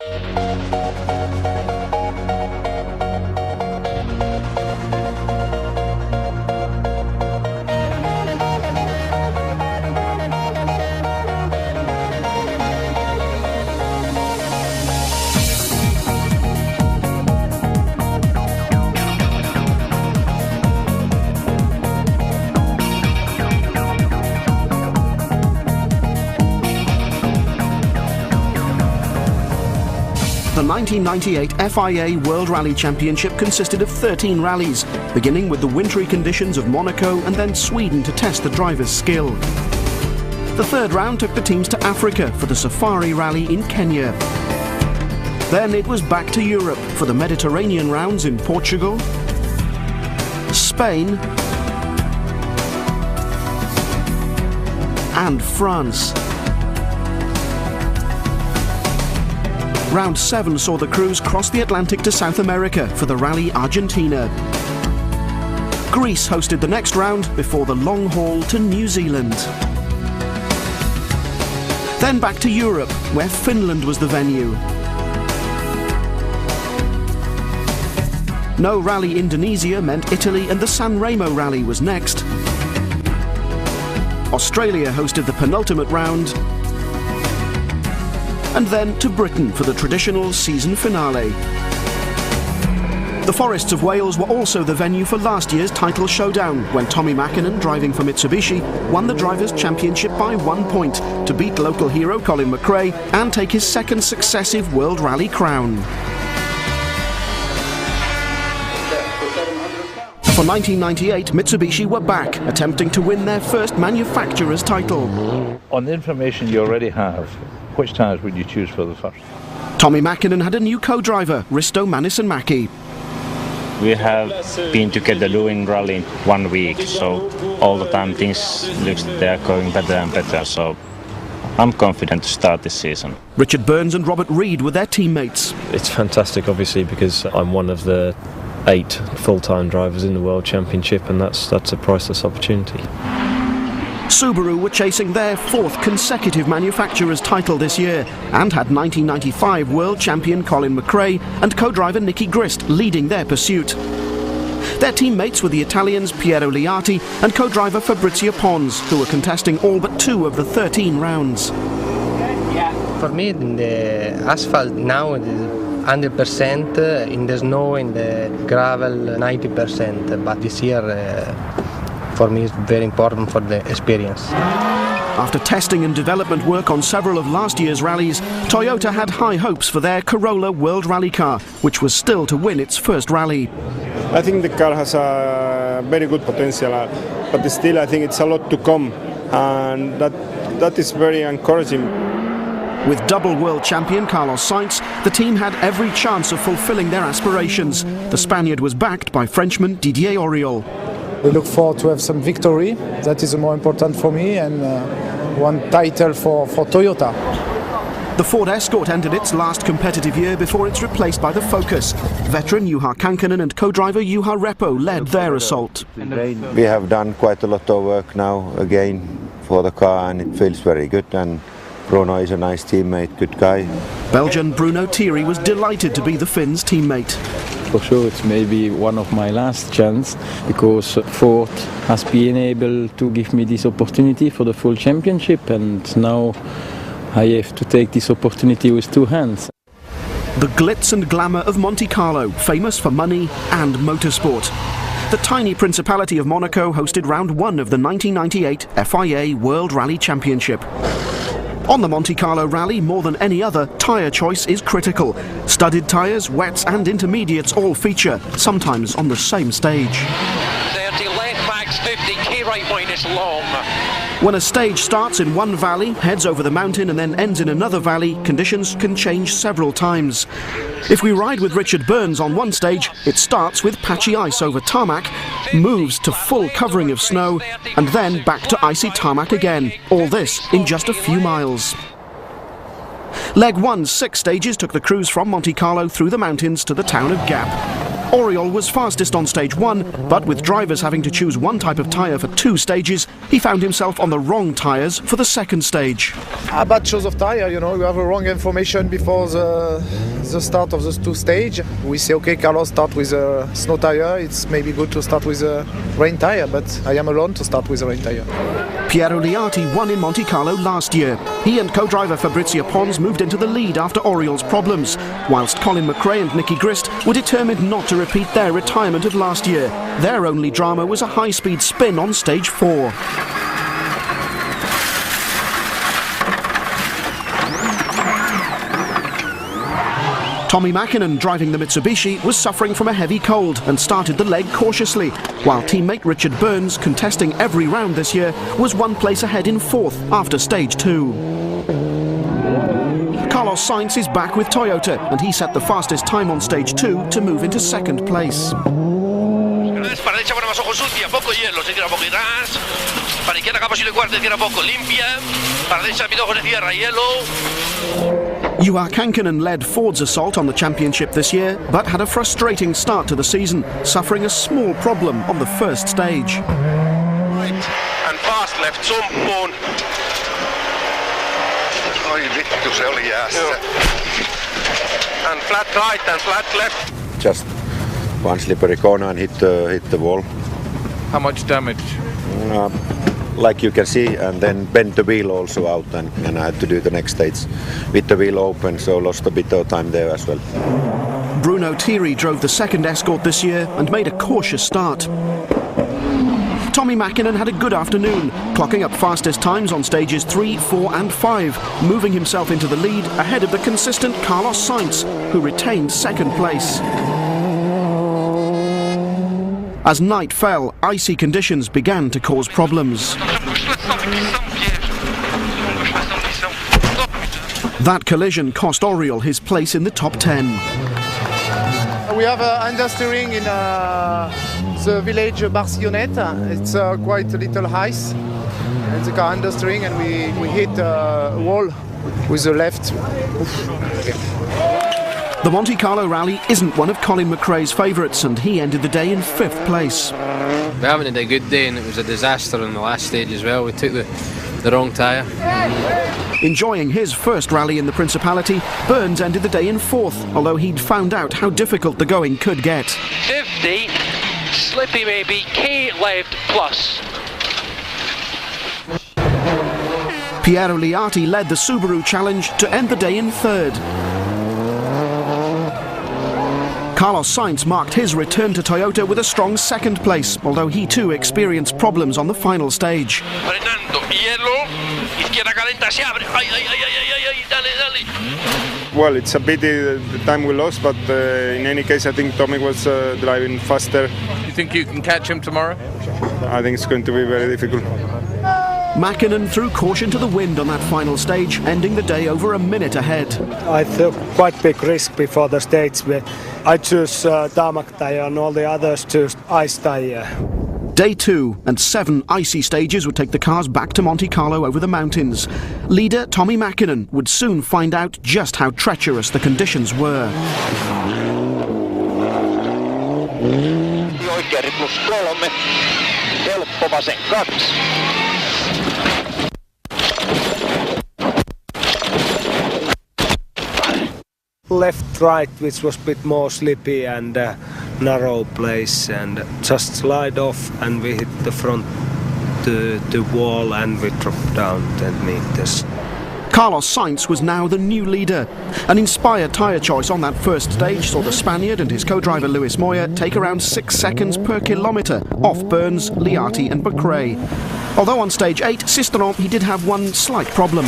The 1998 FIA World Rally Championship consisted of 13 rallies, beginning with the wintry conditions of Monaco and then Sweden to test the drivers' skill. The third round took the teams to Africa for the Safari Rally in Kenya. Then it was back to Europe for the Mediterranean rounds in Portugal, Spain, and France. Round 7 saw the crews cross the Atlantic to South America for the Rally Argentina. Greece hosted the next round before the long haul to New Zealand. Then back to Europe, where Finland was the venue. No Rally Indonesia meant Italy, and the San Remo Rally was next. Australia hosted the penultimate round, and then to Britain for the traditional season finale. The Forests of Wales were also the venue for last year's title showdown, when Tommy Mäkinen, driving for Mitsubishi, won the Drivers' Championship by 1 point to beat local hero Colin McRae and take his second successive World Rally crown. For 1998, Mitsubishi were back, attempting to win their first manufacturer's title. On the information you already have, which tyres would you choose for the first? Tommy Mäkinen had a new co-driver, Risto Männisen-Mäki. We have been together doing rally in 1 week, so all the time things looks they are going better and better, so I'm confident to start this season. Richard Burns and Robert Reid were their teammates. It's fantastic, obviously, because I'm one of the 8 full-time drivers in the World Championship, and that's a priceless opportunity. Subaru were chasing their 4th consecutive manufacturer's title this year and had 1995 world champion Colin McRae and co-driver Nicky Grist leading their pursuit. Their teammates were the Italians Piero Liati and co-driver Fabrizio Pons, who were contesting all but 2 of the 13 rounds. For me, in the asphalt now it is 100%, in the snow, in the gravel 90%, but this year for me it's very important for the experience. After testing and development work on several of last year's rallies, Toyota had high hopes for their Corolla World Rally car, which was still to win its first rally. I think the car has a very good potential, but still I think it's a lot to come, and that is very encouraging. With double world champion Carlos Sainz, the team had every chance of fulfilling their aspirations. The Spaniard was backed by Frenchman Didier Auriol. We look forward to have some victory. That is more important for me, and one title for Toyota. The Ford Escort ended its last competitive year before it's replaced by the Focus. Veteran Juha Kankkunen and co-driver Juha Repo led their assault. We have done quite a lot of work now again for the car, and it feels very good, and Bruno is a nice teammate, good guy. Belgian Bruno Thierry was delighted to be the Finns' teammate. For sure it's maybe one of my last chance, because Ford has been able to give me this opportunity for the full championship, and now I have to take this opportunity with 2 hands. The glitz and glamour of Monte Carlo, famous for money and motorsport. The tiny Principality of Monaco hosted round 1 of the 1998 FIA World Rally Championship. On the Monte Carlo Rally, more than any other, tyre choice is critical. Studded tyres, wets and intermediates all feature, sometimes on the same stage. 30 left backs, 50, K right minus long. When a stage starts in one valley, heads over the mountain and then ends in another valley, conditions can change several times. If we ride with Richard Burns on one stage, it starts with patchy ice over tarmac, moves to full covering of snow, and then back to icy tarmac again. All this in just a few miles. Leg 1's 6 stages took the crews from Monte Carlo through the mountains to the town of Gap. Oriol was fastest on stage 1, but with drivers having to choose one type of tyre for 2 stages, he found himself on the wrong tyres for the second stage. A bad choice of tyre, you know, you have a wrong information before the start of the 2 stage. We say, okay, Carlos, start with a snow tyre, it's maybe good to start with a rain tyre, but I am alone to start with a rain tyre. Piero Liati won in Monte Carlo last year. He and co-driver Fabrizio Pons moved into the lead after Oriol's problems, whilst Colin McRae and Nicky Grist were determined not to repeat their retirement of last year. Their only drama was a high-speed spin on stage 4. Tommy Mäkinen, driving the Mitsubishi, was suffering from a heavy cold and started the leg cautiously, while teammate Richard Burns, contesting every round this year, was 1 place ahead in 4th after stage 2. Carlos Sainz is back with Toyota, and he set the fastest time on stage 2 to move into 2nd place. Para derecha pone más ojos sucia, poco hielo, se tira poco atrás. Para izquierda acá posible cuarto, izquierda poco limpia. Para derecha mi ojo se cierra, hielo. Juha Kankinen led Ford's assault on the championship this year, but had a frustrating start to the season, suffering a small problem on the first stage. Right and fast left, sumppuun. Oi vittu, se oli jäässä. And flat right and flat left. Just one slippery corner and hit the wall. How much damage? Like you can see, and then bent the wheel also out, and I had to do the next stage with the wheel open, so lost a bit of time there as well. Bruno Thierry drove the second Escort this year and made a cautious start. Tommy Mäkinen had a good afternoon, clocking up fastest times on stages 3, 4 and 5, moving himself into the lead ahead of the consistent Carlos Sainz, who retained 2nd place. As night fell, icy conditions began to cause problems. That collision cost Oriol his place in the top 10. We have understeering in the village Barcelonette. It's quite a little ice. It's a car understeering, and we hit a wall with the left. The Monte Carlo rally isn't one of Colin McRae's favourites, and he ended the day in 5th place. We haven't had a good day, and it was a disaster on the last stage as well. We took the wrong tyre. Enjoying his first rally in the Principality, Burns ended the day in 4th, although he'd found out how difficult the going could get. 50, slippy maybe, K left plus. Piero Liati led the Subaru Challenge to end the day in 3rd. Carlos Sainz marked his return to Toyota with a strong 2nd place, although he too experienced problems on the final stage. Frenando, hielo, izquierda calenta, se abre. Ay, ay, ay, ay, ay, ay, dale, dale. Well, it's a pity the time we lost, but in any case, I think Tommy was driving faster. You think you can catch him tomorrow? I think it's going to be very difficult. Mäkinen threw caution to the wind on that final stage, ending the day over a minute ahead. I took quite big risk before the stage. I chose tarmac tyre and all the others chose ice tyre. Day 2 and 7 icy stages would take the cars back to Monte Carlo over the mountains. Leader Tommy Mäkinen would soon find out just how treacherous the conditions were. Oikeari plus 3, helppo vasen 2. Left, right, which was a bit more slippy and narrow place, and just slide off, and we hit the front the wall, and we dropped down 10 meters. Carlos Sainz was now the new leader. An inspired tyre choice on that first stage saw the Spaniard and his co-driver Luis Moya take around 6 seconds per kilometre off Burns, Liati and McRae. Although on stage 8, Sisteron, he did have one slight problem.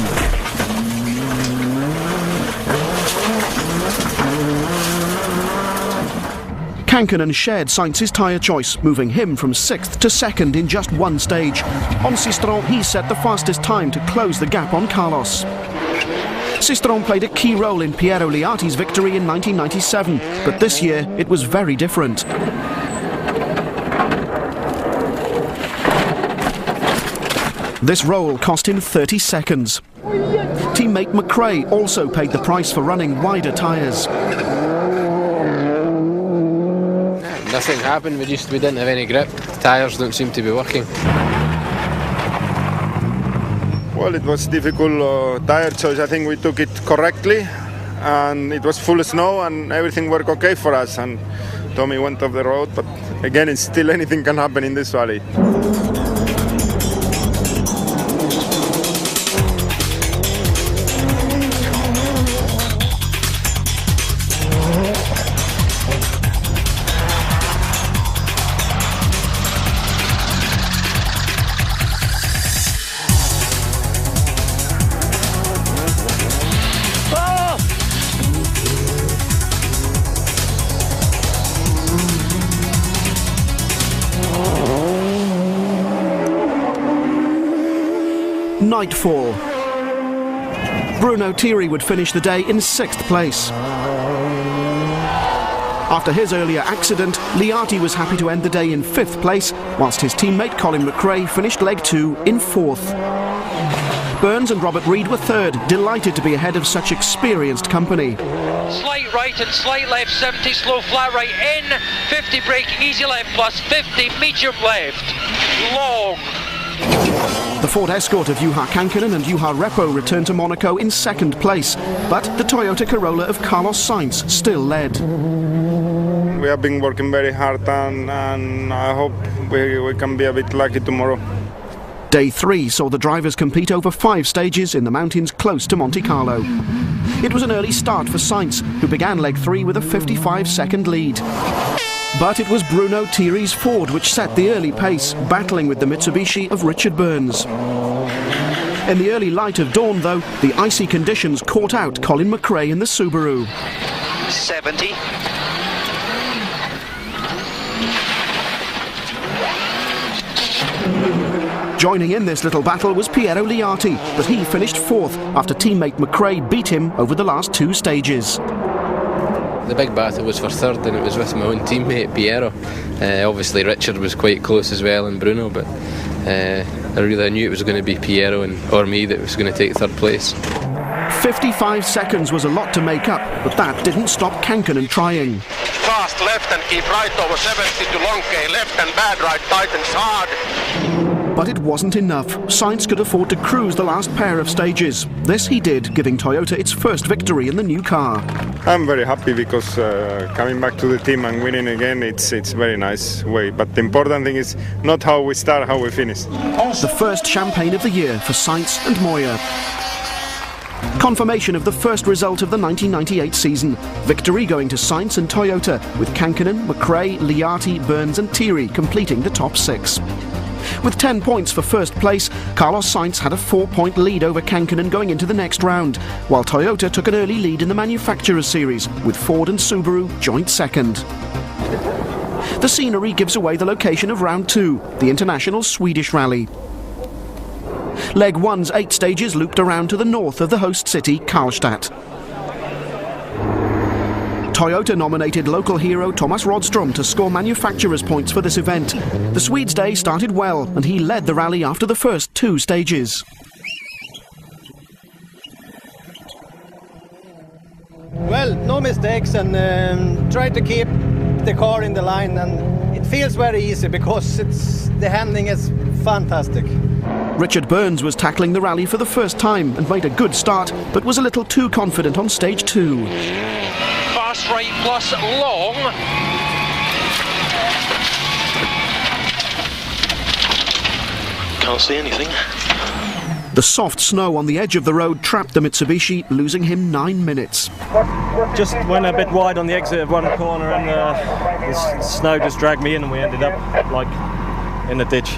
Kankinen shared Sainz's tyre choice, moving him from 6th to 2nd in just 1 stage. On Sisteron, he set the fastest time to close the gap on Carlos. Sisteron played a key role in Piero Liati's victory in 1997, but this year it was very different. This role cost him 30 seconds. Teammate McRae also paid the price for running wider tyres. nothing happened. We didn't have any grip. The tyres don't seem to be working. Well, it was difficult tyre choice. I think we took it correctly, and it was full snow, and everything worked okay for us. And Tommy went off the road, but again, it's still anything can happen in this valley. Nightfall. Bruno Thierry would finish the day in 6th place. After his earlier accident, Liati was happy to end the day in 5th place, whilst his teammate Colin McRae finished leg 2 in 4th. Burns and Robert Reid were 3rd, delighted to be ahead of such experienced company. Slight right and slight left, 70, slow flat right in, 50 braking, easy left plus 50, medium left, long. The Ford Escort of Juha Kankkunen and Juha Repo returned to Monaco in 2nd place, but the Toyota Corolla of Carlos Sainz still led. We have been working very hard, and I hope we can be a bit lucky tomorrow. Day 3 saw the drivers compete over 5 stages in the mountains close to Monte Carlo. It was an early start for Sainz, who began leg 3 with a 55-second lead. But it was Bruno Thierry's Ford which set the early pace, battling with the Mitsubishi of Richard Burns. In the early light of dawn, though, the icy conditions caught out Colin McRae in the Subaru. 70. Joining in this little battle was Piero Liati, but he finished 4th after teammate McRae beat him over the last 2 stages. The big battle was for 3rd, and it was with my own teammate Piero. Obviously Richard was quite close as well, and Bruno, but I knew it was going to be Piero or me that was going to take 3rd place. 55 seconds was a lot to make up, but that didn't stop Kankkunen trying. Fast left and keep right over 70 to long K left and bad right, tightens hard. But it wasn't enough. Sainz could afford to cruise the last pair of stages. This he did, giving Toyota its first victory in the new car. I'm very happy because coming back to the team and winning again, it's very nice way. But the important thing is not how we start, how we finish. The first champagne of the year for Sainz and Moya. Confirmation of the first result of the 1998 season. Victory going to Sainz and Toyota, with Kankkunen, McRae, Liati, Burns and Thierry completing the top 6. With 10 points for first place, Carlos Sainz had a 4-point lead over Kankkunen going into the next round, while Toyota took an early lead in the Manufacturers Series, with Ford and Subaru joint 2nd. The scenery gives away the location of round 2, the International Swedish Rally. Leg 1's 8 stages looped around to the north of the host city, Karlstad. Toyota nominated local hero Thomas Rodstrom to score manufacturers' points for this event. The Swede's day started well, and he led the rally after the first 2 stages. Well, no mistakes, and try to keep the car in the line, and it feels very easy because the handling is fantastic. Richard Burns was tackling the rally for the first time and made a good start, but was a little too confident on stage 2. Fast right plus long. Can't see anything. The soft snow on the edge of the road trapped the Mitsubishi, losing him 9 minutes. Just went a bit wide on the exit of one corner, and the snow just dragged me in, and we ended up like in the ditch.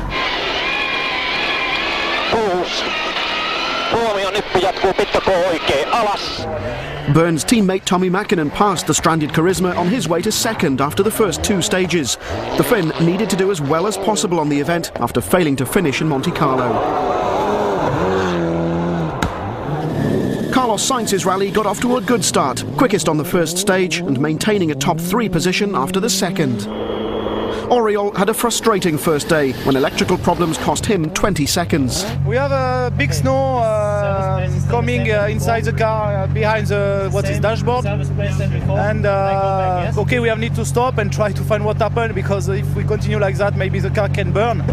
Burns' teammate Tommy Mäkinen passed the stranded Charisma on his way to 2nd after the first 2 stages. The Finn needed to do as well as possible on the event after failing to finish in Monte Carlo. Carlos Sainz's rally got off to a good start, quickest on the first stage and maintaining a top 3 position after the second. Oriol had a frustrating first day when electrical problems cost him 20 seconds. We have a big snow coming inside the car behind the dashboard, and okay, we have need to stop and try to find what happened, because if we continue like that, maybe the car can burn.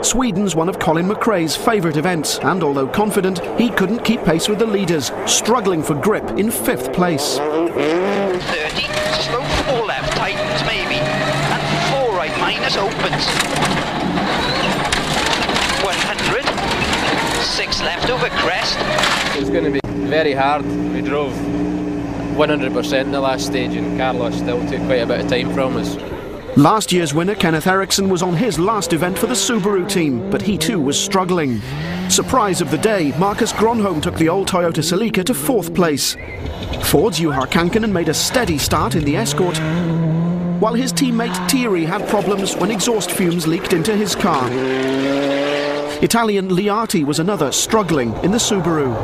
Sweden's one of Colin McRae's favourite events, and although confident, he couldn't keep pace with the leaders, struggling for grip in 5th place. 30, slow 4 left, tightens maybe, and 4 right, minus opens. 100, 6 left over crest. It's going to be very hard. We drove 100% in the last stage, and Carlos still took quite a bit of time from us. Last year's winner, Kenneth Eriksson, was on his last event for the Subaru team, but he too was struggling. Surprise of the day, Marcus Gronholm took the old Toyota Celica to 4th place. Ford's Juha Kankkunen made a steady start in the Escort, while his teammate Thierry had problems when exhaust fumes leaked into his car. Italian Liati was another struggling in the Subaru.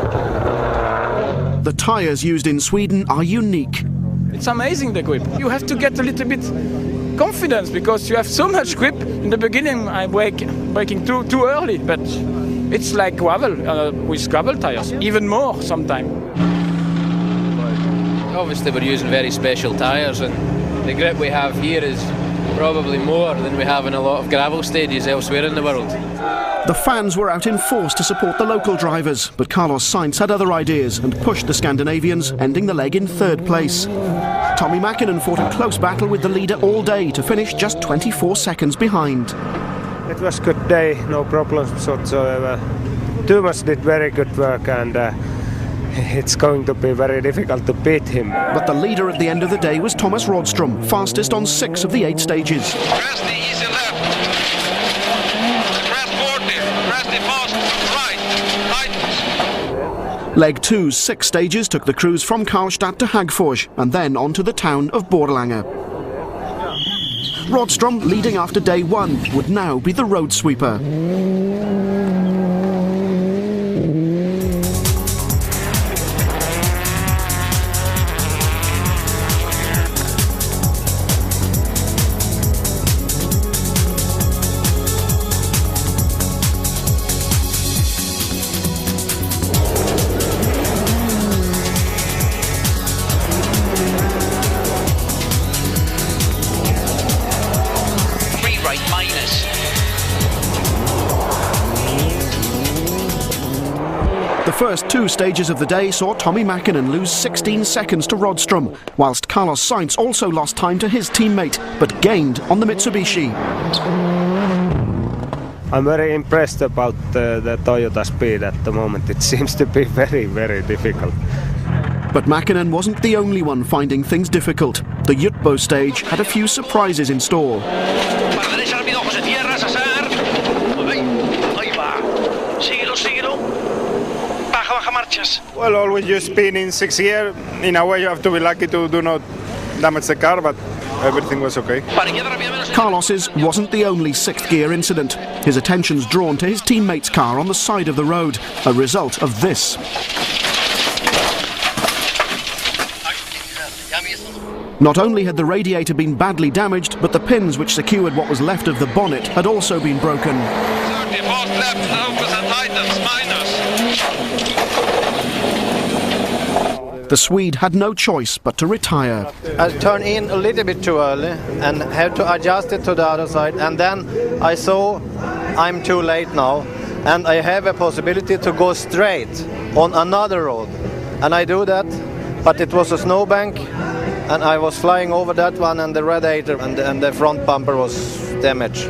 The tyres used in Sweden are unique. It's amazing, the grip. You have to get a little bit confidence, because you have so much grip. In the beginning I'm braking too early, but it's like gravel with gravel tires, even more sometimes. Obviously we're using very special tyres, and the grip we have here is probably more than we have in a lot of gravel stages elsewhere in the world. The fans were out in force to support the local drivers, but Carlos Sainz had other ideas and pushed the Scandinavians, ending the leg in 3rd place. Tommi Mäkinen fought a close battle with the leader all day to finish just 24 seconds behind. It was a good day, no problems whatsoever. Thomas did very good work, and it's going to be very difficult to beat him. But the leader at the end of the day was Thomas Rådström, fastest on 6 of the 8 stages. Press the easy left. Press 40. Press the fast right. Tightens. Leg 2's 6 stages took the cruise from Karlstad to Hagfors and then on to the town of Borlänge. Rådström, leading after day 1, would now be the road sweeper. The first 2 stages of the day saw Tommi Mäkinen lose 16 seconds to Rådström, whilst Carlos Sainz also lost time to his teammate, but gained on the Mitsubishi. I'm very impressed about the Toyota speed at the moment. It seems to be very, very difficult. But Mäkinen wasn't the only one finding things difficult. The Jutbo stage had a few surprises in store. Well, always you spin in 6th gear. In a way, you have to be lucky to do not damage the car, but everything was okay. Carlos's wasn't the only 6th gear incident. His attention's drawn to his teammate's car on the side of the road, a result of this. Not only had the radiator been badly damaged, but the pins which secured what was left of the bonnet had also been broken. 30, fast left, opens and tightens, minus. The Swede had no choice but to retire. I turned in a little bit too early and had to adjust it to the other side, and then I saw I'm too late now and I have a possibility to go straight on another road, and I do that, but it was a snowbank and I was flying over that one, and the radiator and the front bumper was damaged.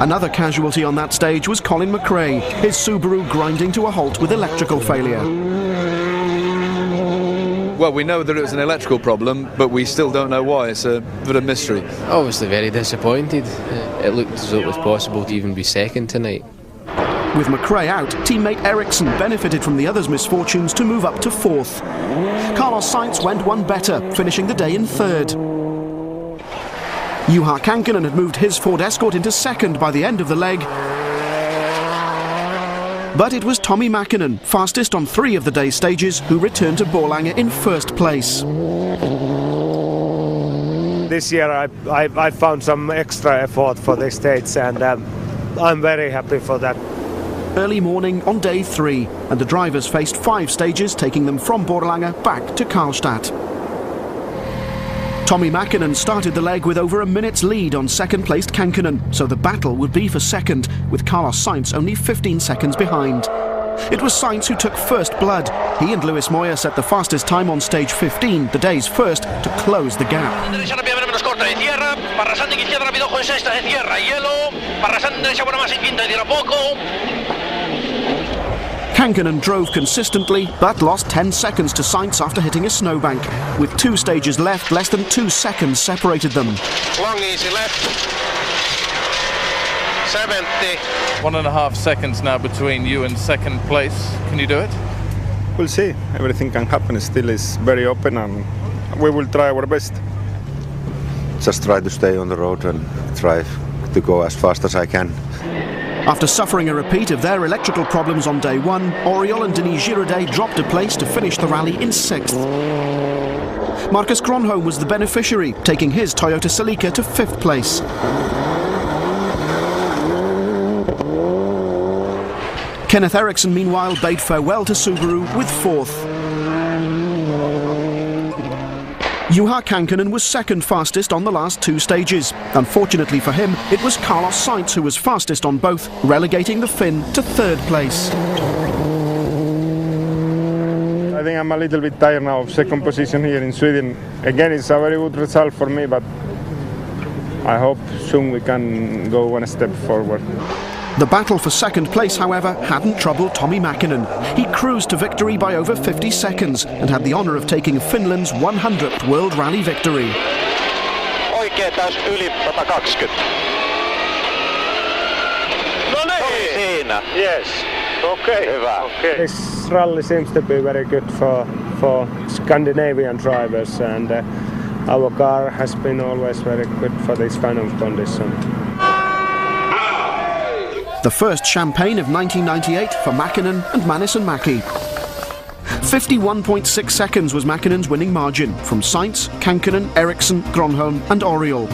Another casualty on that stage was Colin McRae, his Subaru grinding to a halt with electrical failure. Well, we know that it was an electrical problem, but we still don't know why. It's a bit of mystery. Obviously very disappointed. It looked as though it was possible to even be second tonight. With McRae out, teammate Eriksson benefited from the others' misfortunes to move up to 4th. Carlos Sainz went one better, finishing the day in 3rd. Juha Kankkunen had moved his Ford Escort into 2nd by the end of the leg. But it was Tommi Mäkinen, fastest on 3 of the day's stages, who returned to Borlänge in 1st place. this year I found some extra effort for this stage, and I'm very happy for that. Early morning on day 3, and the drivers faced 5 stages, taking them from Borlänge back to Karlstad. Tommi Mäkinen started the leg with over a minute's lead on second-placed Kankkunen, so the battle would be for second, with Carlos Sainz only 15 seconds behind. It was Sainz who took first blood. He and Luis Moya set the fastest time on stage 15, the day's first, to close the gap. Kankkunen drove consistently, but lost 10 seconds to Sainz after hitting a snowbank. With 2 stages left, less than 2 seconds separated them. Long easy left. 70. 1.5 seconds now between you and second place. Can you do it? We'll see. Everything can happen. Still is very open, and we will try our best. Just try to stay on the road and try to go as fast as I can. After suffering a repeat of their electrical problems on day 1, Oriol and Denis Giraudet dropped a place to finish the rally in 6th. Marcus Gronholm was the beneficiary, taking his Toyota Celica to 5th place. Kenneth Eriksson, meanwhile, bade farewell to Subaru with 4th. Juha Kankkunen was second fastest on the last 2 stages. Unfortunately for him, it was Carlos Sainz who was fastest on both, relegating the Finn to 3rd place. I think I'm a little bit tired now of second position here in Sweden. Again, it's a very good result for me, but I hope soon we can go one step forward. The battle for second place, however, hadn't troubled Tommi Mäkinen. He cruised to victory by over 50 seconds and had the honour of taking Finland's 100th World Rally victory. Oikea täys yli 120. No niin! Siinä. Yes. Okay. Hyvä. Okay. This rally seems to be very good for Scandinavian drivers, and our car has been always very good for this kind of condition. The first champagne of 1998 for Mäkinen and Manison-Mäki. 51.6 seconds was Mäkinen's winning margin from Sainz, Kankkunen, Eriksson, Gronholm and Oriol.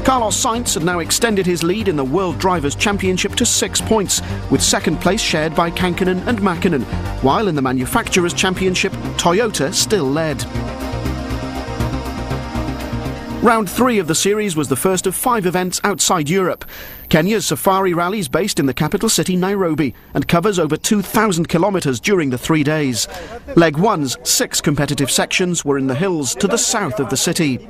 Carlos Sainz had now extended his lead in the World Drivers' Championship to 6 points, with second place shared by Kankkunen and Mäkinen, while in the Manufacturers' Championship, Toyota still led. Round 3 of the series was the first of 5 events outside Europe. Kenya's Safari Rally is based in the capital city Nairobi and covers over 2,000 kilometres during the 3 days. Leg 1's 6 competitive sections were in the hills to the south of the city.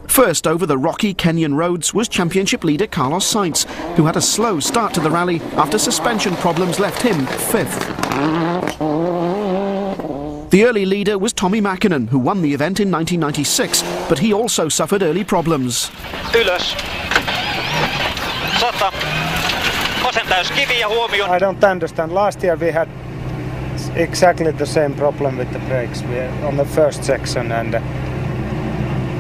First over the rocky Kenyan roads was championship leader Carlos Sainz, who had a slow start to the rally after suspension problems left him 5th. The early leader was Tommi Mäkinen, who won the event in 1996, but he also suffered early problems. Ylös. 100. Vasen täys kivi ja huomioon. I don't understand. Last year we had exactly the same problem with the brakes on the first section, and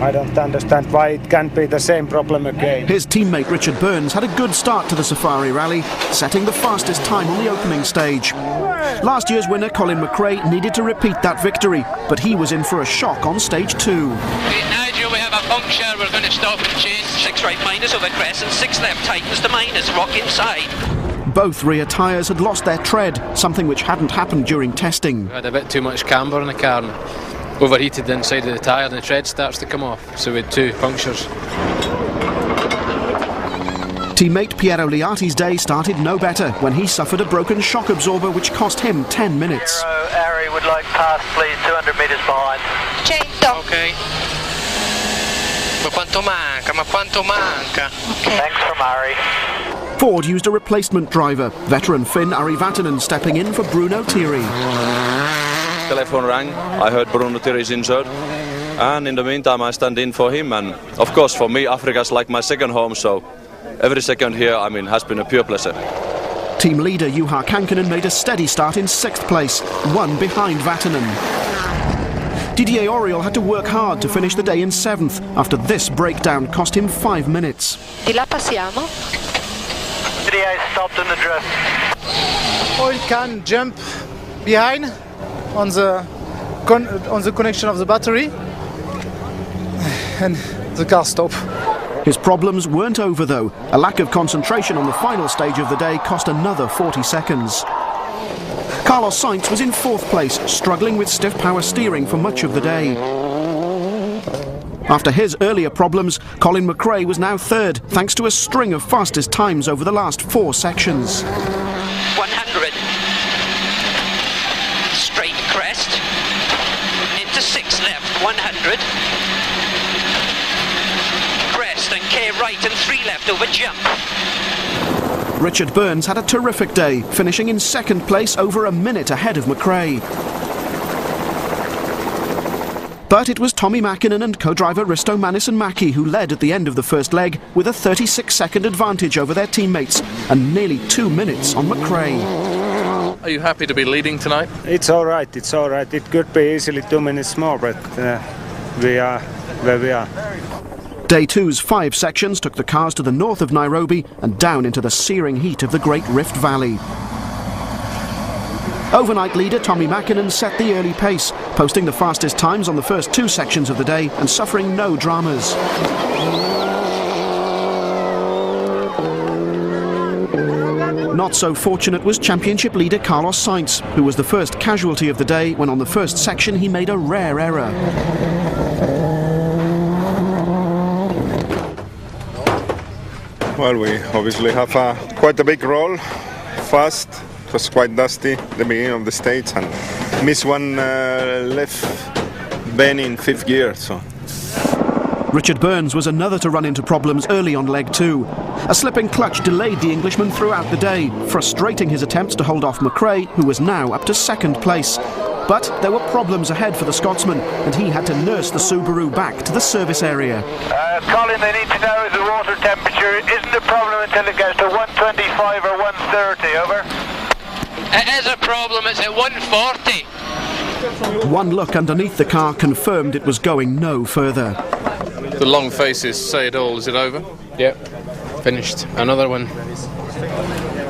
I don't understand why it can't be the same problem again. His teammate Richard Burns had a good start to the Safari Rally, setting the fastest time on the opening stage. Last year's winner Colin McRae needed to repeat that victory, but he was in for a shock on stage 2. Nigel, we have a puncture. We're going to stop and change. 6 right minus over crest and 6 left tightens the minus. Rock inside. Both rear tyres had lost their tread, something which hadn't happened during testing. We had a bit too much camber in the car and overheated the inside of the tyre and the tread starts to come off, so we had 2 punctures. Teammate Piero Liati's day started no better when he suffered a broken shock absorber which cost him 10 minutes. Ari would like pass, please, 200 metres behind. 100. Okay. Ma quanto manca? Okay. Thanks from Ari. Ford used a replacement driver, veteran Finn Ari Vatanen stepping in for Bruno Thierry. Telephone rang, I heard Bruno Thierry's injured, and in the meantime I stand in for him, and of course for me Africa's like my second home, so every second here, has been a pure pleasure. Team leader Juha Kankkunen made a steady start in 6th place, 1 behind Vatanen. Didier Oriol had to work hard to finish the day in 7th, after this breakdown cost him 5 minutes. Di là passiamo. Didier stopped in the drift. Oil can jump behind on the the connection of the battery, and the car stopped. His problems weren't over though. A lack of concentration on the final stage of the day cost another 40 seconds. Carlos Sainz was in fourth place, struggling with stiff power steering for much of the day. After his earlier problems, Colin McRae was now third, thanks to a string of fastest times over the last 4 sections. 100. Straight crest. Into 6 left, 100. Crest and K right and 3 left over jump. Richard Burns had a terrific day, finishing in second place over a minute ahead of McRae. But it was Tommi Mäkinen and co-driver Risto Männis-Mäki who led at the end of the first leg with a 36-second advantage over their teammates and nearly 2 minutes on McRae. Are you happy to be leading tonight? It's all right. It could be easily 2 minutes more, but we are where we are. Day 2's 5 sections took the cars to the north of Nairobi and down into the searing heat of the Great Rift Valley. Overnight leader Tommi Mäkinen set the early pace, posting the fastest times on the first 2 sections of the day and suffering no dramas. Not so fortunate was championship leader Carlos Sainz, who was the first casualty of the day when on the first section he made a rare error. Well, we obviously have quite a big roll, fast. It was quite dusty at the beginning of the stage and missed one left bend in 5th gear. So. Richard Burns was another to run into problems early on leg 2. A slipping clutch delayed the Englishman throughout the day, frustrating his attempts to hold off McRae, who was now up to 2nd place. But there were problems ahead for the Scotsman, and he had to nurse the Subaru back to the service area. Colin, they need to know the water temperature isn't a problem until it gets to 125 or 130, over. It is a problem, it's at 140. One look underneath the car confirmed it was going no further. The long faces say it all. Is it over? Yep. Finished. Another one.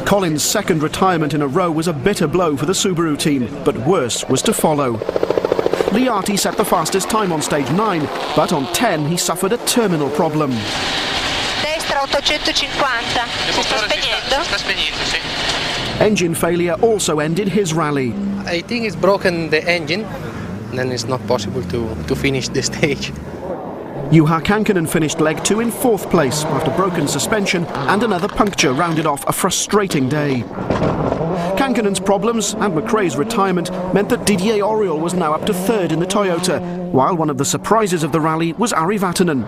Colin's second retirement in a row was a bitter blow for the Subaru team, but worse was to follow. Liati set the fastest time on stage 9, but on 10 he suffered a terminal problem. Destra 850. Si sta spegnendo? Sta spegnendo, sì. Engine failure also ended his rally. I think it's broken the engine, then it's not possible to finish the stage. Juha Kankkunen finished leg 2 in 4th place after broken suspension and another puncture rounded off a frustrating day. Kankkunen's problems and McRae's retirement meant that Didier Auriol was now up to 3rd in the Toyota, while one of the surprises of the rally was Ari Vatanen.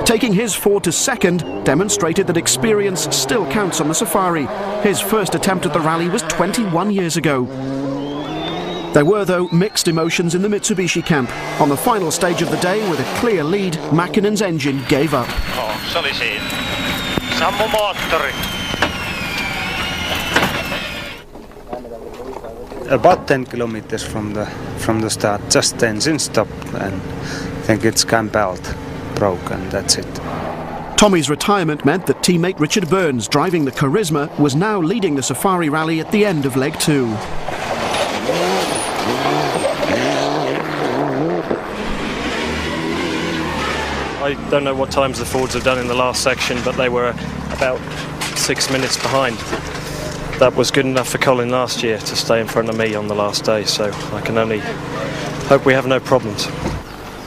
Taking his Ford to 2nd demonstrated that experience still counts on the Safari. His first attempt at the rally was 21 years ago. There were, though, mixed emotions in the Mitsubishi camp. On the final stage of the day, with a clear lead, Mäkinen's engine gave up. Oh, se oli siinä. Sammu moottori. About 10 kilometers from the start, just the engine stopped, and I think it's cam belt broke, and that's it. Tommy's retirement meant that teammate Richard Burns, driving the Charisma, was now leading the Safari rally at the end of leg 2. I don't know what times the Fords have done in the last section, but they were about 6 minutes behind. That was good enough for Colin last year to stay in front of me on the last day, so I can only hope we have no problems.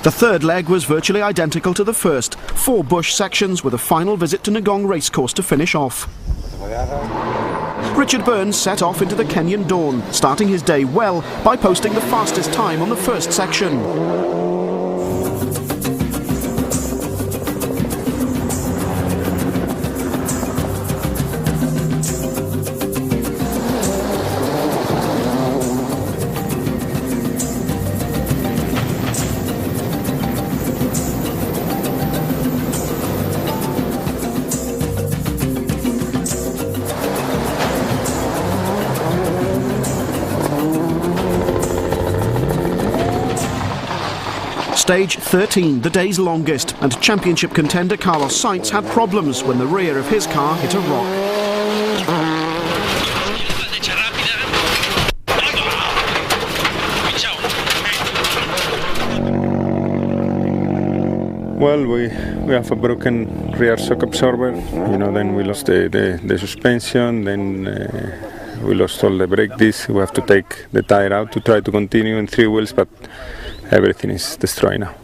The third leg was virtually identical to the first. 4 bush sections with a final visit to Ngong Racecourse to finish off. Richard Burns set off into the Kenyan dawn, starting his day well by posting the fastest time on the first section. Stage 13, the day's longest, and championship contender Carlos Sainz had problems when the rear of his car hit a rock. Well, we have a broken rear shock absorber. Then we lost the suspension. Then we lost all the brake discs. We have to take the tire out to try to continue in 3 wheels, but everything is destroyed now.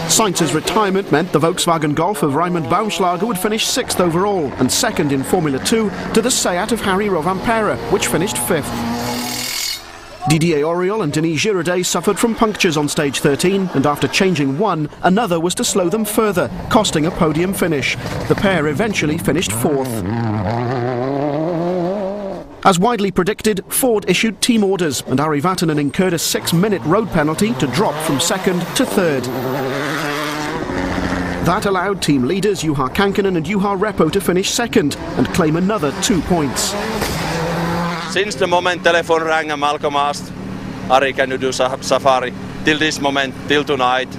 Sainz's retirement meant the Volkswagen Golf of Raimund Baumschlager would finish 6th overall and 2nd in Formula 2 to the Seat of Harry Rovanperä, which finished 5th. Didier Auriol and Denis Giraudet suffered from punctures on stage 13, and after changing one, another was to slow them further, costing a podium finish. The pair eventually finished 4th. As widely predicted, Ford issued team orders, and Ari Vatanen incurred a 6-minute road penalty to drop from 2nd to 3rd. That allowed team leaders Juha Kankkunen and Juha Repo to finish 2nd and claim another 2 points. Since the moment telephone rang and Malcolm asked, Ari, can you do safari? Till this moment, till tonight,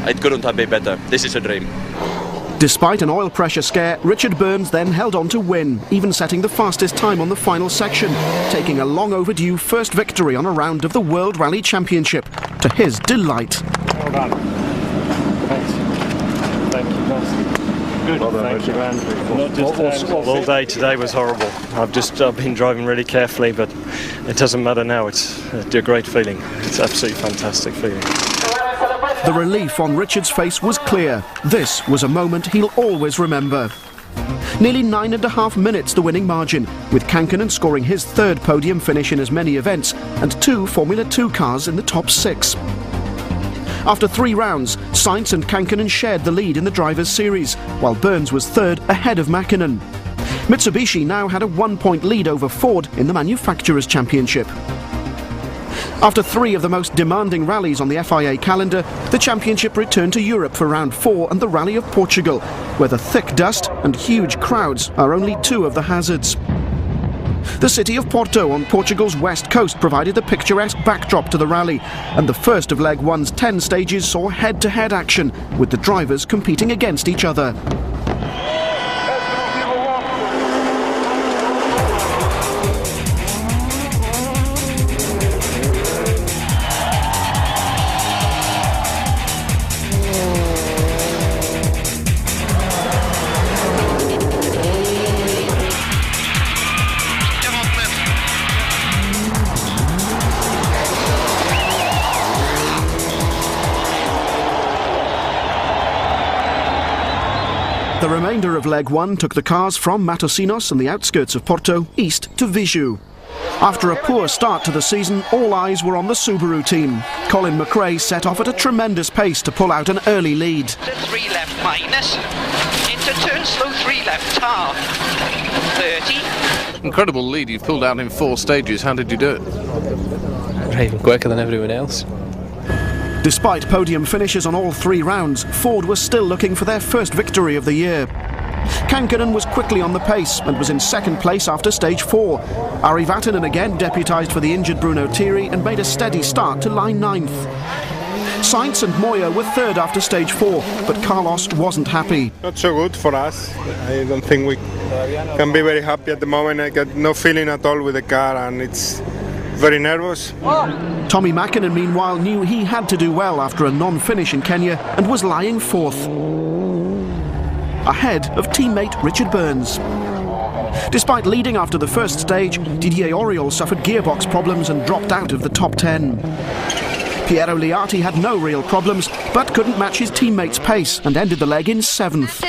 it couldn't have been better. This is a dream. Despite an oil pressure scare, Richard Burns then held on to win, even setting the fastest time on the final section, taking a long overdue first victory on a round of the World Rally Championship, to his delight. Well done. Thanks. Thank you, Basti. Good. Well done, thank you, Andrew. Not just all day today was horrible. I've been driving really carefully, but it doesn't matter now. It's a great feeling. It's absolutely fantastic feeling. The relief on Richard's face was clear. This was a moment he'll always remember. Nearly 9.5 minutes the winning margin, with Kankkunen scoring his 3rd podium finish in as many events and 2 Formula 2 cars in the top 6. After 3 rounds, Sainz and Kankkunen shared the lead in the Drivers' Series, while Burns was 3rd ahead of Mäkinen. Mitsubishi now had a 1-point lead over Ford in the Manufacturers' Championship. After 3 of the most demanding rallies on the FIA calendar, the championship returned to Europe for round 4 and the Rally of Portugal, where the thick dust and huge crowds are only 2 of the hazards. The city of Porto on Portugal's west coast provided the picturesque backdrop to the rally, and the first of Leg 1's 10 stages saw head-to-head action, with the drivers competing against each other. The remainder of Leg 1 took the cars from Matosinhos and the outskirts of Porto east to Viseu. After a poor start to the season, all eyes were on the Subaru team. Colin McRae set off at a tremendous pace to pull out an early lead. 3 left minus, into turn slow 3 left half, 30. Incredible lead you've pulled out in 4 stages. How did you do it? Driving quicker than everyone else. Despite podium finishes on all 3 rounds, Ford was still looking for their first victory of the year. Kankkunen was quickly on the pace and was in 2nd place after stage 4. Ari Vatanen again deputised for the injured Bruno Thierry and made a steady start to line 9th. Sainz and Moya were 3rd after stage 4, but Carlos wasn't happy. Not so good for us. I don't think we can be very happy at the moment. I got no feeling at all with the car, and it's very nervous. Tommy Mäkinen, meanwhile, knew he had to do well after a non-finish in Kenya and was lying 4th, ahead of teammate Richard Burns. Despite leading after the first stage, Didier Auriol suffered gearbox problems and dropped out of the top 10. Piero Liatti had no real problems, but couldn't match his teammates' pace and ended the leg in 7th.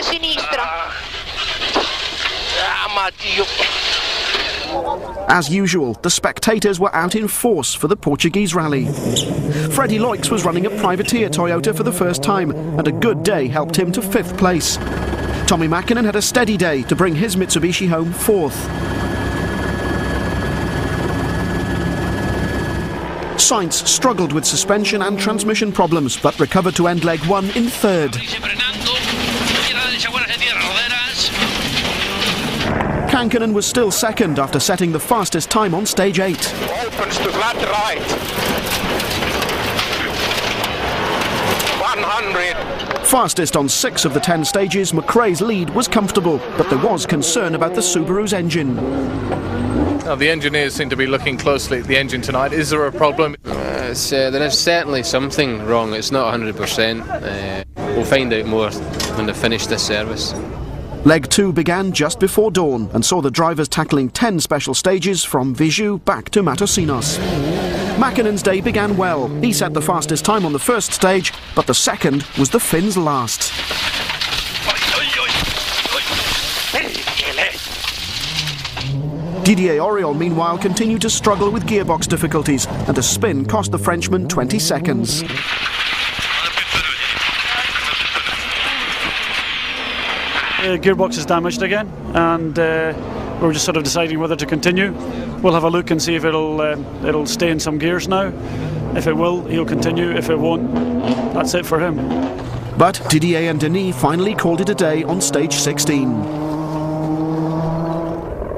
As usual, the spectators were out in force for the Portuguese rally. Freddie Loix was running a privateer Toyota for the first time, and a good day helped him to 5th place. Tommy Mäkinen had a steady day to bring his Mitsubishi home 4th. Sainz struggled with suspension and transmission problems, but recovered to end leg 1 in 3rd. Kankkunen was still 2nd after setting the fastest time on stage 8. Opens to flat right. 100. Fastest on 6 of the 10 stages, McRae's lead was comfortable, but there was concern about the Subaru's engine. Now, the engineers seem to be looking closely at the engine tonight. Is there a problem? There is certainly something wrong. It's not 100%. We'll find out more when they finish this service. Leg 2 began just before dawn and saw the drivers tackling 10 special stages from Viseu back to Matosinos. Mäkinen's day began well. He set the fastest time on the first stage, but the second was the Finn's last. Didier Auriol, meanwhile, continued to struggle with gearbox difficulties, and a spin cost the Frenchman 20 seconds. The gearbox is damaged again, and we're just sort of deciding whether to continue. We'll have a look and see if it'll stay in some gears now. If it will, he'll continue. If it won't, that's it for him. But Didier and Denis finally called it a day on stage 16.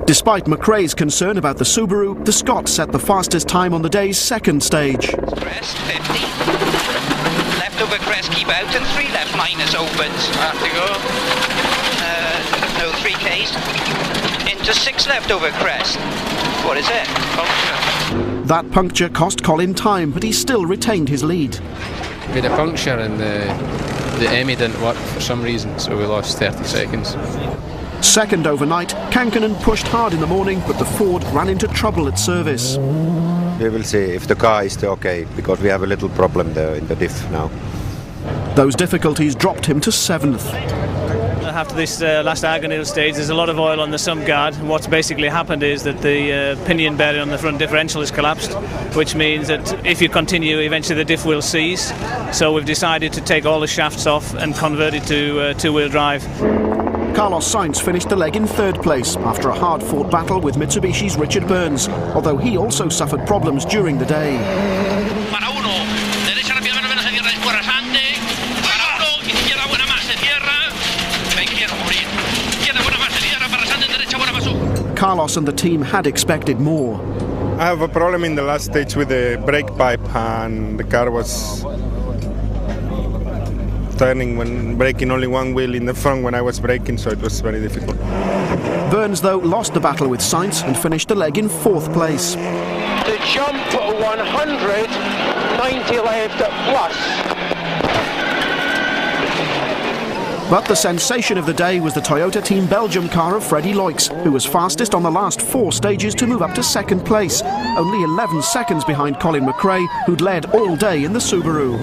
Despite McRae's concern about the Subaru, the Scot set the fastest time on the day's second stage. Crest 50. Left over crest, keep out, and 3 left minus opens. Have to go. No 3Ks. Into 6 left over crest. What is it? Puncture. That puncture cost Colin time, but he still retained his lead. We had a puncture and the EMI didn't work for some reason, so we lost 30 seconds. Second overnight, Kankkunen pushed hard in the morning, but the Ford ran into trouble at service. We will see if the car is still okay, because we have a little problem there in the diff now. Those difficulties dropped him to 7th. After this last Argonil stage, there's a lot of oil on the sump guard. What's basically happened is that the pinion bearing on the front differential has collapsed, which means that if you continue, eventually the diff will cease. So we've decided to take all the shafts off and convert it to two-wheel drive. Carlos Sainz finished the leg in 3rd place after a hard-fought battle with Mitsubishi's Richard Burns, although he also suffered problems during the day. Para uno, derecha la pierna menos se cierra después rasante. Para uno, izquierda buena más se cierra. Me quiero morir. Izquierda buena más se cierra, para rasante, derecha buena más. Carlos and the team had expected more. I have a problem in the last stage with the brake pipe, and the car was turning when braking only one wheel in the front when I was braking, so it was very difficult. Burns, though, lost the battle with Sainz and finished the leg in 4th place. The jump 100, 90 left plus. But the sensation of the day was the Toyota Team Belgium car of Freddie Loix, who was fastest on the last 4 stages to move up to 2nd place, only 11 seconds behind Colin McRae, who'd led all day in the Subaru.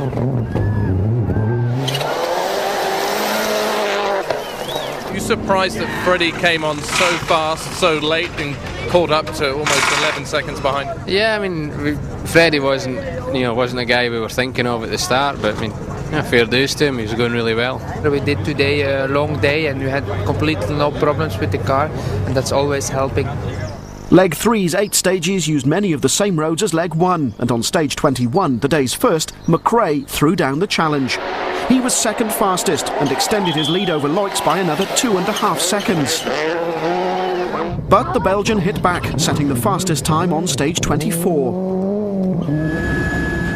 Are you surprised that Freddie came on so fast, so late, and caught up to almost 11 seconds behind? Yeah, I mean, Freddie wasn't a guy we were thinking of at the start, but I mean, fair dues to him, he was going really well. We did today a long day and we had completely no problems with the car, and that's always helping. Leg 3's 8 stages used many of the same roads as Leg 1, and on stage 21, the day's first, McRae threw down the challenge. He was 2nd fastest and extended his lead over Loix by another 2.5 seconds. But the Belgian hit back, setting the fastest time on stage 24.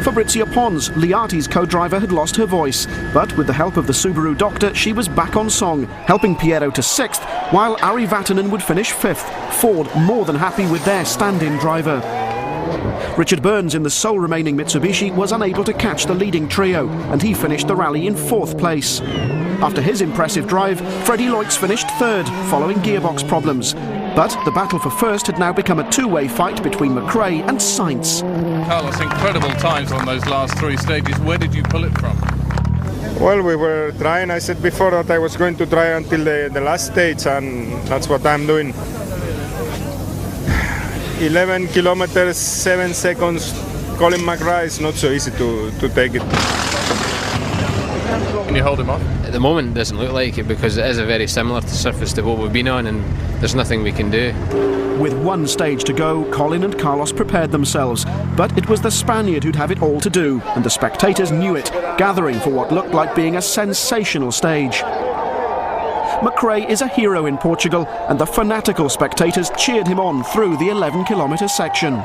Fabrizia Pons, Liati's co-driver, had lost her voice, but with the help of the Subaru doctor, she was back on song, helping Piero to 6th, while Ari Vatanen would finish 5th, Ford more than happy with their stand-in driver. Richard Burns, in the sole remaining Mitsubishi, was unable to catch the leading trio, and he finished the rally in 4th place. After his impressive drive, Freddie Loix finished 3rd, following gearbox problems. But the battle for 1st had now become a two-way fight between McRae and Sainz. Carlos, incredible times on those last 3 stages. Where did you pull it from? Well, we were trying. I said before that I was going to try until the last stage, and that's what I'm doing. 11 kilometers, 7 seconds. Colin McRae is not so easy to take it. Can you hold him off? At the moment it doesn't look like it, because it is a very similar surface to what we've been on, and there's nothing we can do. With 1 stage to go, Colin and Carlos prepared themselves, but it was the Spaniard who'd have it all to do, and the spectators knew it, gathering for what looked like being a sensational stage. McRae is a hero in Portugal, and the fanatical spectators cheered him on through the 11-kilometre section.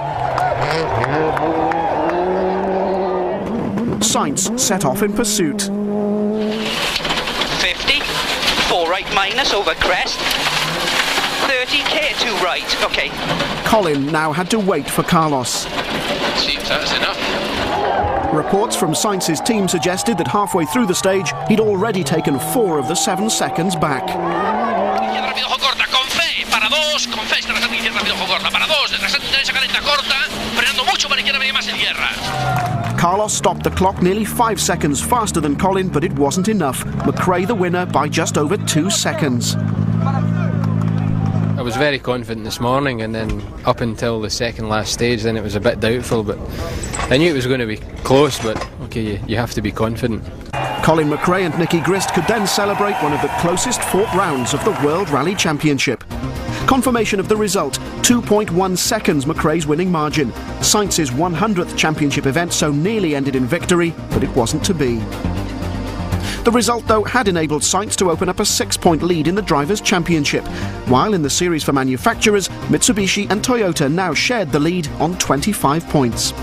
Sainz set off in pursuit. 50, 4 right minus over crest. 30k to right. Okay. Colin now had to wait for Carlos. Seems that's enough. Reports from Sainz's team suggested that halfway through the stage, he'd already taken 4 of the 7 seconds back. Izquierda rápido, ojo corta, con fe, para 2, con fe, rasante izquierda rápido, ojo corta, para 2, rasante derecha calenta corta, frenando mucho para izquierda, viene más en tierra. Carlos stopped the clock nearly 5 seconds faster than Colin, but it wasn't enough. McRae the winner by just over 2 seconds. I was very confident this morning, and then up until the second last stage, then it was a bit doubtful, but I knew it was going to be close, but okay, you have to be confident. Colin McRae and Nicky Grist could then celebrate one of the closest fought rounds of the World Rally Championship. Confirmation of the result, 2.1 seconds McRae's winning margin. Sainz's 100th championship event so nearly ended in victory, but it wasn't to be. The result, though, had enabled Sainz to open up a 6-point lead in the Drivers' Championship, while in the series for manufacturers, Mitsubishi and Toyota now shared the lead on 25 points.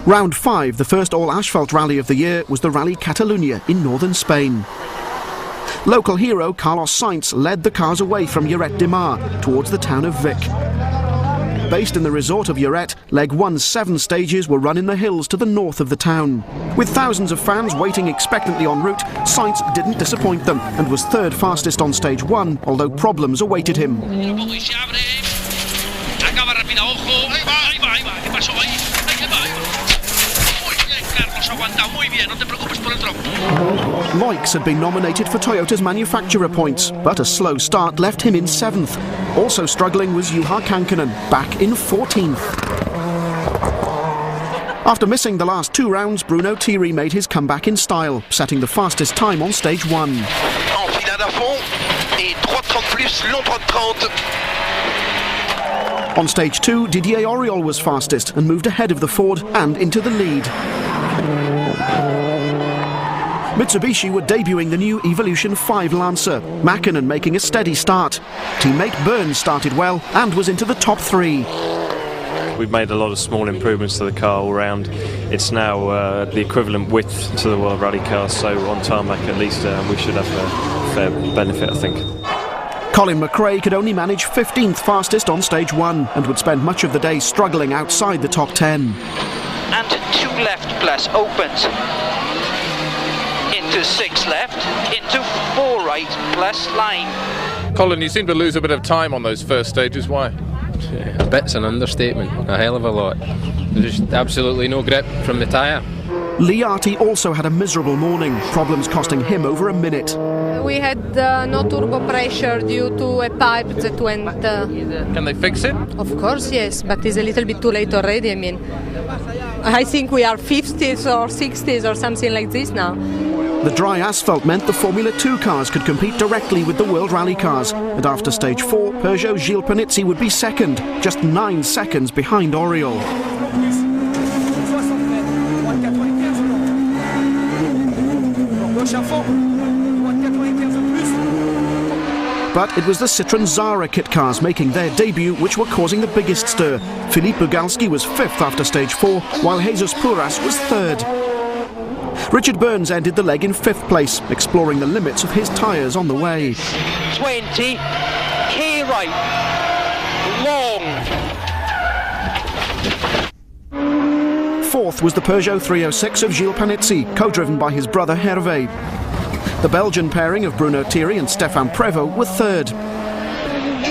Round 5, the first all-asphalt rally of the year, was the Rally Catalunya in northern Spain. Local hero Carlos Sainz led the cars away from Lloret de Mar towards the town of Vic. Based in the resort of Lloret, Leg 1's 7 stages were run in the hills to the north of the town. With thousands of fans waiting expectantly en route, Sainz didn't disappoint them and was 3rd fastest on stage 1, although problems awaited him. Loix had been nominated for Toyota's manufacturer points, but a slow start left him in 7th. Also struggling was Juha Kankkunen, back in 14th. After missing the last 2 rounds, Bruno Thierry made his comeback in style, setting the fastest time on stage 1. Enfilade à fond et 3.30 plus, long 3.30. On stage 2, Didier Auriol was fastest and moved ahead of the Ford and into the lead. Mitsubishi were debuting the new Evolution 5 Lancer, Mäkinen making a steady start. Teammate Burns started well and was into the top 3. We've made a lot of small improvements to the car all round. It's now the equivalent width to the World Rally cars, so on tarmac at least we should have a fair benefit, I think. Colin McRae could only manage 15th fastest on stage 1 and would spend much of the day struggling outside the top 10. And 2 left plus opens. Into 6 left, into 4 right plus line. Colin, you seem to lose a bit of time on those first stages. Why? A bit's an understatement, a hell of a lot. There's just absolutely no grip from the tyre. Lee Arty also had a miserable morning, problems costing him over a minute. We had no turbo pressure due to a pipe that went... Can they fix it? Of course, yes, but it's a little bit too late already. I mean, I think we are 50s or 60s or something like this now. The dry asphalt meant the Formula 2 cars could compete directly with the World Rally cars, and after stage 4, Peugeot Gilles Panizzi would be second, just 9 seconds behind Auriol. But it was the Citroën Zara kit cars making their debut which were causing the biggest stir. Filip Bugalski was 5th after stage 4, while Jesus Puras was 3rd. Richard Burns ended the leg in 5th place, exploring the limits of his tyres on the way. 20, key right, long. 4th was the Peugeot 306 of Gilles Panizzi, co-driven by his brother Hervé. The Belgian pairing of Bruno Thierry and Stéphane Prévost were 3rd.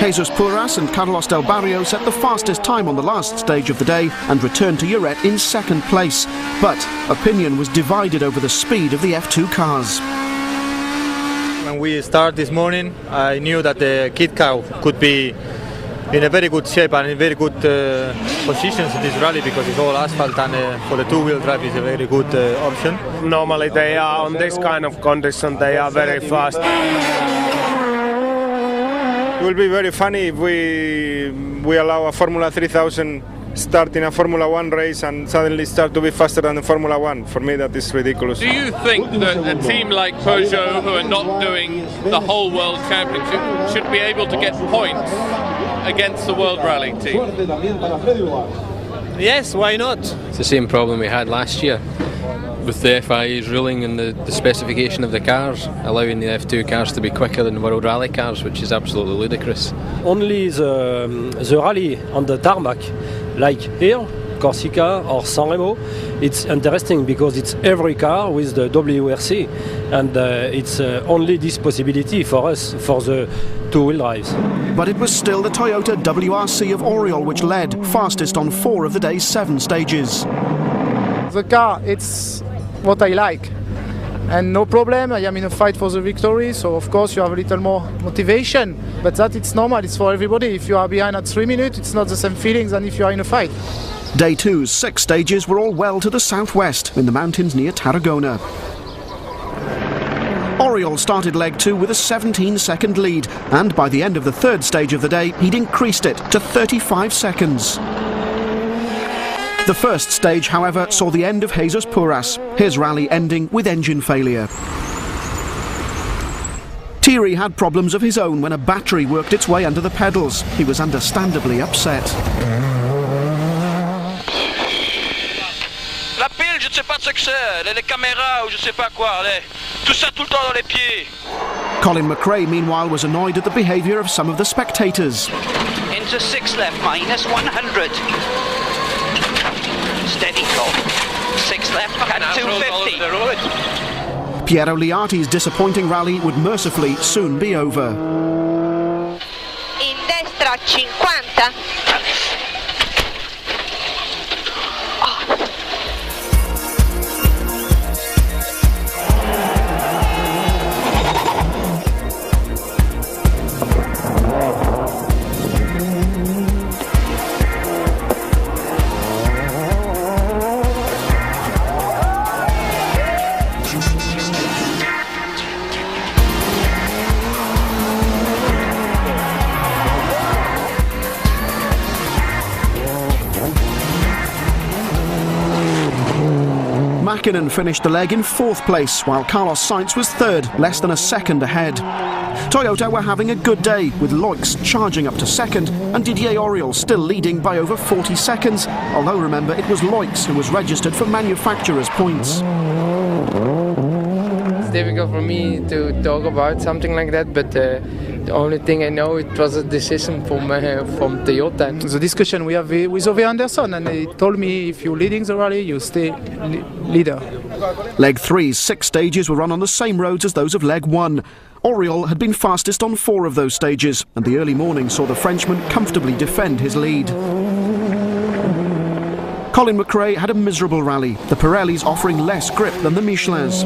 Jesus Puras and Carlos Del Barrio set the fastest time on the last stage of the day and returned to Lloret in 2nd place. But opinion was divided over the speed of the F2 cars. When we started this morning, I knew that the kit car could be in a very good shape and in very good positions in this rally because it's all asphalt and for the 2-wheel drive is a very good option. Normally they are on this kind of condition, they are very fast. It will be very funny if we allow a Formula 3000 start in a Formula 1 race and suddenly start to be faster than the Formula 1. For me that is ridiculous. Do you think that a team like Peugeot, who are not doing the whole World Championship, should be able to get points against the World Rally team? Yes, why not? It's the same problem we had last year. with the FIA's ruling and the specification of the cars, allowing the F2 cars to be quicker than World Rally cars, which is absolutely ludicrous. Only the rally on the tarmac, like here, Corsica or Sanremo, it's interesting because it's every car with the WRC, and it's only this possibility for us, for the two-wheel drives. But it was still the Toyota WRC of Oriol which led, fastest on 4 of the day's 7 stages. The car, it's what I like. And no problem, I am in a fight for the victory, so of course you have a little more motivation, but that it's normal, it's for everybody. If you are behind at 3 minutes, it's not the same feelings than if you are in a fight. Day 2's 6 stages were all well to the southwest, in the mountains near Tarragona. Oriol started leg 2 with a 17-second lead, and by the end of the 3rd stage of the day, he'd increased it to 35 seconds. The first stage, however, saw the end of Jesus Puras, his rally ending with engine failure. Thierry had problems of his own when a battery worked its way under the pedals. He was understandably upset. La pile, je ne sais pas ce que c'est, les caméras ou je sais pas quoi, tout ça tout le temps dans les pieds. Colin McRae, meanwhile, was annoyed at the behaviour of some of the spectators. Into 6 left, minus 100. Steady call. 6 left at 250. Piero Liati's disappointing rally would mercifully soon be over. In destra 50. Mäkinen finished the leg in 4th place, while Carlos Sainz was 3rd, less than a second ahead. Toyota were having a good day, with Loix charging up to 2nd and Didier Auriol still leading by over 40 seconds, although remember it was Loix who was registered for manufacturer's points. It's difficult for me to talk about something like that, but the only thing I know, it was a decision from Toyota. The discussion we have with Ove Anderson, and he told me if you're leading the rally, you stay leader. Leg 3's 6 stages were run on the same roads as those of Leg 1. Auriol had been fastest on 4 of those stages, and the early morning saw the Frenchman comfortably defend his lead. Colin McRae had a miserable rally, the Pirellis offering less grip than the Michelins.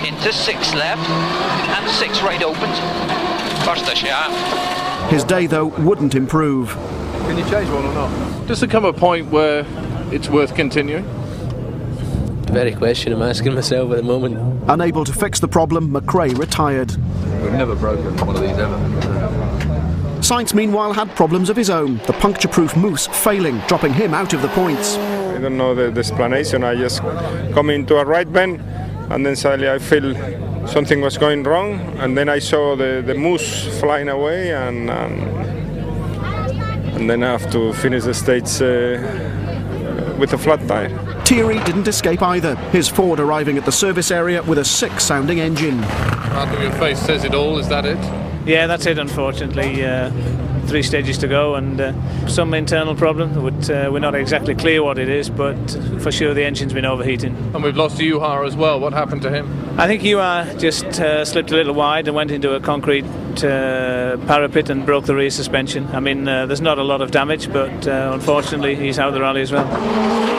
Into 6 left and 6 right opens. First shot. His day, though, wouldn't improve. Can you change one or not? Does there come a point where it's worth continuing? The very question I'm asking myself at the moment. Unable to fix the problem, McRae retired. We've never broken one of these ever. Sainz, meanwhile, had problems of his own, the puncture-proof mousse failing, dropping him out of the points. I don't know the explanation. I just come into a right bend, and then suddenly I feel something was going wrong, and then I saw the mousse flying away, and then I have to finish the stage with a flat tire. Thierry didn't escape either, his Ford arriving at the service area with a 6-sounding engine. Out of your face says it all, is that it? Yeah, that's it, unfortunately. 3 stages to go, and some internal problem. We're not exactly clear what it is, but for sure the engine's been overheating. And we've lost Juha as well. What happened to him? I think Juha just slipped a little wide and went into a concrete parapet and broke the rear suspension. I mean, there's not a lot of damage, but unfortunately he's out of the rally as well.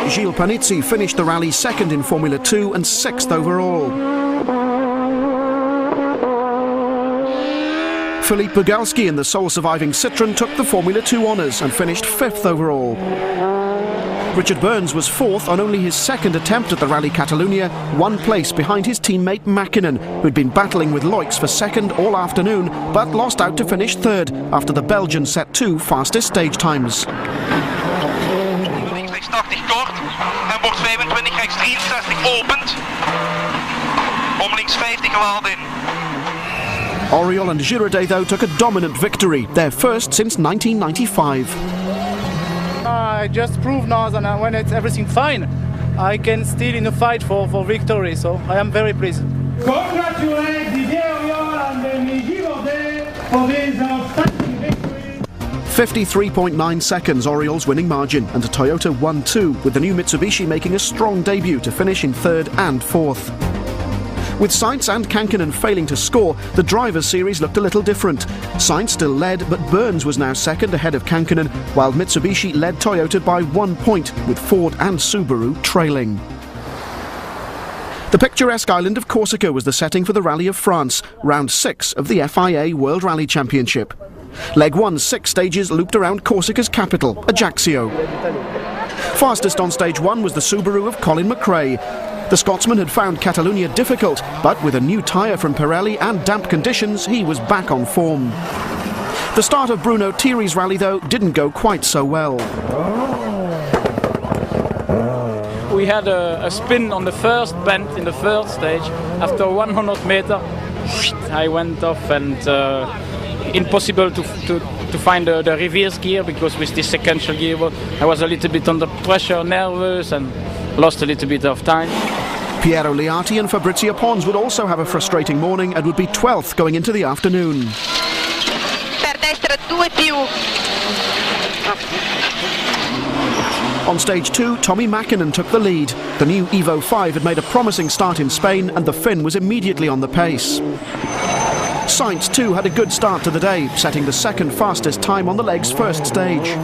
Gilles Panizzi finished the rally 2nd in Formula 2 and 6th overall. Philippe Bugalski in the sole surviving Citroën took the Formula 2 honours and finished 5th overall. Richard Burns was 4th on only his 2nd attempt at the Rally Catalunya, 1 place behind his teammate Mäkinen, who'd been battling with Loix for 2nd all afternoon, but lost out to finish 3rd after the Belgian set 2 fastest stage times. Links 80 kort en bocht 25 rechts 63 opent. Om links 50 geladen in. Auriol and Girardet, though, took a dominant victory, their first since 1995. I just proved now that when it's everything fine, I can still in a fight for victory, so I am very pleased. Congratulate Didier Auriol and Miguel Bordet for this outstanding victory. 53.9 seconds Oriol's winning margin, and Toyota won too, with the new Mitsubishi making a strong debut to finish in third and fourth. With Sainz and Kankkunen failing to score, the drivers' series looked a little different. Sainz still led, but Burns was now second ahead of Kankkunen, while Mitsubishi led Toyota by 1 point, with Ford and Subaru trailing. The picturesque island of Corsica was the setting for the Rally of France, round 6 of the FIA World Rally Championship. Leg 1's 6 stages looped around Corsica's capital, Ajaccio. Fastest on stage 1 was the Subaru of Colin McRae. The Scotsman had found Catalunya difficult, but with a new tyre from Pirelli and damp conditions, he was back on form. The start of Bruno Thierry's rally, though, didn't go quite so well. We had a spin on the first bend in the third stage. After 100 meters, I went off, and impossible to find the reverse gear, because with this sequential gear I was a little bit under pressure, nervous, and lost a little bit of time. Piero Liati and Fabrizio Pons would also have a frustrating morning and would be 12th going into the afternoon. Per destra 2+. On stage 2, Tommy Mäkinen took the lead. The new Evo 5 had made a promising start in Spain, and the Finn was immediately on the pace. Sainz too had a good start to the day, setting the second fastest time on the leg's first stage.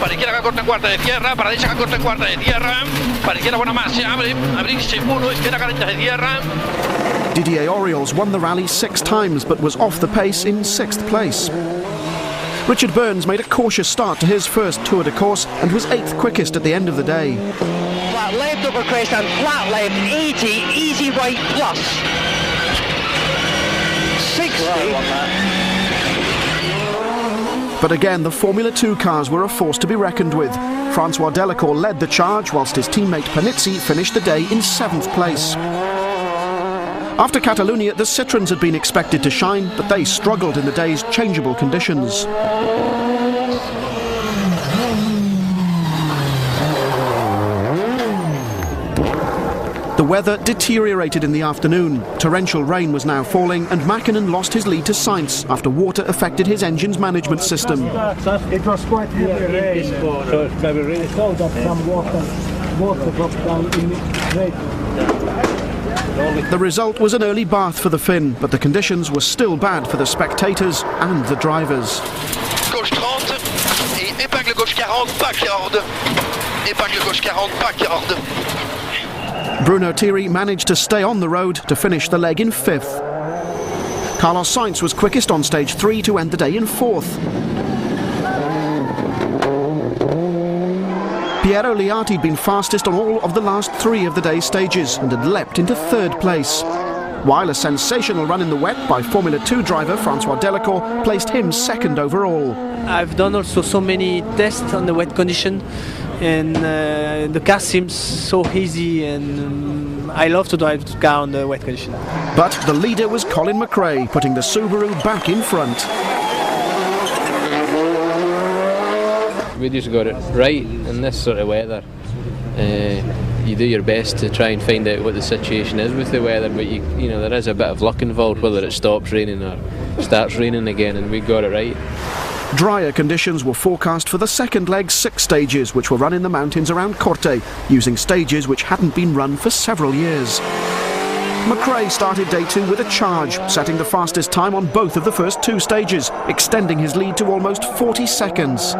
Para izquierda corta en cuarta de tierra, para derecha corta en cuarta de tierra, para izquierda buena más, se abre, abrirse uno, izquierda careta de tierra. Didier Auriol won the rally 6 times, but was off the pace in 6th place. Richard Burns made a cautious start to his first Tour de Course and was 8th quickest at the end of the day. Flat left over crest and flat left 80, easy right plus. 60. But again, the Formula 2 cars were a force to be reckoned with. Francois Delacour led the charge, whilst his teammate Panizzi finished the day in 7th place. After Catalunya, the Citroens had been expected to shine, but they struggled in the day's changeable conditions. The weather deteriorated in the afternoon. Torrential rain was now falling, and Mäkinen lost his lead to Sainz after water affected his engine's management system. It was quite heavy rain, so it's very really so that some water dropped down in the The result was an early bath for the Finn, but the conditions were still bad for the spectators and the drivers. Gauche 30 et épingle gauche 40, backyard. Épingle gauche 40, backyard. Bruno Thierry managed to stay on the road to finish the leg in 5th. Carlos Sainz was quickest on stage 3 to end the day in 4th. Piero Liati had been fastest on all of the last 3 of the day's stages and had leapt into 3rd place, while a sensational run in the wet by Formula 2 driver Francois Delacour placed him 2nd overall. I've done also so many tests on the wet condition, and the car seems so easy, and I love to drive the car on the wet condition. But the leader was Colin McRae, putting the Subaru back in front. We just got it right in this sort of weather. You do your best to try and find out what the situation is with the weather, but you know there is a bit of luck involved, whether it stops raining or starts raining again, and we got it right. Drier conditions were forecast for the second leg's 6 stages, which were run in the mountains around Corte, using stages which hadn't been run for several years. McRae started day 2 with a charge, setting the fastest time on both of the first 2 stages, extending his lead to almost 40 seconds.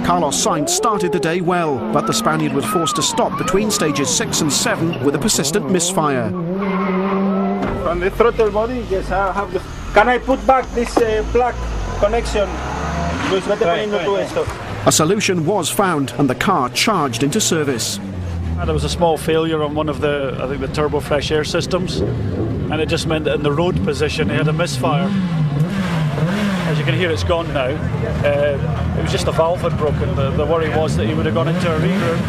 Carlos Sainz started the day well, but the Spaniard was forced to stop between stages 6 and 7 with a persistent misfire. From the throttle body, yes, I have the... Can I put back this plug connection? A solution was found and the car charged into service. There was a small failure on one of the, I think, the turbo fresh air systems, and it just meant that in the road position he had a misfire. As you can hear, it's gone now. It was just a valve had broken. The worry was that he would have gone into a regroup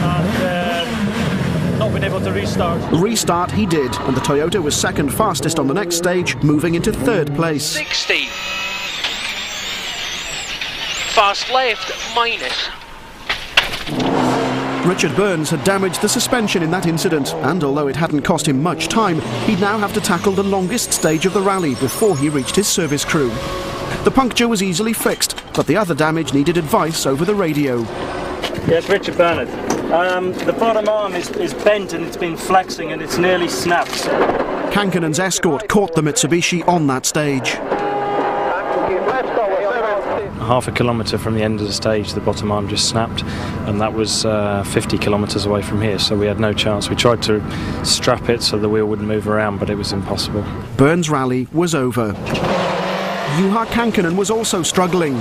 and not been able to restart. Restart he did, and the Toyota was second fastest on the next stage, moving into third place. 60. Fast left, minus. Richard Burns had damaged the suspension in that incident, and although it hadn't cost him much time, he'd now have to tackle the longest stage of the rally before he reached his service crew. The puncture was easily fixed, but the other damage needed advice over the radio. Yes, Richard Bernard. The bottom arm is bent and it's been flexing and it's nearly snapped. Kankanen's Escort caught the Mitsubishi on that stage. Half a kilometre from the end of the stage, the bottom arm just snapped, and that was 50 kilometres away from here, so we had no chance. We tried to strap it so the wheel wouldn't move around, but it was impossible. Burns' rally was over. Juha Kankanen was also struggling.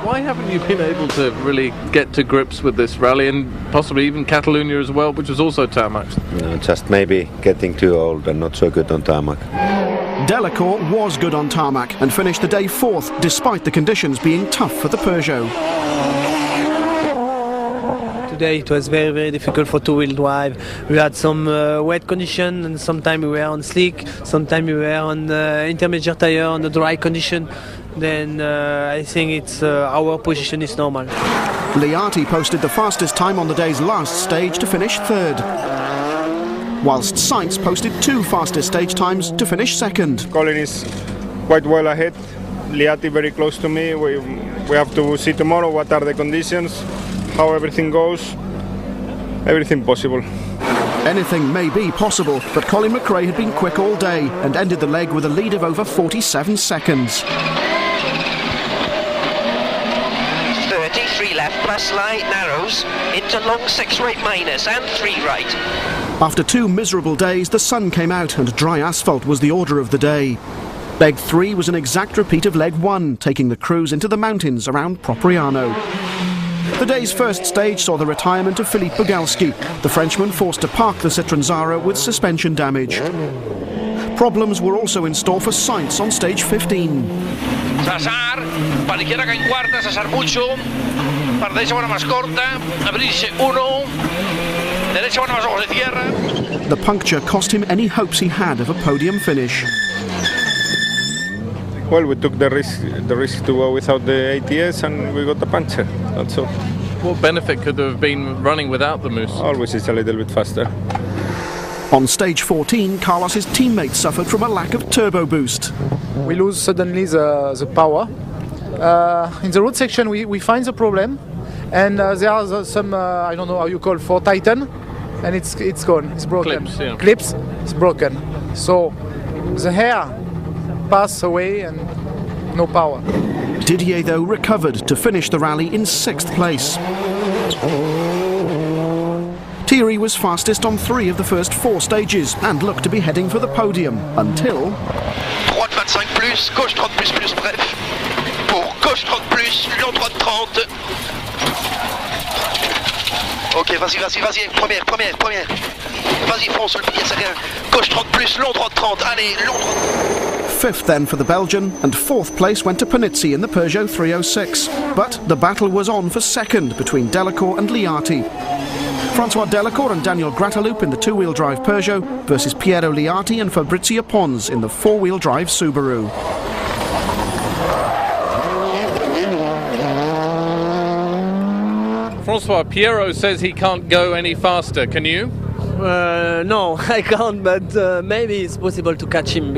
Why haven't you been able to really get to grips with this rally, and possibly even Catalonia as well, which was also tarmac? No, just maybe getting too old and not so good on tarmac. Delacour was good on tarmac and finished the day fourth, despite the conditions being tough for the Peugeot. Today it was very, very difficult for two-wheel drive. We had some wet condition, and sometimes we were on slick, sometimes we were on intermediate tire on the dry condition. Then I think it's our position is normal. Liati posted the fastest time on the day's last stage to finish third, whilst Sainz posted two fastest stage times to finish second. Colin is quite well ahead. Liati very close to me. We have to see tomorrow what are the conditions, how everything goes. Everything possible. Anything may be possible, but Colin McRae had been quick all day and ended the leg with a lead of over 47 seconds. 33 left plus light narrows into long 6 right minus and 3 right. After 2 miserable days, the sun came out and dry asphalt was the order of the day. Leg 3 was an exact repeat of leg 1, taking the crews into the mountains around Propriano. The day's first stage saw the retirement of Philippe Bugalski, the Frenchman forced to park the Citroën Zara with suspension damage. Problems were also in store for Sainz on stage 15. Cesar, per izquierda que en cuarta, Cesar mucho, per derecha bona más corta, abrirse 1, derecha bona más ojos de tierra. The puncture cost him any hopes he had of a podium finish. Well, we took the risk to go without the ATS and we got the puncture, that's all. What benefit could there have been running without the Moose? Always it's a little bit faster. On stage 14, Carlos's teammates suffered from a lack of turbo boost. We lose suddenly the power. In the road section we find the problem, and there are some, I don't know how you call, for Titan, and it's gone, it's broken. Clips, yeah. Clips, it's broken. So the hair pass away and no power. Didier, though, recovered to finish the rally in 6th place. Thierry was fastest on 3 of the first 4 stages and looked to be heading for the podium until... Droite 25 plus, gauche 30 plus plus, bref. Pour gauche 30 plus, long droite 30. Ok, vas-y, première. Vas-y, fonce, il y a rien. Gauche 30 plus, long droite 30, allez, long droite. 5th then for the Belgian, and 4th place went to Panizzi in the Peugeot 306. But the battle was on for 2nd between Delacour and Liati. Francois Delacour and Daniel Grataloup in the 2-wheel drive Peugeot versus Piero Liati and Fabrizio Pons in the 4-wheel drive Subaru. Francois, Piero says he can't go any faster. Can you? No, I can't, but maybe it's possible to catch him.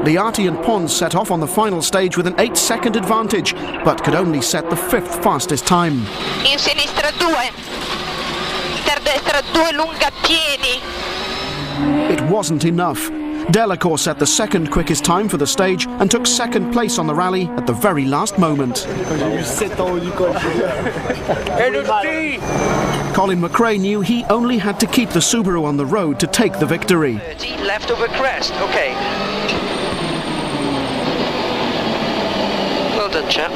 Liati and Pons set off on the final stage with an 8-second advantage, but could only set the 5th fastest time. In sinistra 2, interdestra 2 lunga piedi. It wasn't enough. Delacour set the 2nd quickest time for the stage and took 2nd place on the rally at the very last moment. Colin McRae knew he only had to keep the Subaru on the road to take the victory. 30 left over crest, okay. Well done, chap.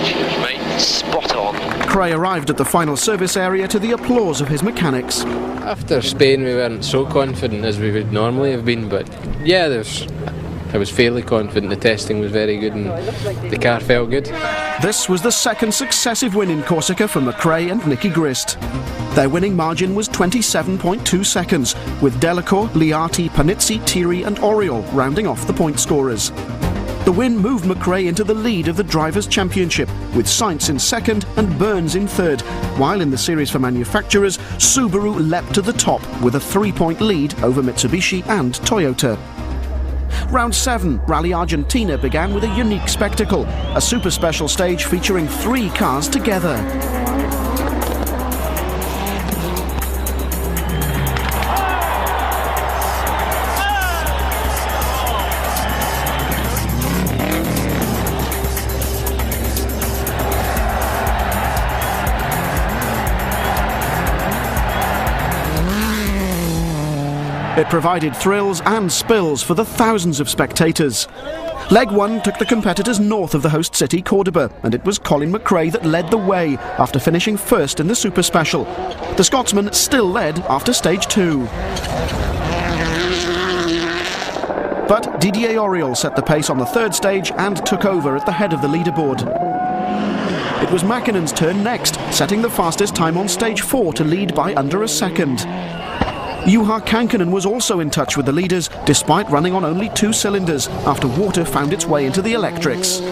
Cheers, mate. spot on. McRae arrived at the final service area to the applause of his mechanics. After Spain we weren't so confident as we would normally have been, but yeah, I was fairly confident. The testing was very good and the car felt good. This was the second successive win in Corsica for McRae and Nicky Grist. Their winning margin was 27.2 seconds, with Delacour, Liati, Panizzi, Thierry and Oriol rounding off the point scorers. The win moved McRae into the lead of the Drivers' Championship, with Sainz in second and Burns in third, while in the series for manufacturers, Subaru leapt to the top with a 3-point lead over Mitsubishi and Toyota. Round 7, Rally Argentina began with a unique spectacle, a super special stage featuring 3 cars together. It provided thrills and spills for the thousands of spectators. Leg 1 took the competitors north of the host city, Cordoba, and it was Colin McRae that led the way after finishing first in the Super Special. The Scotsman still led after stage 2. But Didier Auriol set the pace on the third stage and took over at the head of the leaderboard. It was Mäkkinen's turn next, setting the fastest time on stage 4 to lead by under a second. Juha Kankkunen was also in touch with the leaders, despite running on only 2 cylinders, after water found its way into the electrics.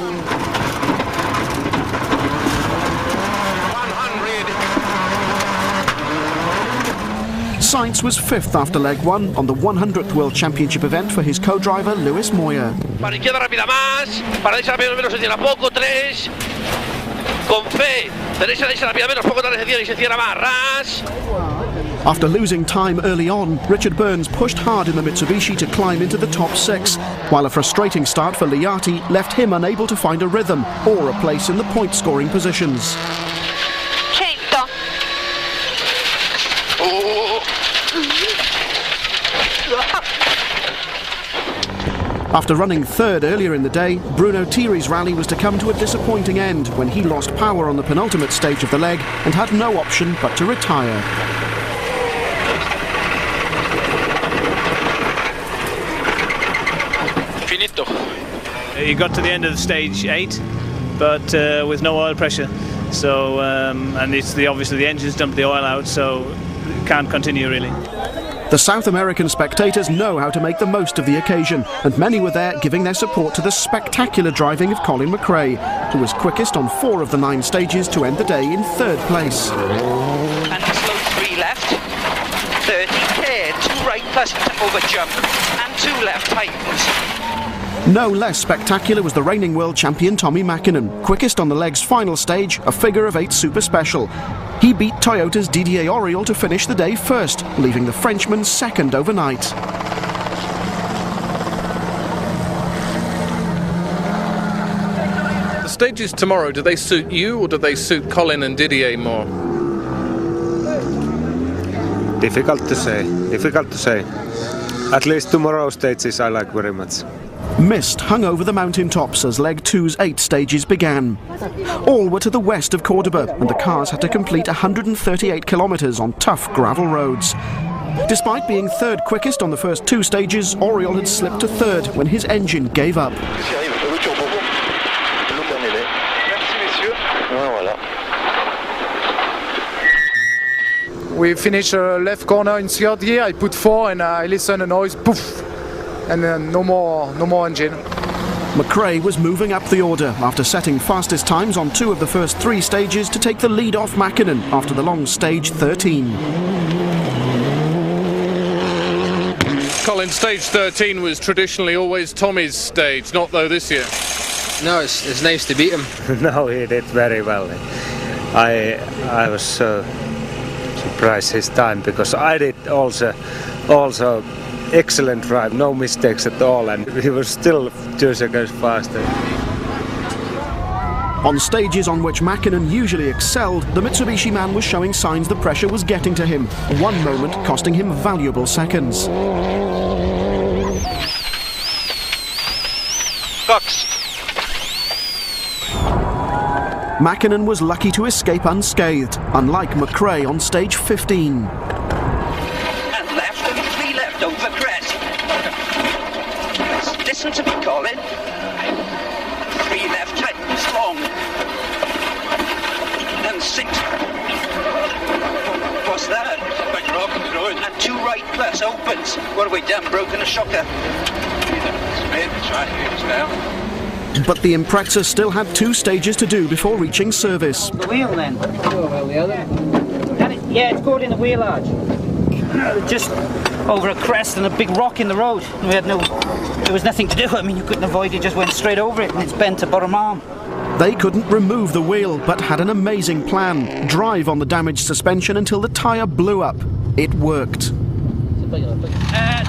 Sainz was 5th after leg 1 on the 100th World Championship event for his co-driver Luis Moya. Para izquierda rápida más, para derecha rápida menos se cierra poco, 3. Con fe, derecha rápida menos poco, tarde se cierra y se cierra más, ras. After losing time early on, Richard Burns pushed hard in the Mitsubishi to climb into the top 6, while a frustrating start for Liati left him unable to find a rhythm or a place in the point-scoring positions. 100. After running 3rd earlier in the day, Bruno Thierry's rally was to come to a disappointing end when he lost power on the penultimate stage of the leg and had no option but to retire. Finito. He got to the end of stage 8, but with no oil pressure. So, and it's obviously the engine's dumped the oil out, so can't continue really. The South American spectators know how to make the most of the occasion, and many were there giving their support to the spectacular driving of Colin McRae, who was quickest on 4 of the 9 stages to end the day in 3rd place. And slow 3 left, 30 clear, 2 right plus over jump, and 2 left tightens. No less spectacular was the reigning world champion Tommi Mäkinen, quickest on the leg's final stage, a figure of 8 super special. He beat Toyota's Didier Auriol to finish the day first, leaving the Frenchman second overnight. The stages tomorrow, do they suit you or do they suit Colin and Didier more? Difficult to say. At least tomorrow's stages I like very much. Mist hung over the mountaintops as leg 2's 8 stages began. All were to the west of Cordoba, and the cars had to complete 138 kilometres on tough gravel roads. Despite being 3rd quickest on the first 2 stages, Auriol had slipped to 3rd when his engine gave up. We finished left corner in 3rd gear, I put 4 and I listen a noise, poof! And then no more engine. McRae was moving up the order after setting fastest times on 2 of the first 3 stages to take the lead off Mäkinen after the long stage 13. Colin, stage 13 was traditionally always Tommy's stage, not though this year. No, it's nice to beat him. No, he did very well. I was so surprised his time because I did also excellent drive, no mistakes at all, and he was still 2 seconds faster. On stages on which Mäkinen usually excelled, the Mitsubishi man was showing signs the pressure was getting to him, one moment costing him valuable seconds. Cox. Mäkinen was lucky to escape unscathed, unlike McRae on stage 15. And left and 3 left over crest. Listen to me, Colin. 3 left tightens long. And 6. What's that? Big rock in the road. And 2 right plus opens. What have we done? Broken a shocker. But the Impreza still had 2 stages to do before reaching service. The wheel then? Oh, well, the other. Yeah, it's caught in the wheel arch. Just over a crest and a big rock in the road. We had there was nothing to do. I mean, you couldn't avoid it, just went straight over it and it's bent to bottom arm. They couldn't remove the wheel, but had an amazing plan. Drive on the damaged suspension until the tyre blew up. It worked.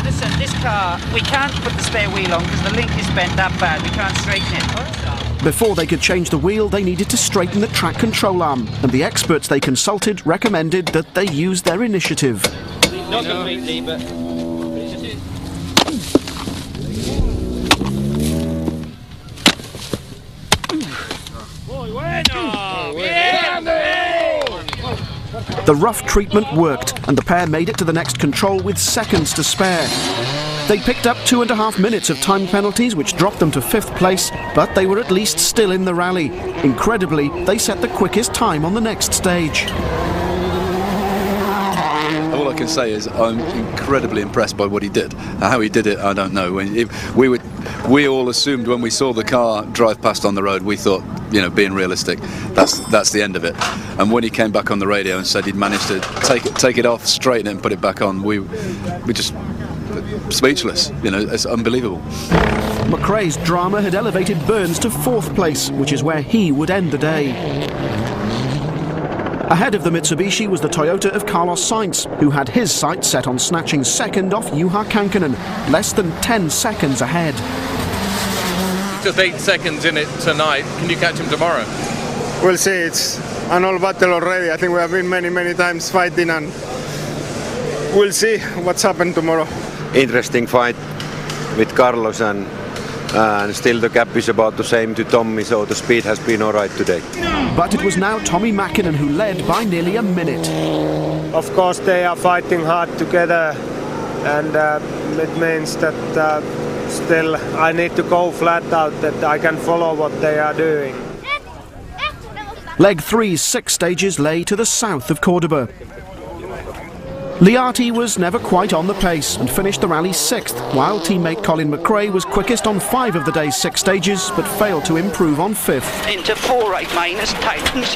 Listen, this car, we can't put the spare wheel on because the link is bent that bad. We can't straighten it. Before they could change the wheel, they needed to straighten the track control arm, and the experts they consulted recommended that they use their initiative. Not completely, but... The rough treatment worked, and the pair made it to the next control with seconds to spare. They picked up 2.5 minutes of time penalties, which dropped them to 5th place, but they were at least still in the rally. Incredibly, they set the quickest time on the next stage. All I can say is I'm incredibly impressed by what he did. How he did it, I don't know. We all assumed when we saw the car drive past on the road, we thought, you know, being realistic, that's the end of it. And when he came back on the radio and said he'd managed to take it off, straighten it and put it back on, we just speechless. You know, it's unbelievable. McRae's drama had elevated Burns to 4th place, which is where he would end the day. Ahead of the Mitsubishi was the Toyota of Carlos Sainz, who had his sights set on snatching 2nd off Juha Kankkunen, less than 10 seconds ahead. Just 8 seconds in it tonight. Can you catch him tomorrow? We'll see. It's an all battle already. I think we have been many times fighting, and we'll see what's happened tomorrow. Interesting fight with Carlos, and still the gap is about the same to Tommy, so the speed has been all right today. But it was now Tommy Mäkinen who led by nearly a minute. Of course they are fighting hard together, and it means that still I need to go flat out, that I can follow what they are doing. Leg 3's 6 stages lay to the south of Cordoba. Liati was never quite on the pace and finished the rally 6th, while teammate Colin McRae was quickest on 5 of the day's 6 stages, but failed to improve on 5th. Into 4 right minus tightens.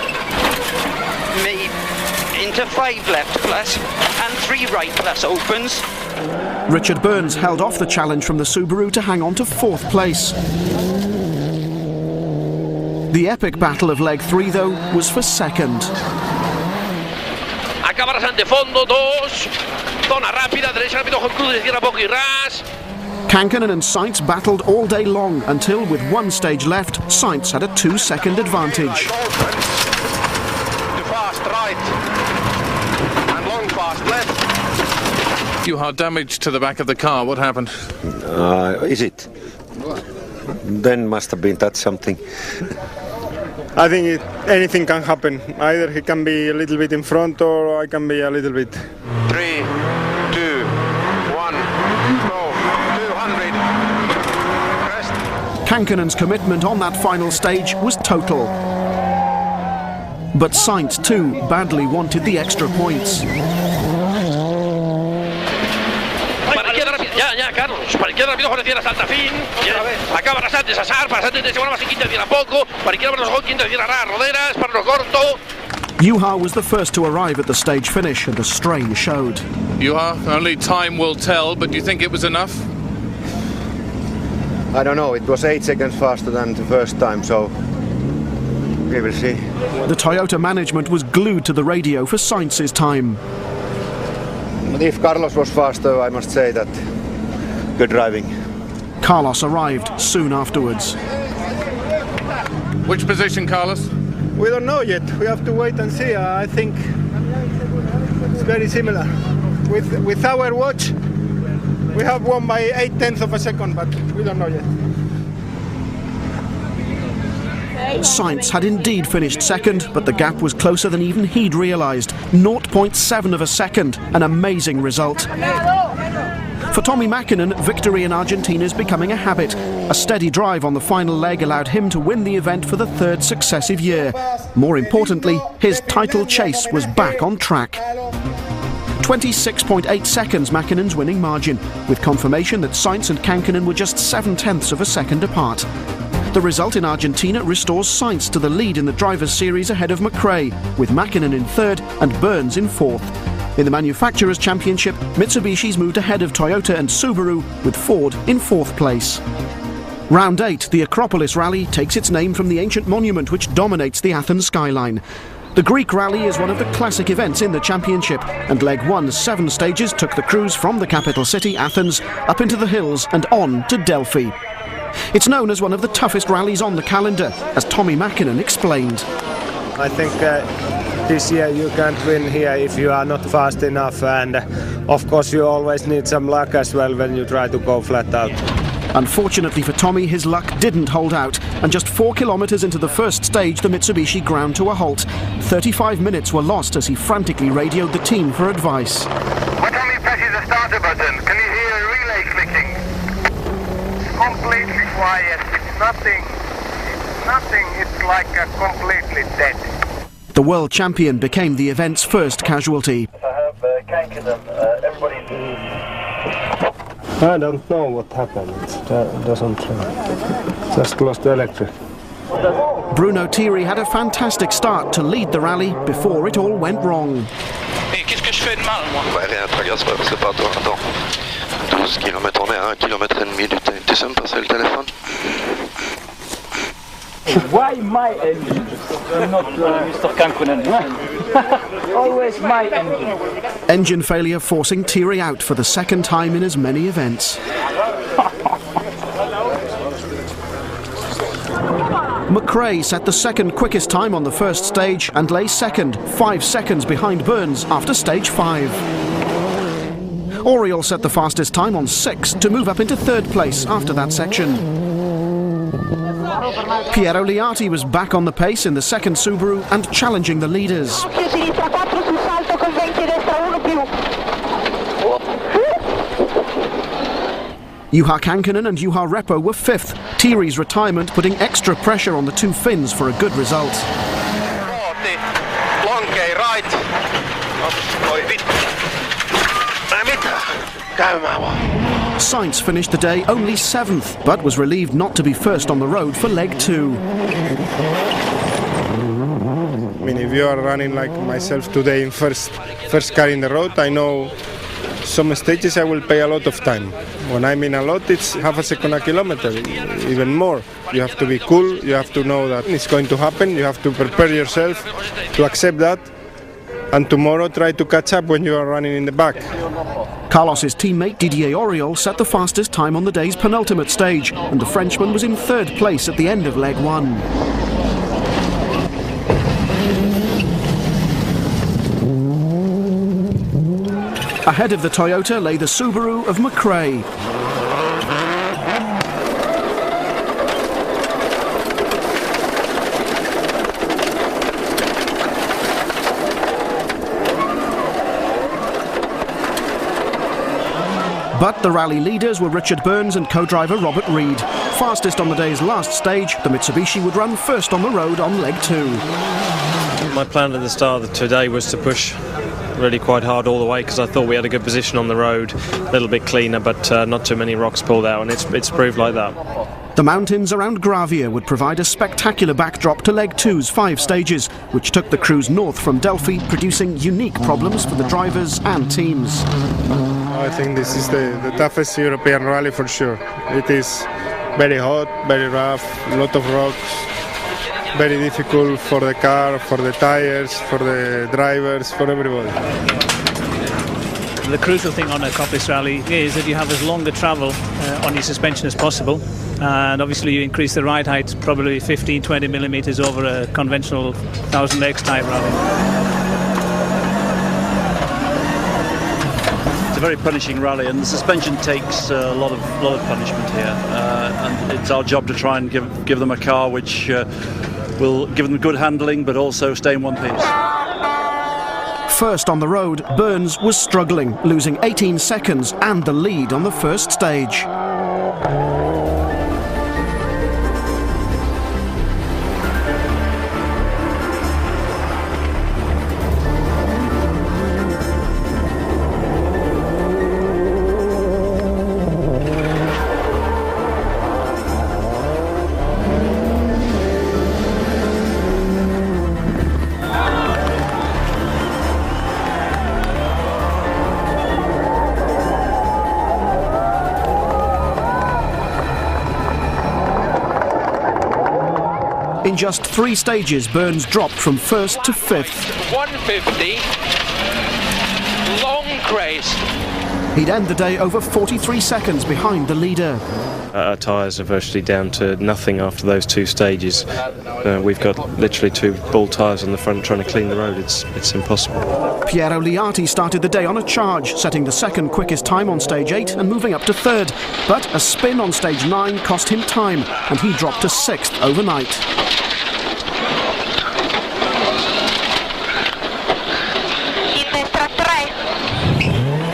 Me into 5 left plus and 3 right plus opens. Richard Burns held off the challenge from the Subaru to hang on to 4th place. The epic battle of leg 3, though, was for 2nd. Acaba rasante fondo, 2. Zona rápida, derecha rápido con cruz, izquierda poco y ras. Kankkunen and Sainz battled all day long until, with 1 stage left, Sainz had a 2-second advantage. Too fast right and long fast left. You had damage to the back of the car. What happened? Is it? Then must have been that something. I think anything can happen. Either he can be a little bit in front or I can be a little bit. 3, 2, 1, go, 200. Crest. Kankkunen's commitment on that final stage was total. But Sainz too badly wanted the extra points. Ya, Carlos. Para izquierda rápido, Jorge Sierra, salta fin. Acaba rasante, Sasar, para rasante, derecha, buena más, quinta, tira poco. Para izquierda, buena, quinta, tira ras, roderas, para lo corto. Juha was the first to arrive at the stage finish, and the strain showed. Juha, only time will tell, but do you think it was enough? I don't know, it was 8 seconds faster than the first time, so we will see. The Toyota management was glued to the radio for Sainz's time. If Carlos was faster, I must say that good driving. Carlos arrived soon afterwards. Which position, Carlos? We don't know yet. We have to wait and see. I think it's very similar. With our watch, we have won by 0.8 of a second, but we don't know yet. Sainz had indeed finished second, but the gap was closer than even he'd realised. 0.7 of a second, an amazing result. For Tommi Mäkinen, victory in Argentina is becoming a habit. A steady drive on the final leg allowed him to win the event for the third successive year. More importantly, his title chase was back on track. 26.8 seconds Mäkinen's winning margin, with confirmation that Sainz and Kankkunen were just 0.7 of a second apart. The result in Argentina restores Sainz to the lead in the Drivers' Series ahead of McRae, with Mäkinen in third and Burns in fourth. In the Manufacturers' Championship, Mitsubishi's moved ahead of Toyota and Subaru, with Ford in fourth place. Round 8, the Acropolis Rally, takes its name from the ancient monument which dominates the Athens skyline. The Greek Rally is one of the classic events in the championship, and Leg 1's 7 stages took the crews from the capital city, Athens, up into the hills and on to Delphi. It's known as one of the toughest rallies on the calendar, as Tommi Mäkinen explained. I think this year you can't win here if you are not fast enough, and of course you always need some luck as well when you try to go flat out. Unfortunately for Tommi, his luck didn't hold out, and just 4 kilometres into the first stage the Mitsubishi ground to a halt. 35 minutes were lost as he frantically radioed the team for advice. When Tommy presses the starter button, can you hear a relay clicking? It's completely quiet, it's nothing, it's like completely dead. The world champion became the event's first casualty. I have Kankkunen, everybody... I don't know what happened. It doesn't just lost the electric. Bruno Thierry had a fantastic start to lead the rally before it all went wrong. Qu'est-ce que je fais de mal, moi? Ouais, rien, traverse pas, c'est pas toi, attends. 12 km on est à 1,5 km, tu sais me passer le téléphone? Why my engine, not Mr. Kankkunen? Always my engine. Engine failure forcing Thierry out for the second time in as many events. McRae set the second quickest time on the first stage and lay second, 5 seconds behind Burns after stage 5. Oriol set the fastest time on 6 to move up into third place after that section. Piero Liati was back on the pace in the second Subaru and challenging the leaders. Juha Kankkunen and Juha Repo were 5th, Thierry's retirement putting extra pressure on the two Finns for a good result. Sainz finished the day only 7th, but was relieved not to be first on the road for leg 2. I mean, if you are running like myself today in first car in the road, I know some stages I will pay a lot of time. When I mean a lot, it's half a second a kilometer, even more. You have to be cool, you have to know that it's going to happen, you have to prepare yourself to accept that, and tomorrow try to catch up when you are running in the back. Carlos's teammate Didier Auriol set the fastest time on the day's penultimate stage, and the Frenchman was in third place at the end of leg 1. Ahead of the Toyota lay the Subaru of McRae. But the rally leaders were Richard Burns and co-driver Robert Reid. Fastest on the day's last stage, the Mitsubishi would run first on the road on leg 2. My plan at the start of today was to push really quite hard all the way because I thought we had a good position on the road, a little bit cleaner, but not too many rocks pulled out, and it's proved like that. The mountains around Gravia would provide a spectacular backdrop to leg 2's 5 stages, which took the crews north from Delphi, producing unique problems for the drivers and teams. I think this is the toughest European rally for sure. It is very hot, very rough, a lot of rocks, very difficult for the car, for the tires, for the drivers, for everybody. The crucial thing on a Acropolis rally is that you have as long a travel on your suspension as possible, and obviously you increase the ride height probably 15-20 millimeters over a conventional 1000X type rally. Very punishing rally, and the suspension takes a lot of punishment here, and it's our job to try and give them a car which will give them good handling, but also stay in one piece. First on the road, Burns was struggling, losing 18 seconds and the lead on the first stage. In just 3 stages, Burns dropped from first to 5th. 150, long crest. He'd end the day over 43 seconds behind the leader. Our tyres are virtually down to nothing after those 2 stages. We've got literally 2 ball tyres on the front trying to clean the road. It's impossible. Piero Liati started the day on a charge, setting the 2nd quickest time on stage 8 and moving up to 3rd. But a spin on stage 9 cost him time, and he dropped to 6th overnight.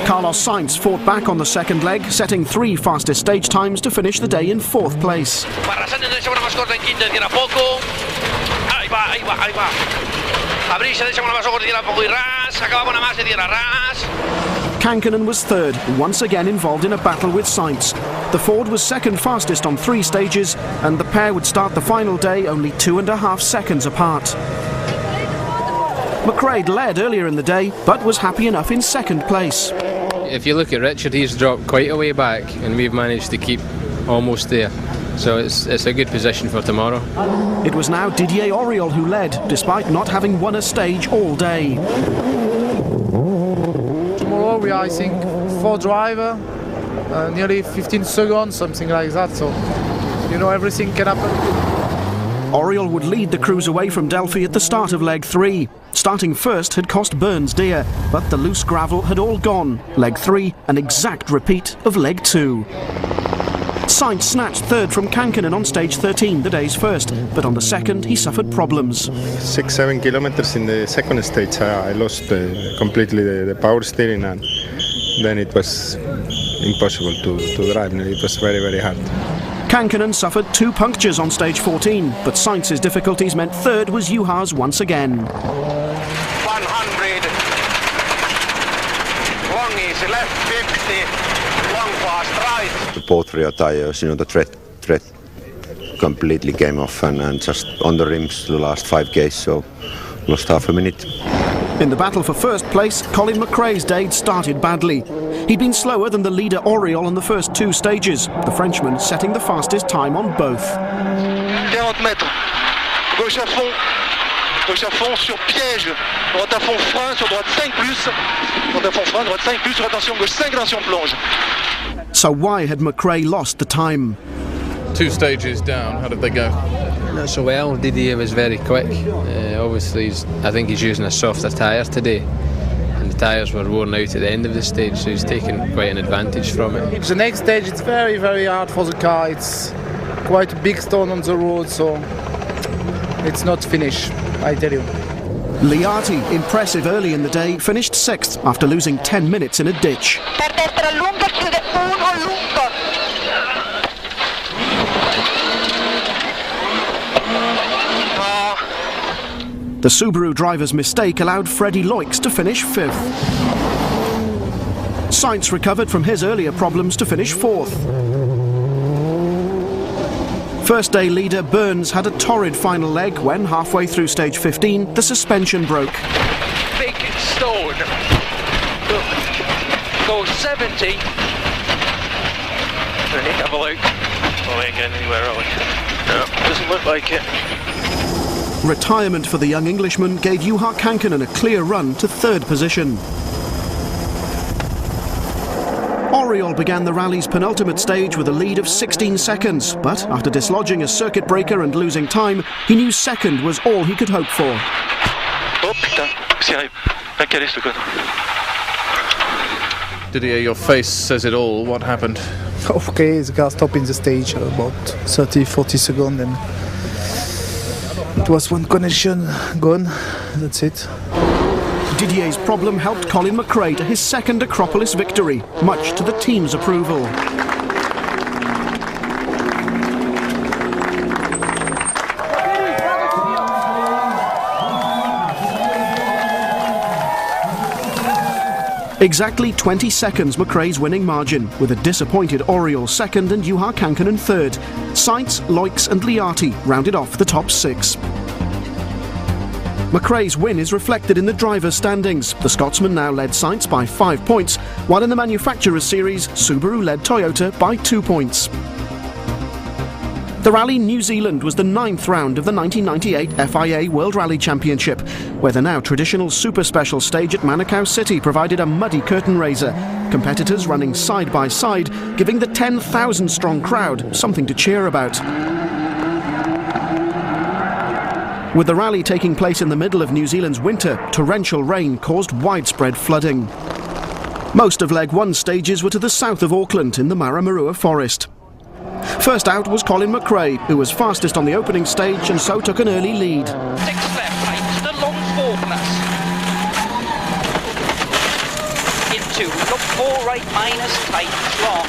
Carlos Sainz fought back on the 2nd leg, setting 3 fastest stage times to finish the day in 4th place. Kankkunen was 3rd, once again involved in a battle with Sainz. The Ford was 2nd fastest on 3 stages, and the pair would start the final day only 2.5 seconds apart. McRae led earlier in the day, but was happy enough in 2nd place. If you look at Richard, he's dropped quite a way back, and we've managed to keep almost there. So it's a good position for tomorrow. It was now Didier Auriol who led, despite not having won a stage all day. Tomorrow we are, I think, 4 driver, nearly 15 seconds, something like that. So, you know, everything can happen. Auriol would lead the cruise away from Delphi at the start of leg 3. Starting first had cost Burns dear, but the loose gravel had all gone. Leg 3, an exact repeat of leg 2. Sainz snatched 3rd from Kankkunen on stage 13, the day's first, but on the 2nd he suffered problems. 6-7 kilometers in the 2nd stage I lost completely the power steering, and then it was impossible to drive. It was very, very hard. Kankkunen suffered 2 punctures on stage 14, but Sainz's difficulties meant 3rd was Juha's once again. 100, long easy left 50, long fast right. Both rear tires, the tread completely came off, and just on the rims the last 5Ks, so lost half a minute. In the battle for first place, Colin McRae's day started badly. He'd been slower than the leader Auriol on the first 2 stages, the Frenchman setting the fastest time on both. 40 mètres, gauche à fond sur piège, droite à fond frein, sur droite 5+, droite à fond frein, droite 5+, sur attention gauche 5, attention plonge. So why had McRae lost the time? 2 stages down, how did they go? Not so well. Didier was very quick. Obviously, I think he's using a softer tyre today, and the tyres were worn out at the end of the stage, so he's taken quite an advantage from it. The next stage, it's very, very hard for the car. It's quite a big stone on the road, so it's not finished, I tell you. Liati, impressive early in the day, finished 6th after losing 10 minutes in a ditch. The Subaru driver's mistake allowed Freddie Loix to finish 5th. Sainz recovered from his earlier problems to finish 4th. First day leader Burns had a torrid final leg when, halfway through stage 15, the suspension broke. Big stone. Go 70. Let me have a look. Oh, we ain't getting anywhere, are we? No, doesn't look like it. Retirement for the young Englishman gave Juha Kankkunen a clear run to 3rd position. Auriol began the rally's penultimate stage with a lead of 16 seconds, but after dislodging a circuit breaker and losing time, he knew 2nd was all he could hope for. Oh putain, s'y arrive. Pas calé ce code. Didier, your face says it all. What happened? Okay, the car stopped in the stage about 30-40 seconds, and It was one connection gone. That's it. Didier's problem helped Colin McRae to his second Acropolis victory, much to the team's approval. Exactly 20 seconds McRae's winning margin, with a disappointed Oriol second and Juha Kankkunen third. Sainz, Loix and Liati rounded off the top six. McRae's win is reflected in the drivers' standings. The Scotsman now led Sainz by 5 points, while in the Manufacturers' Series, Subaru led Toyota by 2 points. The Rally New Zealand was the 9th round of the 1998 FIA World Rally Championship, where the now traditional super special stage at Manukau City provided a muddy curtain raiser. Competitors running side by side, giving the 10,000-strong crowd something to cheer about. With the rally taking place in the middle of New Zealand's winter, torrential rain caused widespread flooding. Most of Leg 1 stages were to the south of Auckland in the Maramarua forest. First out was Colin McRae, who was fastest on the opening stage and so took an early lead. 6 left, right, the long 4 plus. Into, look 4 right, minus, tight, long.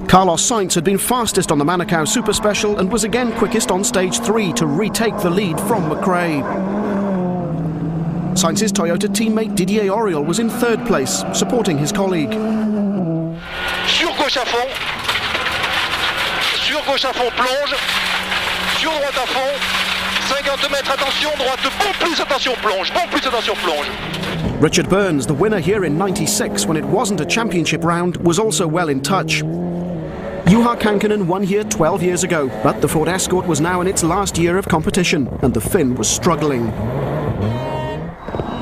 Carlos Sainz had been fastest on the Manukau Super Special and was again quickest on stage 3 to retake the lead from McRae. Sainz's Toyota teammate Didier Auriol was in third place, supporting his colleague. Sur gauche à fond. Sur gauche à fond, plonge. Sur droite à fond. 50 mètres, attention, droite, bon plus, attention, plonge. Bon plus, attention, plonge. Richard Burns, the winner here in '96 when it wasn't a championship round, was also well in touch. Juha Kankkunen won here 12 years ago, but the Ford Escort was now in its last year of competition and the Finn was struggling.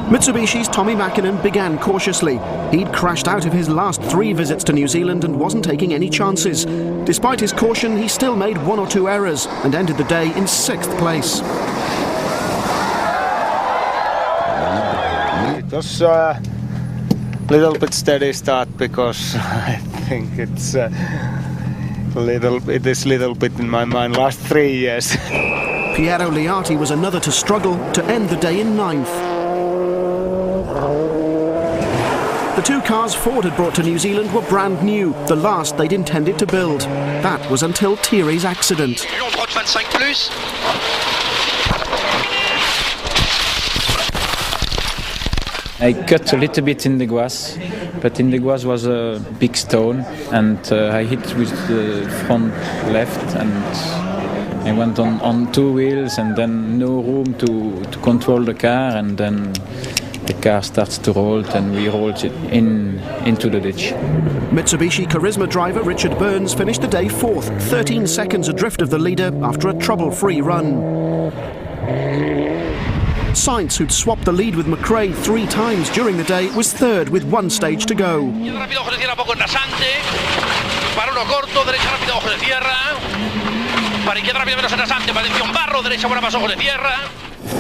Mitsubishi's Tommy Mäkinen began cautiously. He'd crashed out of his last 3 visits to New Zealand and wasn't taking any chances. Despite his caution, he still made 1 or 2 errors and ended the day in 6th place. It was a little bit steady start because I think it is a little bit in my mind last 3 years. Piero Liati was another to struggle to end the day in 9th. The 2 cars Ford had brought to New Zealand were brand new, the last they'd intended to build. That was until Thierry's accident. I cut a little bit in the grass, but in the grass was a big stone and I hit with the front left and I went on 2 wheels and then no room to control the car and then the car starts to roll and we rolled it into the ditch. Mitsubishi Charisma driver Richard Burns finished the day 4th, 13 seconds adrift of the leader after a trouble-free run. Sainz, who'd swapped the lead with McRae 3 times during the day, was 3rd with 1 stage to go.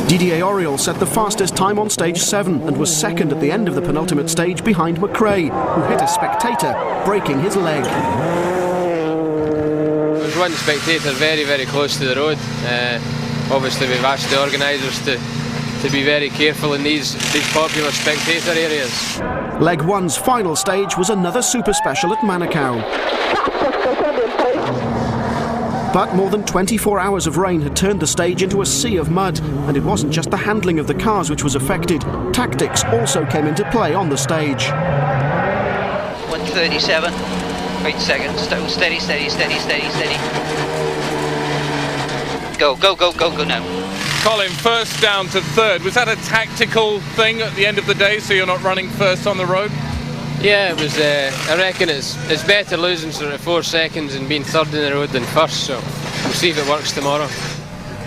Didier Auriol set the fastest time on stage 7 and was 2nd at the end of the penultimate stage behind McRae, who hit a spectator, breaking his leg. There was one spectator very, very close to the road. Obviously we've asked the organisers to be very careful in these popular spectator areas. Leg 1's final stage was another super special at Manukau. But more than 24 hours of rain had turned the stage into a sea of mud, and it wasn't just the handling of the cars which was affected. Tactics also came into play on the stage. 137. Wait a second. Steady. Go now. Colin, first down to 3rd. Was that a tactical thing at the end of the day, so you're not running first on the road? Yeah, it was. I reckon it's better losing sort of 4 seconds and being 3rd in the road than first. So we'll see if it works tomorrow.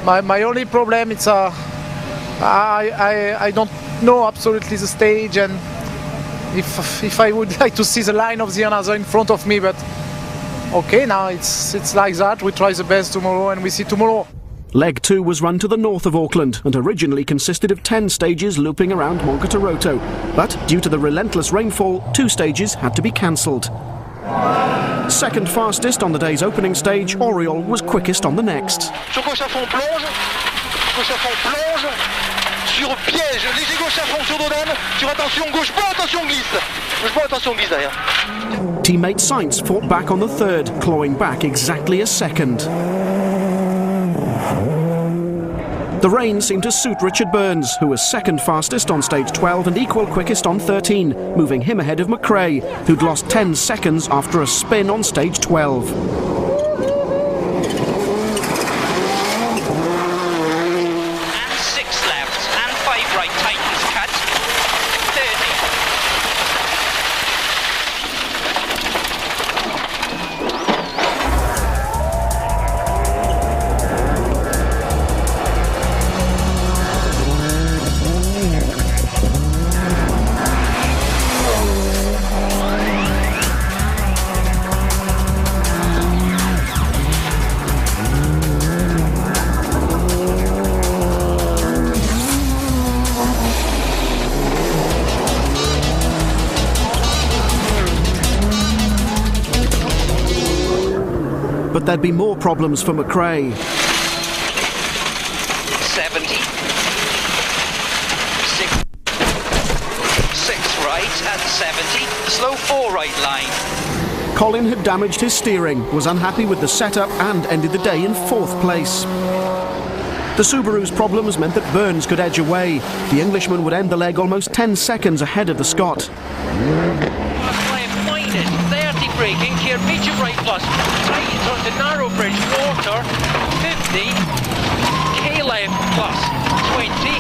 My only problem is I don't know absolutely the stage, and if I would like to see the line of the another in front of me, but okay, now it's like that. We try the best tomorrow, and we see tomorrow. Leg 2 was run to the north of Auckland and originally consisted of 10 stages looping around Monkataroto. But due to the relentless rainfall, 2 stages had to be cancelled. Second fastest on the day's opening stage, Auriol was quickest on the next. Sur gauche à fond, plonge. gauche à fond, plonge, sur piège, léger gauche à fond sur Dodane, sur attention gauche, bon attention glisse, derrière. Teammate Sainz fought back on the third, clawing back exactly a second. The rain seemed to suit Richard Burns, who was second fastest on stage 12 and equal quickest on 13, moving him ahead of McRae, who'd lost 10 seconds after a spin on stage 12. And 6 left, and 5 right, tightens cut, 30. But there'd be more problems for McRae. 70. 6 right and 70. Slow 4 right line. Colin had damaged his steering, was unhappy with the setup and ended the day in 4th place. The Subaru's problems meant that Burns could edge away. The Englishman would end the leg almost 10 seconds ahead of the Scot. Braking, care medium right plus, tightens onto narrow bridge, water, 50, K left plus, 20.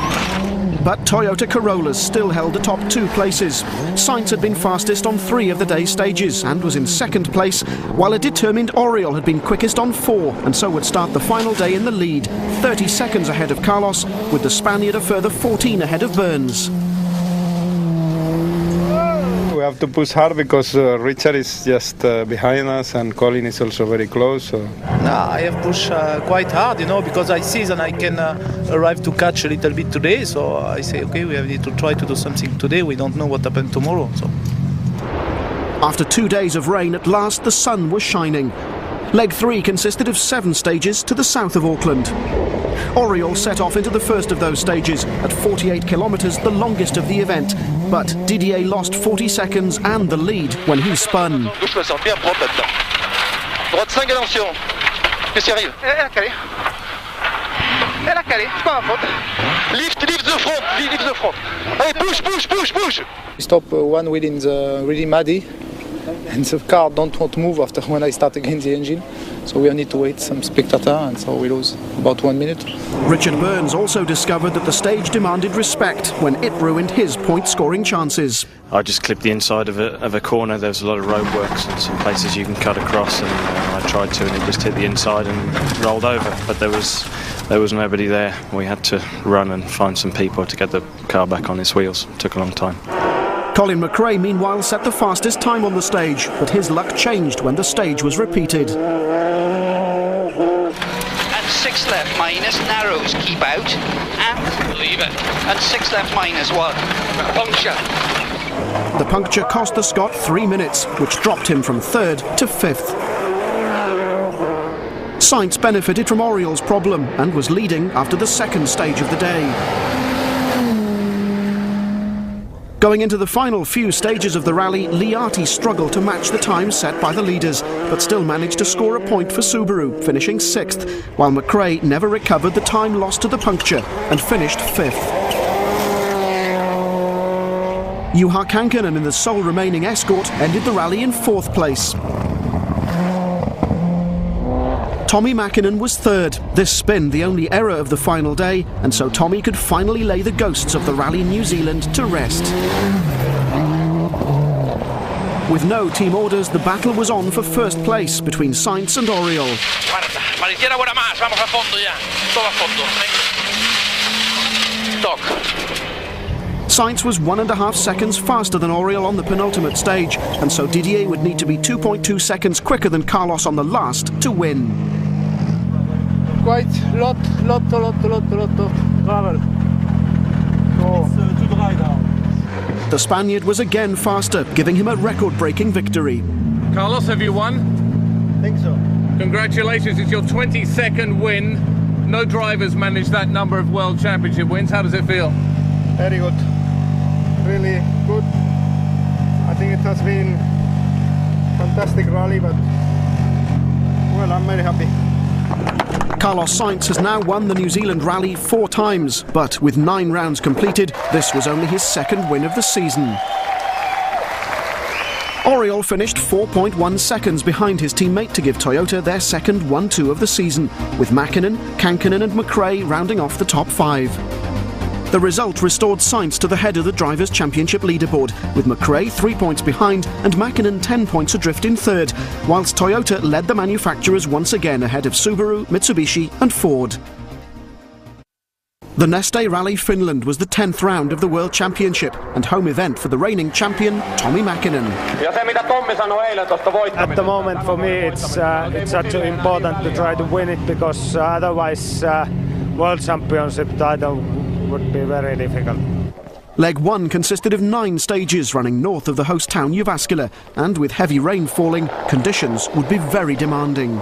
But Toyota Corollas still held the top 2 places. Sainz had been fastest on 3 of the day's stages and was in 2nd place, while a determined Oriol had been quickest on 4 and so would start the final day in the lead, 30 seconds ahead of Carlos, with the Spaniard a further 14 ahead of Burns. We have to push hard because Richard is just behind us and Colin is also very close. So. No, I have pushed quite hard, because I see that I can arrive to catch a little bit today. So I say, okay, we need to try to do something today. We don't know what happened tomorrow. So. After 2 days of rain, at last the sun was shining. Leg 3 consisted of 7 stages to the south of Auckland. Oriol set off into the first of those stages at 48 kilometres, the longest of the event. But Didier lost 40 seconds and the lead when he spun. Gauche 60, bien propre là-dedans. Droite 5, attention. Qu'est-ce qui arrive? Elle a calé. Elle a calé, c'est pas ma faute. Lift the front. Allez, push. We stop one wheel in the really muddy, and the car don't want to move after when I start again the engine. So we need to wait some spectator, and so we lose about 1 minute. Richard Burns also discovered that the stage demanded respect when it ruined his point-scoring chances. I just clipped the inside of a corner. There was a lot of roadworks and some places you can cut across, and I tried to, and it just hit the inside and rolled over. But there was nobody there. We had to run and find some people to get the car back on its wheels. It took a long time. Colin McRae, meanwhile, set the fastest time on the stage, but his luck changed when the stage was repeated. And 6 left minus, narrows keep out, and leave it. And 6 left minus 1. Puncture. The puncture cost the Scot 3 minutes, which dropped him from 3rd to 5th. Sainz benefited from Oriol's problem and was leading after the 2nd stage of the day. Going into the final few stages of the rally, Liati struggled to match the time set by the leaders, but still managed to score a point for Subaru, finishing 6th, while McRae never recovered the time lost to the puncture and finished 5th. Juha Kankkunen, in the sole remaining escort, ended the rally in 4th place. Tommy Mäkinen was 3rd, this spin the only error of the final day, and so Tommy could finally lay the ghosts of the Rally New Zealand to rest. With no team orders, the battle was on for 1st place between Sainz and Oriol. Guarda, ma izquierda buena más, vamos a fondo ya, todo a fondo. Stock. Sainz was 1.5 seconds faster than Oriol on the penultimate stage, and so Didier would need to be 2.2 seconds quicker than Carlos on the last to win. Quite lot of travel. It's too dry now. The Spaniard was again faster, giving him a record-breaking victory. Carlos, have you won? I think so. Congratulations, it's your 22nd win. no drivers managed that number of World Championship wins. How does it feel? Very good. Really good. I think it has been fantastic rally, but well, I'm very happy. Carlos Sainz has now won the New Zealand Rally 4 times, but with 9 rounds completed, this was only his second win of the season. Oriol finished 4.1 seconds behind his teammate to give Toyota their second 1-2 of the season, with Mäkinen, Kankkunen and McRae rounding off the top 5. The result restored Sainz to the head of the Drivers' Championship leaderboard, with McRae 3 points behind and Mäkinen 10 points adrift in third, whilst Toyota led the manufacturers once again ahead of Subaru, Mitsubishi and Ford. The Neste Rally Finland was the 10th round of the World Championship and home event for the reigning champion Tommi Mäkinen. At the moment for me it's such important to try to win it, because otherwise World Championship title would be very difficult. Leg 1 consisted of 9 stages running north of the host town Jyväskylä, and with heavy rain falling, conditions would be very demanding.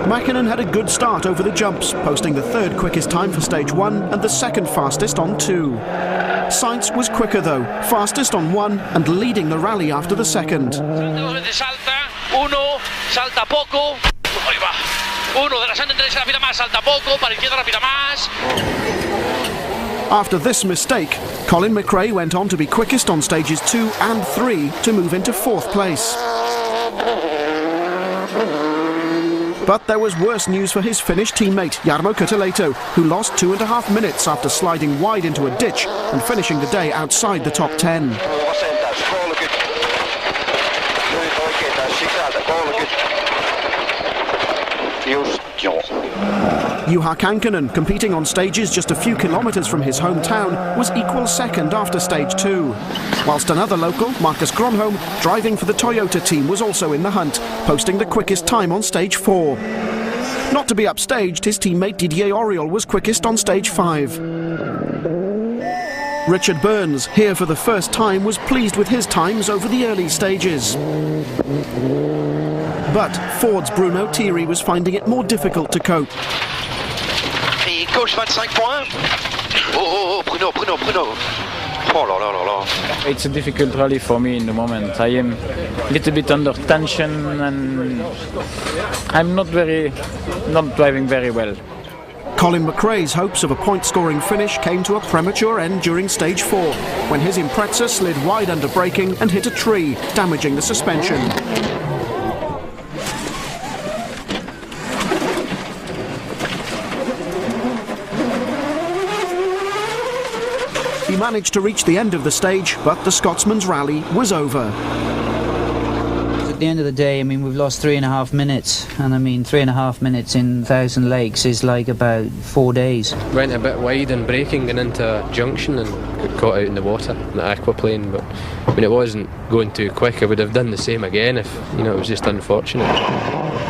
Mäkinen had a good start over the jumps, posting the 3rd quickest time for stage 1 and the 2nd fastest on 2. Sainz was quicker though, fastest on 1 and leading the rally after the 2nd. Salta, uno, salta poco. Ahí va. Uno de la Santa derecha rápida más, salta poco, para izquierda rápida más. After this mistake, Colin McRae went on to be quickest on stages 2 and 3 to move into 4th place. But there was worse news for his Finnish teammate, Jarmo Kutuleito, who lost 2.5 minutes after sliding wide into a ditch and finishing the day outside the top 10. Juha Kankkunen, competing on stages just a few kilometres from his hometown, was equal second after stage 2. Whilst another local, Marcus Gronholm, driving for the Toyota team, was also in the hunt, posting the quickest time on stage 4. Not to be upstaged, his teammate Didier Oriol was quickest on stage 5. Richard Burns, here for the first time, was pleased with his times over the early stages. But Ford's Bruno Thierry was finding it more difficult to cope. Il coche 25 points. Oh, Bruno. Oh là là là là. It's a difficult rally for me in the moment. I am a little bit under tension and I'm not driving very well. Colin McRae's hopes of a point-scoring finish came to a premature end during stage 4, when his Impreza slid wide under braking and hit a tree, damaging the suspension. He managed to reach the end of the stage, but the Scotsman's rally was over. At the end of the day, I mean, we've lost 3.5 minutes, and I mean, 3.5 minutes in 1,000 legs is like about 4 days. Went a bit wide in braking and into a junction and got caught out in the water, in the aquaplane, but I mean, it wasn't going too quick. I would have done the same again if, it was just unfortunate.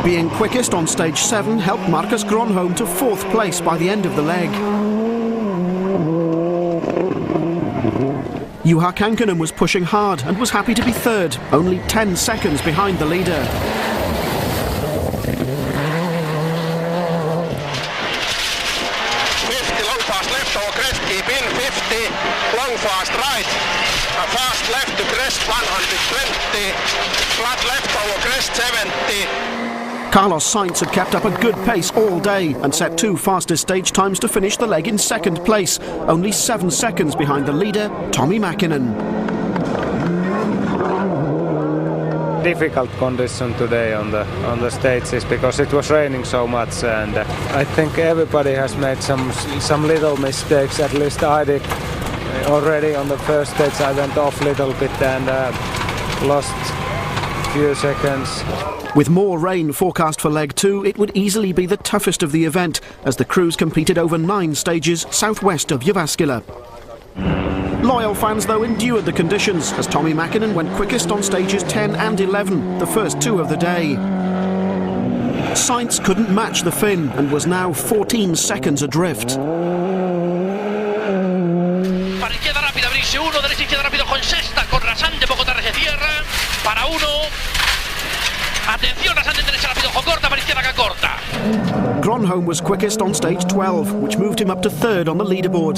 Being quickest on stage 7 helped Marcus Gronholm to 4th place by the end of the leg. Juha Kankkunen was pushing hard and was happy to be 3rd, only 10 seconds behind the leader. Long fast left over crest, keep in 50, long fast right, fast left to crest 120, flat left over crest 70. Carlos Sainz had kept up a good pace all day and set 2 fastest stage times to finish the leg in 2nd place, only 7 seconds behind the leader, Tommi Mäkinen. Difficult condition today on the stages because it was raining so much, and I think everybody has made some little mistakes. At least I did. Already on the first stage I went off a little bit and lost a few seconds. With more rain forecast for leg 2, it would easily be the toughest of the event, as the crews competed over 9 stages southwest of Jyväskylä. Loyal fans, though, endured the conditions, as Tommi Mäkinen went quickest on stages 10 and 11, the first 2 of the day. Sainz couldn't match the Finn and was now 14 seconds adrift. Para izquierda rápida, Brice 1, derecha izquierda rápido con sexta, con rasante, poco tarde tierra, para 1. Atención, rasante derecha rápido, ojo corta, para izquierda que corta. Gronholm was quickest on stage 12, which moved him up to third on the leaderboard.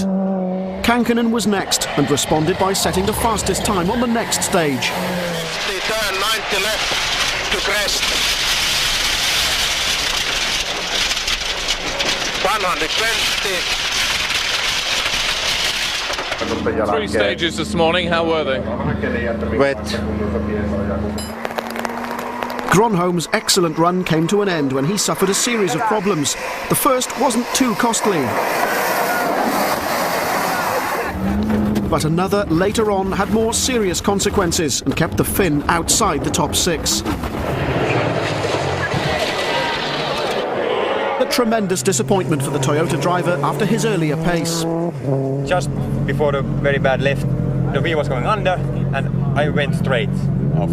Kankkunen was next and responded by setting the fastest time on the next stage. The turn 90 left to crest. 120. 3 stages this morning, how were they? Wet. Gronholm's excellent run came to an end when he suffered a series of problems. The first wasn't too costly, but another later on had more serious consequences and kept the Finn outside the top 6. A tremendous disappointment for the Toyota driver after his earlier pace. Just before the very bad left, the wheel was going under and I went straight off.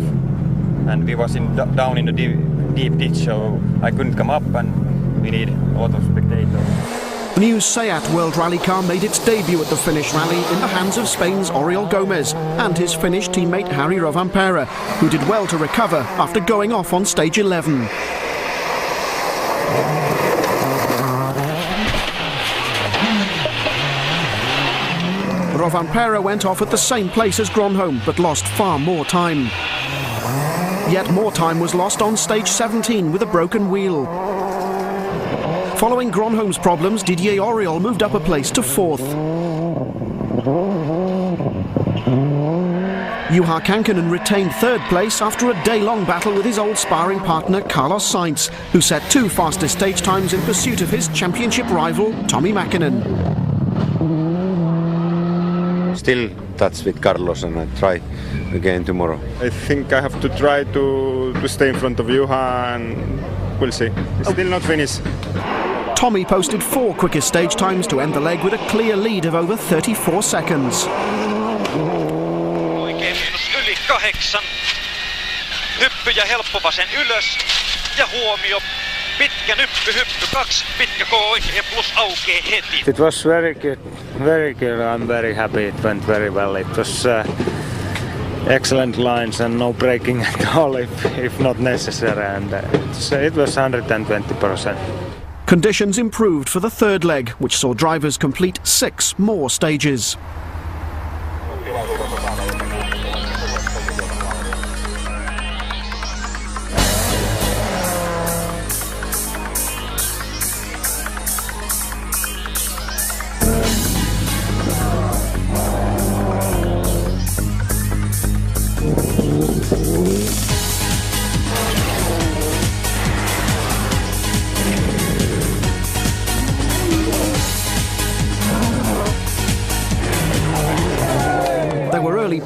And we was down in the deep ditch, so I couldn't come up, and we need a lot of spectators. The new Seat World Rally car made its debut at the Finnish rally in the hands of Spain's Oriol Gomez and his Finnish teammate Harry Rovanperä, who did well to recover after going off on stage 11. Rovanperä went off at the same place as Gronholm, but lost far more time. Yet more time was lost on stage 17 with a broken wheel. Following Gronholm's problems, Didier Auriol moved up a place to 4th. Juha Kankkunen retained 3rd place after a day-long battle with his old sparring partner Carlos Sainz, who set 2 fastest stage times in pursuit of his championship rival Tommi Mäkinen. Still touch with Carlos and I try again tomorrow. I think I have to try to stay in front of Juha, and we'll see. It's still not finished. Tommi posted 4 quickest stage times to end the leg with a clear lead of over 34 seconds. Oikein miinus yli 8. Hyppy ja helppo vasen ylös. Ja huomio. Pitkä nyppy, hyppy 2, pitkä koo oikein plus aukee heti. It was very good, very good. I'm very happy it went very well. It was excellent lines and no braking at all if not necessary, and it was 120%. Conditions improved for the 3rd leg, which saw drivers complete 6 more stages.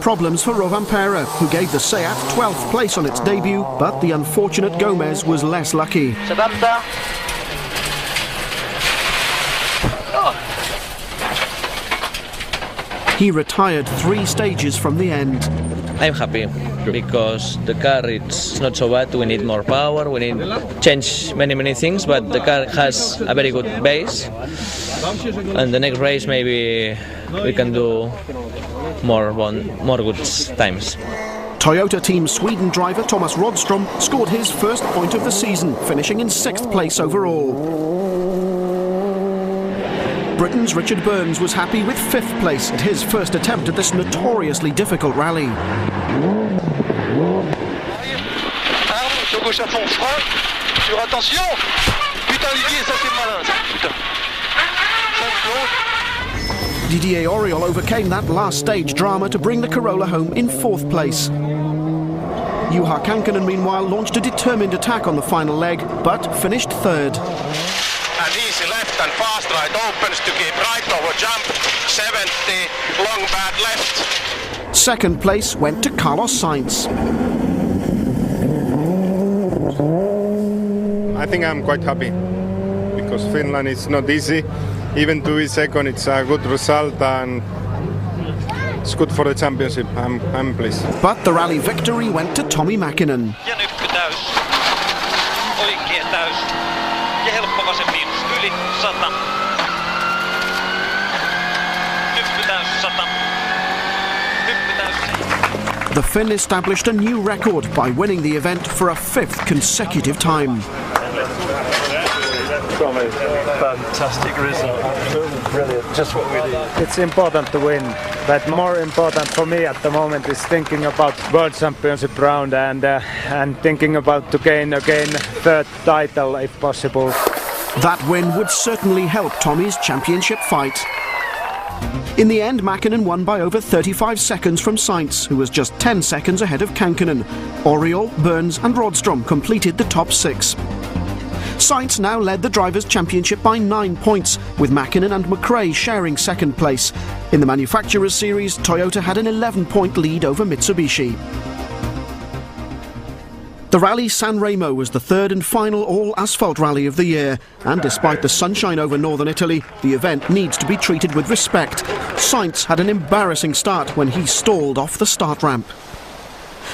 Problems for Rovanperä, who gave the Seat 12th place on its debut, but the unfortunate Gomez was less lucky. He retired 3 stages from the end. I'm happy because the car is not so bad. We need more power, we need to change many things, but the car has a very good base, and the next race maybe we can do more good times. Toyota Team Sweden driver Thomas Rodström scored his first point of the season, finishing in 6th place overall. Britain's Richard Burns was happy with 5th place at his first attempt at this notoriously difficult rally. Sur gauche à fond, frein, sur attention. Putain Olivier, ça c'est malin ça, putain. Didier Auriol overcame that last stage drama to bring the Corolla home in 4th place. Juha Kankkunen meanwhile launched a determined attack on the final leg, but finished 3rd. And easy left and fast right opens to keep right over jump, 70, long bad left. 2nd place went to Carlos Sainz. I think I'm quite happy because Finland is not easy. Even to be 2nd, it's a good result and it's good for the championship. I'm pleased. But the rally victory went to Tommi Mäkinen. Ja nyppy täys. Oikea täys. Ja helppo vasen miinus yli 100. Nyppy täys 100. Nyppy täys. The Finn established a new record by winning the event for a 5th consecutive time. Tommy, fantastic result. Absolutely brilliant. Just what we need. It's important to win, but more important for me at the moment is thinking about World Championship round and thinking about to gain again third title if possible. That win would certainly help Tommy's championship fight. In the end, Mäkinen won by over 35 seconds from Sainz, who was just 10 seconds ahead of Kankkunen. Oriol, Burns and Rodstrom completed the top 6. Sainz now led the Drivers' Championship by 9 points, with Mäkinen and McRae sharing second place. In the Manufacturers' Series, Toyota had an 11-point lead over Mitsubishi. The Rally San Remo was the third and final all-asphalt rally of the year, and despite the sunshine over northern Italy, the event needs to be treated with respect. Sainz had an embarrassing start when he stalled off the start ramp.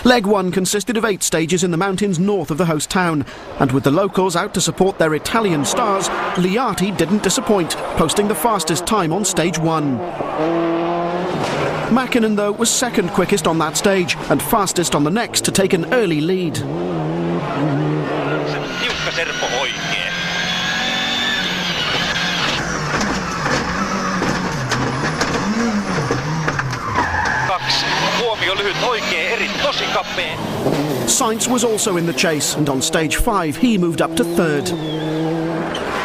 Leg 1 consisted of 8 stages in the mountains north of the host town, and with the locals out to support their Italian stars, Liati didn't disappoint, posting the fastest time on stage 1. Mäkinen, though, was second quickest on that stage and fastest on the next to take an early lead. Tiukka serpo oikein. Huomio lyhyt oikein, eri tosi kapea. Sainz was also in the chase, and on stage 5 he moved up to third.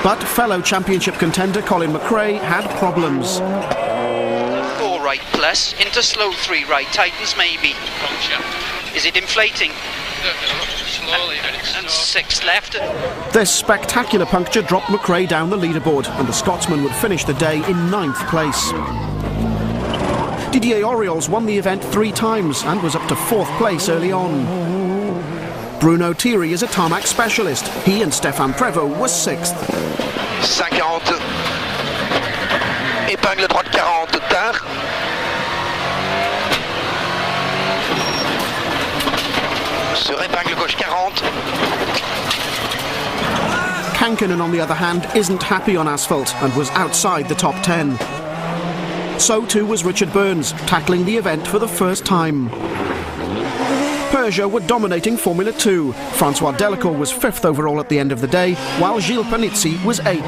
But fellow championship contender Colin McRae had problems. 4 right plus into slow 3 right tightens maybe. Is it inflating? Slowly, and 6 left. This spectacular puncture dropped McRae down the leaderboard, and the Scotsman would finish the day in 9th place. Didier Oriols won the event 3 times and was up to 4th place early on. Bruno Thierry is a tarmac specialist. He and Stéphane Prévost were 6th. 5,40. Épingle droite 40 tard. Sur épingle gauche 40. Kankkunen, on the other hand, isn't happy on asphalt and was outside the top 10. So too was Richard Burns, tackling the event for the first time. Peugeot were dominating Formula 2. François Delacour was 5th overall at the end of the day, while Gilles Panizzi was 8th.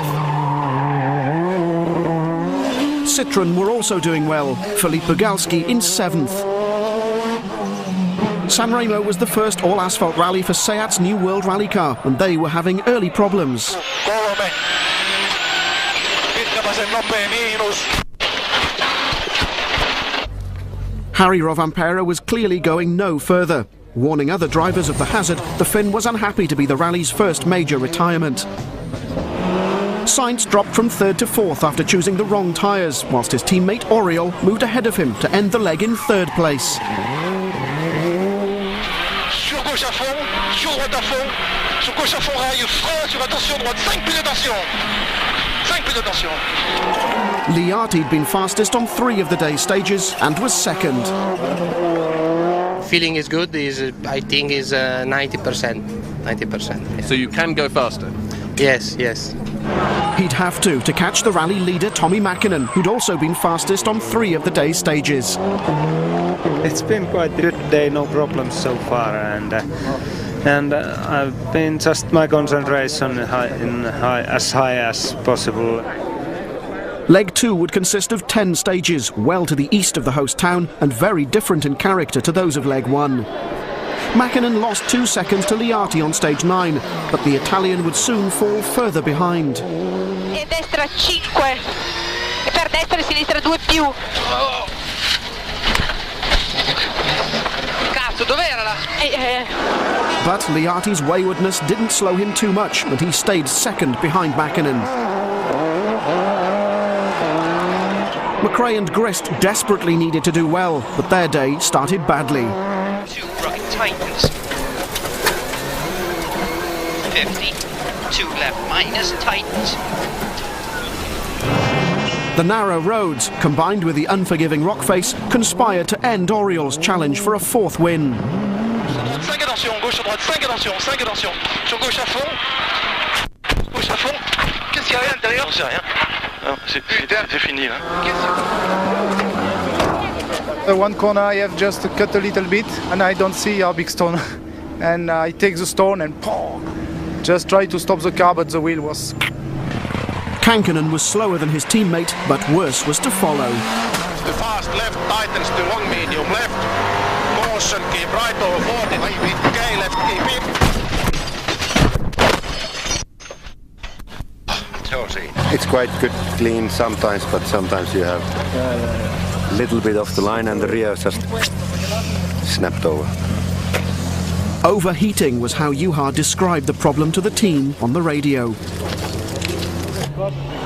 Citroën were also doing well, Philippe Bugalski in 7th. San Remo was the first all-asphalt rally for Seat's new World Rally car, and they were having early problems. Harry Rovanperä was clearly going no further. Warning other drivers of the hazard, the Finn was unhappy to be the rally's first major retirement. Sainz dropped from 3rd to 4th after choosing the wrong tyres, whilst his teammate Oriol moved ahead of him to end the leg in 3rd place. Sur gauche à fond, sur droite à fond, sur gauche à fond rail, frein sur attention droite, 5 plis d'attention. 5 plis d'attention. Liati'd been fastest on 3 of the day's stages and was 2nd. Feeling is good, I think is 90%. 90%. Yeah. So you can go faster? Yes, yes. He'd have to catch the rally leader Tommi Mäkinen, who'd also been fastest on 3 of the day's stages. It's been quite a good day, no problems so far, and I've been just my concentration as high as possible. Leg 2 would consist of 10 stages, well to the east of the host town and very different in character to those of Leg 1. Mäkinen lost 2 seconds to Liati on stage 9, but the Italian would soon fall further behind. E destra 5, e per destra e sinistra 2 più. Cazzo, dov'era la? But Liati's waywardness didn't slow him too much, and he stayed 2nd behind Mäkinen. McRae and Grist desperately needed to do well, but their day started badly. 2 right tightens. 50. 2 left minus tightens. The narrow roads, combined with the unforgiving rock face, conspired to end Oriol's challenge for a 4th win. 5 attention, gauche à droite, 5 attention, 5 attention. Sur gauche à fond. Gauche à fond. Qu'est-ce qu'il y a à l'intérieur? C'est rien. C'est fini là. The one corner I have just cut a little bit and I don't see a big stone. And I take the stone and just try to stop the car, but the wheel was Kankinen was slower than his teammate, but worse was to follow. The fast left tightens to long medium left. Caution, keep right over 40. Okay, left, keep in. It's quite good clean sometimes, but sometimes you have a little bit off the line and the rear just snapped over. Overheating was how Juha described the problem to the team on the radio.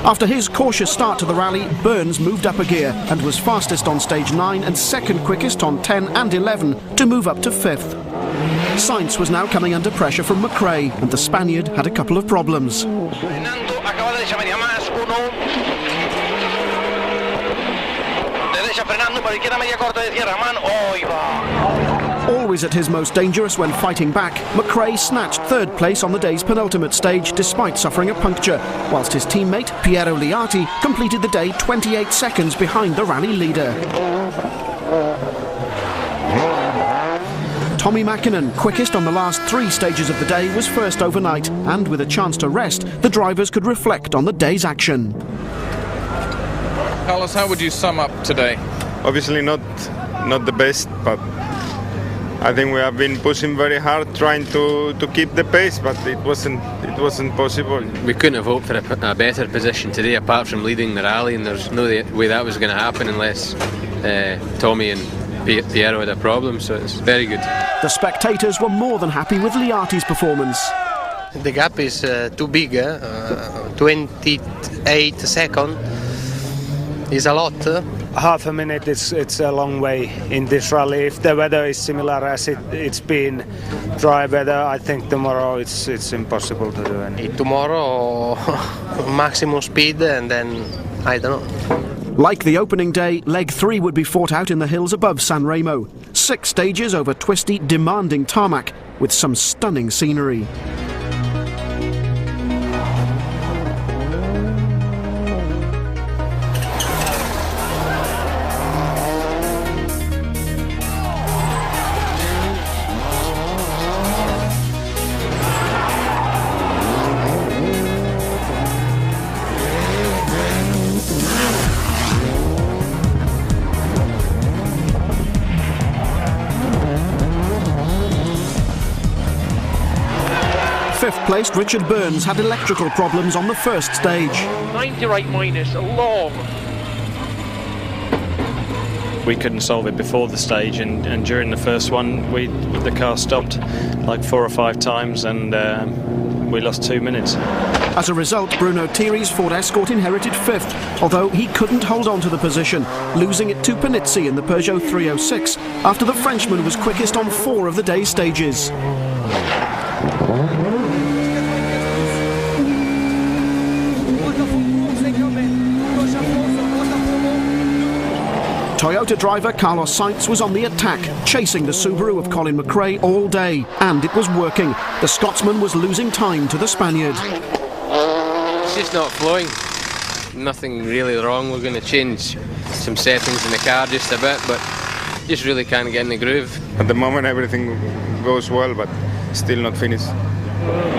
After his cautious start to the rally, Burns moved up a gear and was fastest on stage 9 and second quickest on 10 and 11 to move up to 5th. Sainz was now coming under pressure from McRae, and the Spaniard had a couple of problems. Always at his most dangerous when fighting back, McRae snatched third place on the day's penultimate stage despite suffering a puncture, whilst his teammate Piero Liati completed the day 28 seconds behind the rally leader. Tommi Mäkinen, quickest on the last 3 stages of the day, was first overnight, and with a chance to rest, the drivers could reflect on the day's action. Carlos, how would you sum up today? Obviously not the best, but I think we have been pushing very hard, trying to keep the pace, but it wasn't possible. We couldn't have hoped for a better position today, apart from leading the rally, and there's no way that was going to happen unless Tommy and Piero had a problem, so it's very good. The spectators were more than happy with Liati's performance. The gap is too big, 28 seconds is a lot. Half a minute, it's a long way in this rally. If the weather is similar as it's been dry weather, I think tomorrow it's impossible to do anything. Tomorrow maximum speed, and then I don't know. Like the opening day, leg 3 would be fought out in the hills above San Remo. 6 stages over twisty, demanding tarmac with some stunning scenery. Fifth-placed Richard Burns had electrical problems on the first stage. 98 minus, long. We couldn't solve it before the stage, and during the first one, the car stopped like 4 or 5 times, and we lost 2 minutes. As a result, Bruno Thierry's Ford Escort inherited 5th, although he couldn't hold on to the position, losing it to Panizzi in the Peugeot 306 after the Frenchman was quickest on 4 of the day's stages. Toyota driver Carlos Sainz was on the attack, chasing the Subaru of Colin McRae all day, and it was working. The Scotsman was losing time to the Spaniard. It's just not flowing. Nothing really wrong. We're going to change some settings in the car just a bit, but just really can't get in the groove. At the moment everything goes well, but still not finished.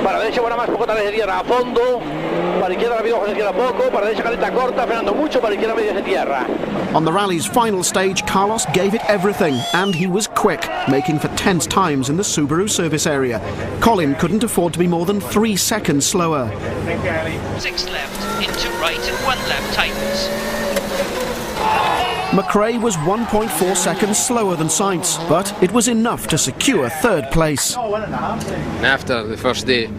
Para derecha buena más, poco tal vez de tierra a fondo. Para izquierda rápido, José izquierda poco. Para derecha caleta corta, frenando mucho. Para izquierda medio de tierra. On the rally's final stage, Carlos gave it everything, and he was quick, making for tense times in the Subaru service area. Colin couldn't afford to be more than 3 seconds slower. 6 left, into right, and 1 left tightens. McRae was 1.4 seconds slower than Sainz, but it was enough to secure 3rd place. And after the first day,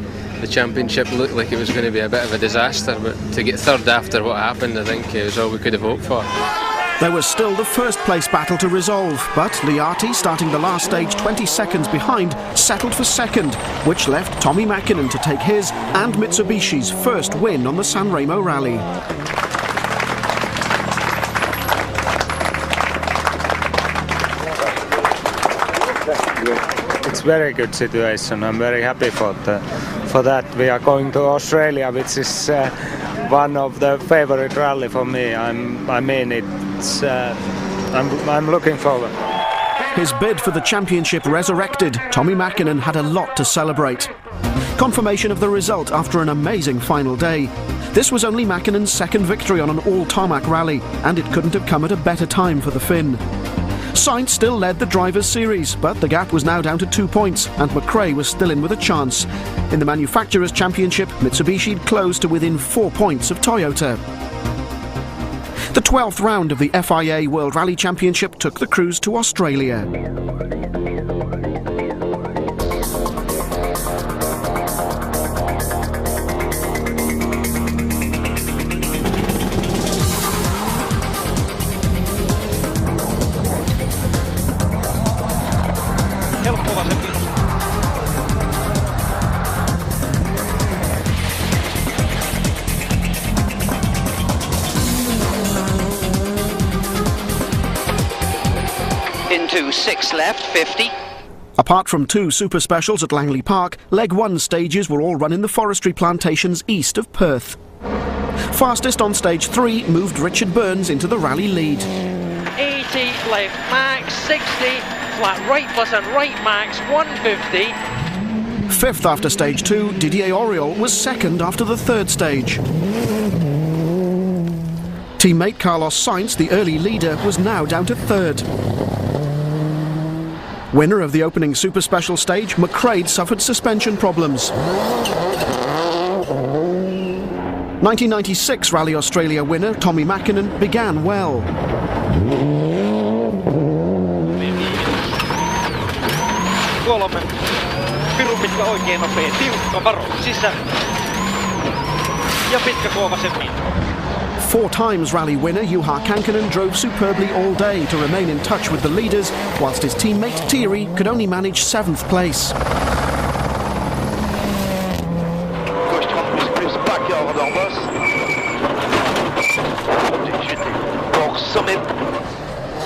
the championship looked like it was going to be a bit of a disaster, but to get 3rd after what happened, I think it was all we could have hoped for. There was still the 1st place battle to resolve, but Liati, starting the last stage 20 seconds behind, settled for 2nd, which left Tommi Mäkinen to take his and Mitsubishi's first win on the San Remo rally. It's very good situation. I'm very happy for that. We are going to Australia, which is one of the favorite rally for me. I'm looking forward. His bid for the championship resurrected. Tommi Mäkinen had a lot to celebrate. Confirmation of the result after an amazing final day. This was only Mäkkinen's second victory on an all-tarmac rally, and it couldn't have come at a better time for the Finn. Sainz still led the Drivers' Series, but the gap was now down to 2 points, and McRae was still in with a chance. In the Manufacturers' Championship, Mitsubishi closed to within 4 points of Toyota. The 12th round of the FIA World Rally Championship took the crews to Australia. Into 6 left, 50. Apart from 2 super specials at Langley Park, Leg 1 stages were all run in the forestry plantations east of Perth. Fastest on stage 3 moved Richard Burns into the rally lead. 80 left max, 60 flat right plus and right max, 150. Fifth after stage 2, Didier Auriol was second after the third stage. Teammate Carlos Sainz, the early leader, was now down to third. Winner of the opening super special stage, McRae suffered suspension problems. 1996 Rally Australia winner Tommy Mäkinen began well. Kolmen. Pirun pitkä oikein nopea, tiukka varo sisään. Ja pitkä kova vasemmin. 4 times rally winner Juha Kankkunen drove superbly all day to remain in touch with the leaders, whilst his teammate Thierry could only manage 7th place.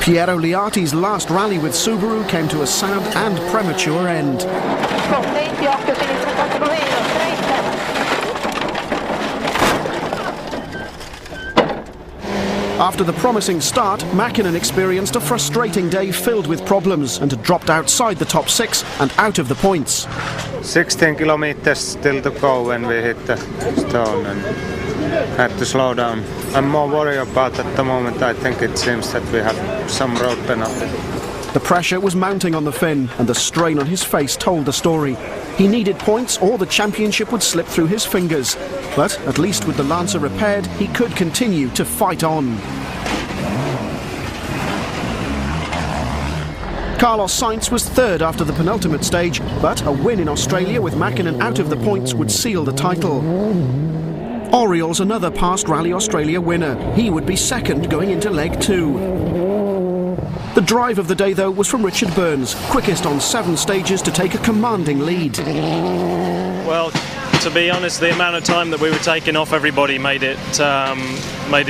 Piero Liati's last rally with Subaru came to a sad and premature end. After the promising start, Mäkinen experienced a frustrating day filled with problems and had dropped outside the top 6 and out of the points. 16 kilometers still to go when we hit the stone and had to slow down. I'm more worried about at the moment. I think it seems that we have some road penalty. The pressure was mounting on the Finn, and the strain on his face told the story. He needed points or the championship would slip through his fingers. But at least with the Lancer repaired, he could continue to fight on. Carlos Sainz was third after the penultimate stage, but a win in Australia with Mäkinen out of the points would seal the title. Auriol's another past Rally Australia winner. He would be second going into leg 2. The drive of the day, though, was from Richard Burns, quickest on 7 stages to take a commanding lead. Well, to be honest, the amount of time that we were taking off everybody made it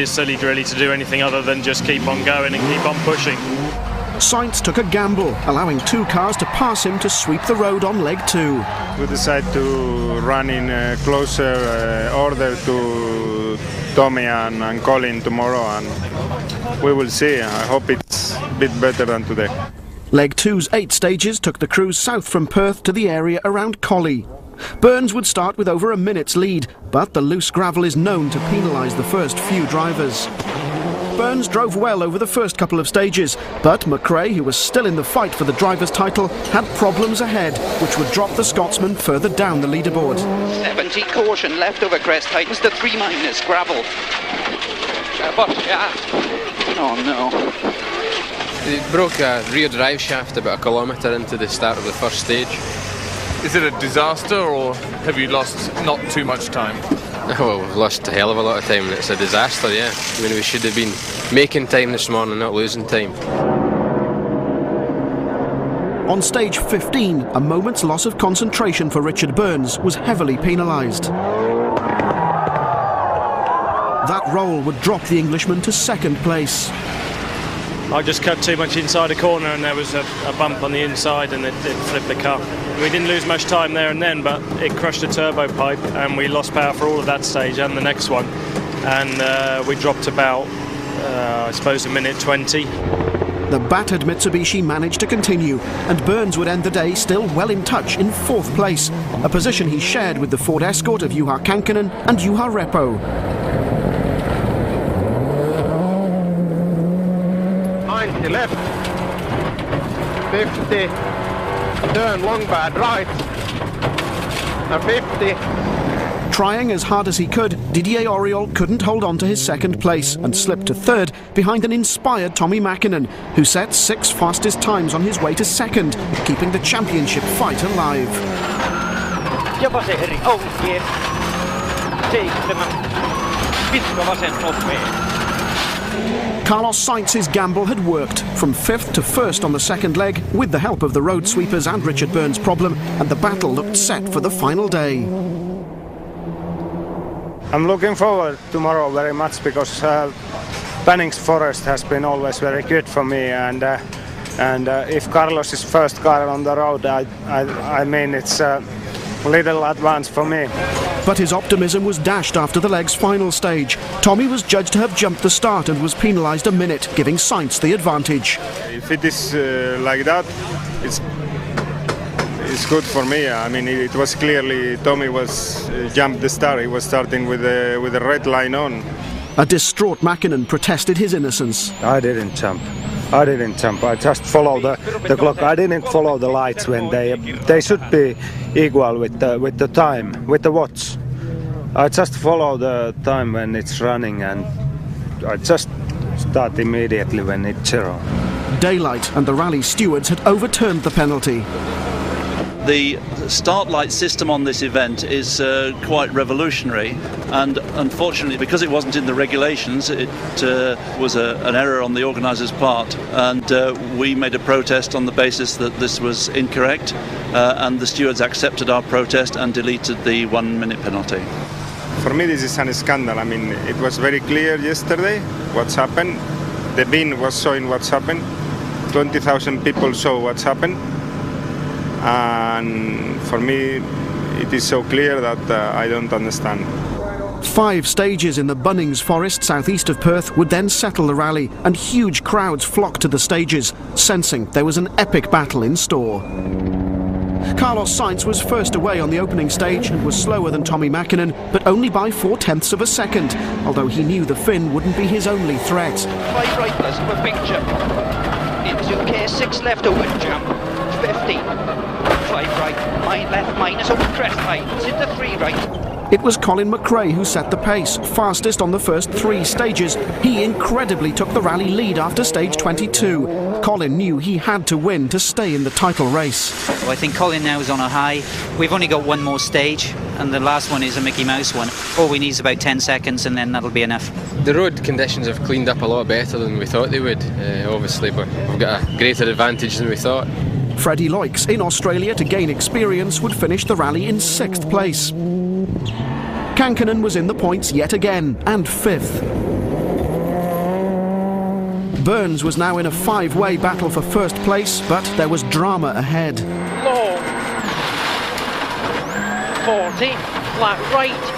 silly really to do anything other than just keep on going and keep on pushing. Sainz took a gamble, allowing 2 cars to pass him to sweep the road on leg 2. We decided to run in a closer order to Tommy and Colin tomorrow, and we will see. I hope it's a bit better than today. Leg 2's 8 stages took the crews south from Perth to the area around Collie. Burns would start with over a minute's lead, but the loose gravel is known to penalise the first few drivers. Burns drove well over the first couple of stages, but McRae, who was still in the fight for the driver's title, had problems ahead, which would drop the Scotsman further down the leaderboard. 70 caution, left over crest, tightens to 3-, gravel. Oh no. It broke a rear drive shaft about a kilometre into the start of the first stage. Is it a disaster, or have you lost not too much time? Well, we've lost a hell of a lot of time, and it's a disaster, yeah. I mean, we should have been making time this morning, not losing time. On stage 15, a moment's loss of concentration for Richard Burns was heavily penalised. That roll would drop the Englishman to 2nd place. I just cut too much inside a corner, and there was a bump on the inside, and it flipped the car. We didn't lose much time there and then, but it crushed the turbo pipe, and we lost power for all of that stage and the next one. And we dropped about, I suppose, a minute 20. the battered Mitsubishi managed to continue, and Burns would end the day still well in touch in 4th place, a position he shared with the Ford Escort of Juha Kankkunen and Juha Repo. 90 left, 50, turn long bad right, and 50. Trying as hard as he could, Didier Auriol couldn't hold on to his 2nd place and slipped to 3rd behind an inspired Tommi Mäkinen, who set 6 fastest times on his way to 2nd, keeping the championship fight alive. Ja vaseheri oikein. 7. Pitkä vasen nopea. Carlos Sainz's gamble had worked, from 5th to 1st on the 2nd leg, with the help of the road sweepers and Richard Burns' problem, and the battle looked set for the final day. I'm looking forward tomorrow very much because Panning's Forest has been always very good for me, and if Carlos is first car on the road, I mean it's a little advance for me. But his optimism was dashed after the leg's final stage. Tommi was judged to have jumped the start and was penalised a minute, giving Sainz the advantage. If it is like that, it's good for me. I mean, it was clearly Tommi was jumped the start. He was starting with the red line on. A distraught Mäkinen protested his innocence. I didn't jump. I just followed the clock. I didn't follow the lights when they should be equal with the time, with the watch. I just follow the time when it's running, and I just start immediately when it's 0. Daylight and the rally stewards had overturned the penalty. The start light system on this event is quite revolutionary, and unfortunately, because it wasn't in the regulations, it was an error on the organisers' part, and we made a protest on the basis that this was incorrect, and the stewards accepted our protest and deleted the 1-minute penalty. For me, this is a scandal. I mean, it was very clear yesterday what's happened. The bin was showing what's happened. 20,000 people saw what's happened. And for me, it is so clear that I don't understand. 5 stages in the Bunnings Forest southeast of Perth would then settle the rally, and huge crowds flocked to the stages, sensing there was an epic battle in store. Carlos Sainz was first away on the opening stage and was slower than Tommi Mäkinen, but only by 0.4 of a second, although he knew the Finn wouldn't be his only threat. 5 right, there's a big jump. Into K6 left over jump. 50. 5 right, left minus over crest height. It's into 3 right. It was Colin McRae who set the pace, fastest on the first 3 stages. He incredibly took the rally lead after stage 22. Colin knew he had to win to stay in the title race. Well, I think Colin now is on a high. We've only got 1 more stage, and the last one is a Mickey Mouse one. All we need is about 10 seconds, and then that'll be enough. The road conditions have cleaned up a lot better than we thought they would, obviously, but we've got a greater advantage than we thought. Freddie Loix, in Australia to gain experience, would finish the rally in 6th place. Kankkunen was in the points yet again, and 5th. Burns was now in a 5-way battle for 1st place, but there was drama ahead. Low. 40, flat right.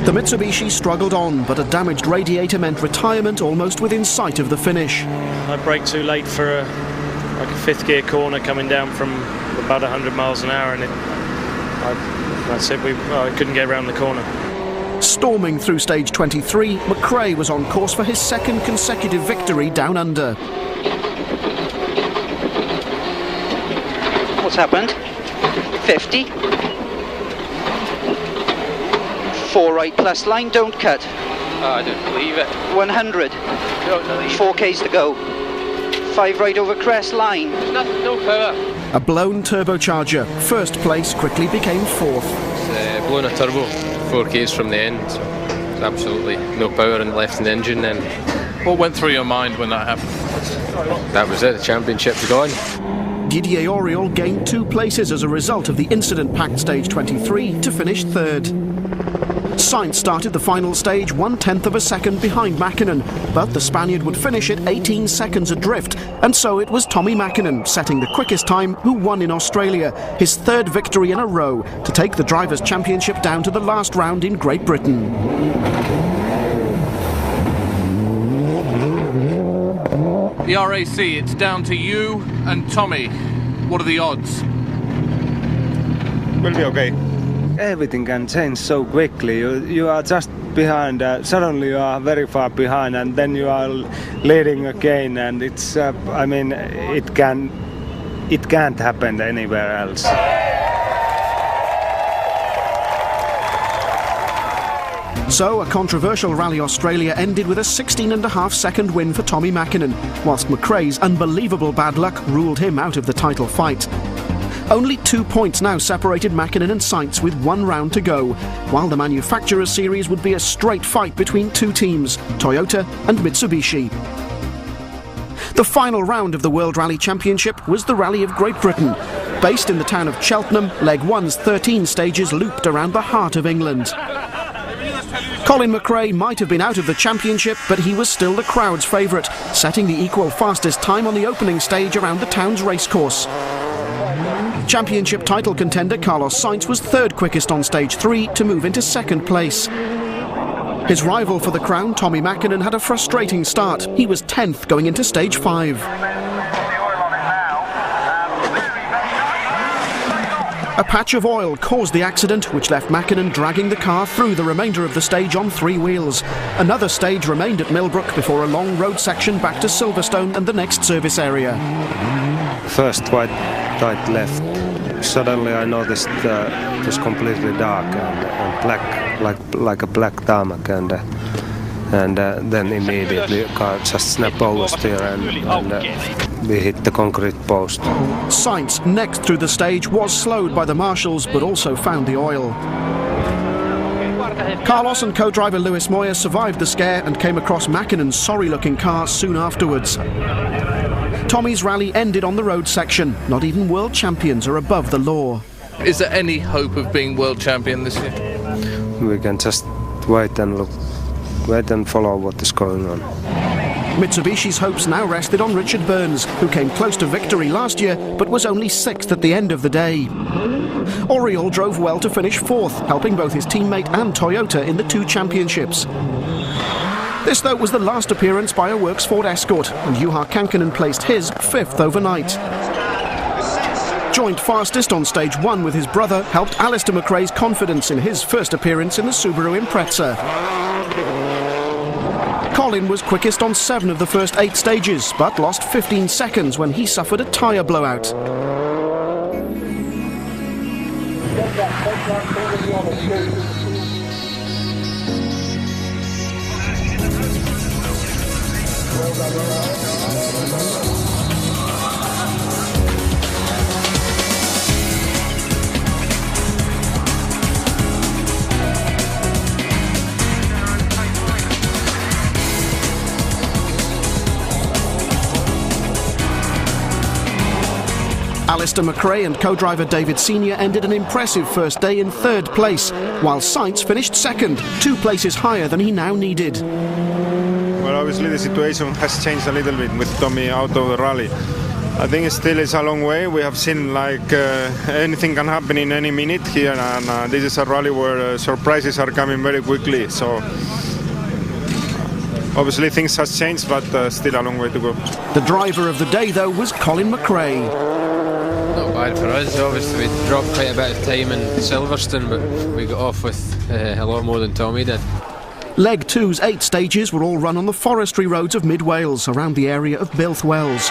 The Mitsubishi struggled on, but a damaged radiator meant retirement almost within sight of the finish. I braked too late for a 5th gear corner coming down from about 100 miles an hour, and that's it. I couldn't get around the corner. Storming through stage 23, McRae was on course for his 2nd consecutive victory down under. What's happened? 50. 4 right plus line, don't cut. Oh, I don't believe it. 100. Don't believe 4Ks to go. 5 right over crest line. There's no power. A blown turbocharger. 1st place quickly became 4th. It's blown a turbo, 4Ks from the end. So there's absolutely no power left in the engine then. What went through your mind when that happened? That was it, the championship's gone. Didier Auriol gained 2 places as a result of the incident-packed stage 23 to finish 3rd. Sainz started the final stage 1/10 of a second behind Mäkinen, but the Spaniard would finish at 18 seconds adrift, and so it was Tommi Mäkinen setting the quickest time, who won in Australia, his 3rd victory in a row, to take the Drivers' Championship down to the last round in Great Britain. WRC, it's down to you and Tommy. What are the odds? We'll be okay. Everything can change so quickly. You are just behind, suddenly you are very far behind, and then you are leading again, and it's I mean, it can't happen anywhere else. So, a controversial Rally Australia ended with a 16.5-second win for Tommy Mäkinen, whilst McRae's unbelievable bad luck ruled him out of the title fight. Only 2 points now separated Mäkinen and Sainz with 1 round to go, while the Manufacturers Series would be a straight fight between 2 teams, Toyota and Mitsubishi. The final round of the World Rally Championship was the Rally of Great Britain. Based in the town of Cheltenham, Leg 1's 13 stages looped around the heart of England. Colin McRae might have been out of the championship, but he was still the crowd's favourite, setting the equal fastest time on the opening stage around the town's racecourse. Championship title contender Carlos Sainz was 3rd quickest on stage 3 to move into 2nd place. His rival for the crown, Tommy Mäkinen, had a frustrating start. He was 10th going into stage 5. A patch of oil caused the accident, which left Mäkinen dragging the car through the remainder of the stage on 3 wheels. Another stage remained at Millbrook before a long road section back to Silverstone and the next service area. First white tight left. Suddenly I noticed it was completely dark and black, like a black tarmac, and then immediately the car just snapped oversteer and we hit the concrete post. Sainz, next through the stage, was slowed by the marshals but also found the oil. Carlos and co-driver Lewis Moyer survived the scare and came across Mäkinen's sorry-looking car soon afterwards. Tommy's rally ended on the road section. Not even world champions are above the law. Is there any hope of being world champion this year? We can just wait and follow what is going on. Mitsubishi's hopes now rested on Richard Burns, who came close to victory last year but was only 6th at the end of the day. Oriol drove well to finish 4th, helping both his teammate and Toyota in the 2 championships. This, though, was the last appearance by a Works Ford Escort, and Juha Kankkunen placed his 5th overnight. Joint fastest on stage 1 with his brother helped Alistair McRae's confidence in his first appearance in the Subaru Impreza. Colin was quickest on 7 of the first 8 stages, but lost 15 seconds when he suffered a tyre blowout. Alistair McRae and co-driver David Senior ended an impressive first day in 3rd place, while Sainz finished 2nd, 2 places higher than he now needed. Well, obviously the situation has changed a little bit with Tommy out of the rally. I think it still is a long way. We have seen anything can happen in any minute here, and this is a rally where surprises are coming very quickly. So obviously things has changed, but still a long way to go. The driver of the day, though, was Colin McRae. Not bad for us. Obviously we dropped quite a bit of time in Silverstone, but we got off with a lot more than Tommy did. Leg 2's 8 stages were all run on the forestry roads of mid-Wales, around the area of Builth Wells.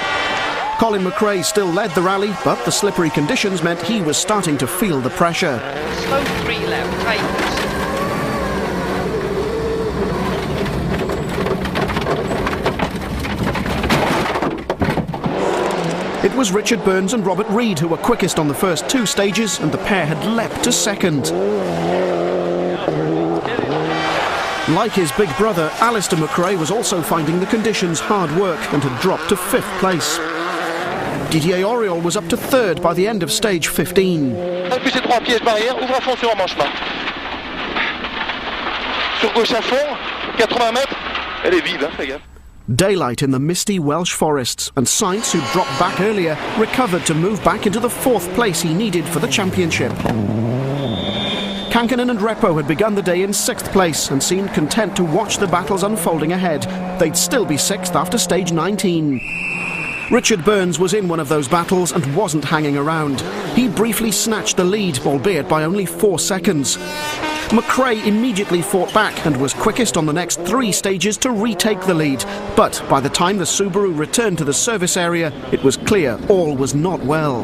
Colin McRae still led the rally, but the slippery conditions meant he was starting to feel the pressure. Slow 3 left, right. It was Richard Burns and Robert Reid who were quickest on the first 2 stages, and the pair had leapt to 2nd. Like his big brother, Alistair McRae was also finding the conditions hard work and had dropped to 5th place. Didier Oriol was up to 3rd by the end of stage 15. Appuie ces 3 pièges barrières, ouvre à fond sur l'emmanchement. Sur gauche à fond, 80 mètres. Elle est vive, fais gaffe. Daylight in the misty Welsh forests, and Sainz, who dropped back earlier, recovered to move back into the 4th place he needed for the championship. Kankkunen and Repo had begun the day in 6th place and seemed content to watch the battles unfolding ahead. They'd still be 6th after stage 19. Richard Burns was in one of those battles and wasn't hanging around. He briefly snatched the lead, albeit by only 4 seconds. McRae immediately fought back and was quickest on the next 3 stages to retake the lead. But by the time the Subaru returned to the service area, it was clear all was not well.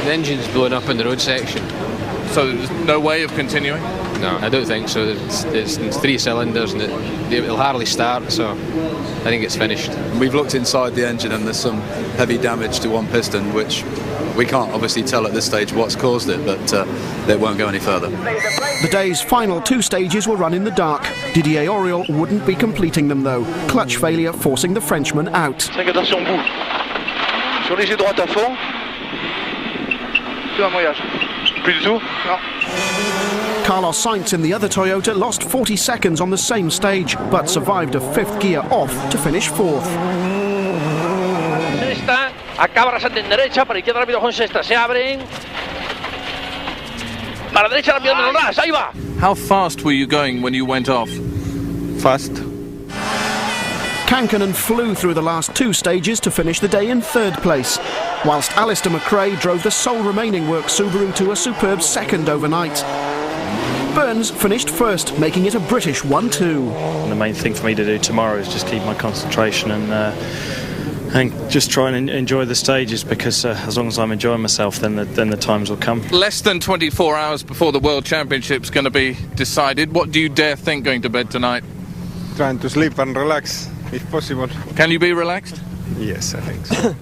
The engine's blown up in the road section. So there's no way of continuing? No, I don't think so. It's 3 cylinders and it'll hardly start, so I think it's finished. We've looked inside the engine and there's some heavy damage to one piston, which we can't obviously tell at this stage what's caused it, but it won't go any further. The day's final 2 stages were run in the dark. Didier Auriol wouldn't be completing them though, clutch failure forcing the Frenchman out. 5 attention bout. Sur léger droite à fond. Plus un voyage. Plus du tout? Non. Carlos Sainz in the other Toyota lost 40 seconds on the same stage, but survived a 5th gear off to finish 4th. Sexta, acaba rasante en derecha, para izquierda rápido con sexta, se abren. Para derecha rápido menos ras, ahí va. How fast were you going when you went off? Fast. Kankkunen flew through the last 2 stages to finish the day in 3rd place, whilst Alistair McRae drove the sole remaining work Subaru to a superb 2nd overnight. Burns finished 1st, making it a British 1-2. The main thing for me to do tomorrow is just keep my concentration and just try and enjoy the stages, because as long as I'm enjoying myself, then the times will come. Less than 24 hours before the World Championship's going to be decided. What do you dare think going to bed tonight? Trying to sleep and relax, if possible. Can you be relaxed? Yes, I think so.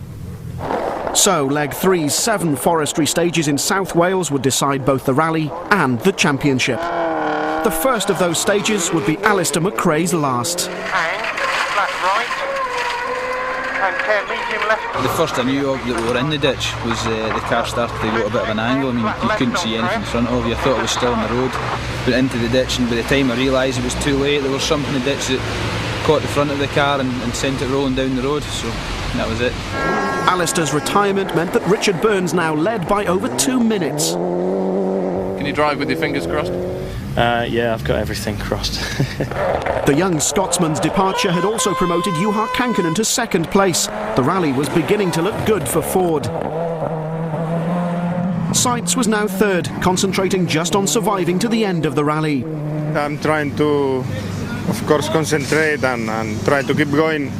So, leg 3's 7 forestry stages in South Wales would decide both the rally and the championship. The first of those stages would be Alistair McRae's last. Flat right. And 10 medium left. The first I knew of that we were in the ditch was the car started to go a bit of an angle. I mean, you couldn't see anything in front of you. I thought I was still on the road, went into the ditch, and by the time I realised it was too late, there was something in the ditch that caught the front of the car and sent it rolling down the road, so that was it. Alistair's retirement meant that Richard Burns now led by over 2 minutes. Can you drive with your fingers crossed? Yeah, I've got everything crossed. The young Scotsman's departure had also promoted Juha Kankkunen to 2nd place. The rally was beginning to look good for Ford. Sainz was now 3rd, concentrating just on surviving to the end of the rally. I'm trying to, of course, concentrate and try to keep going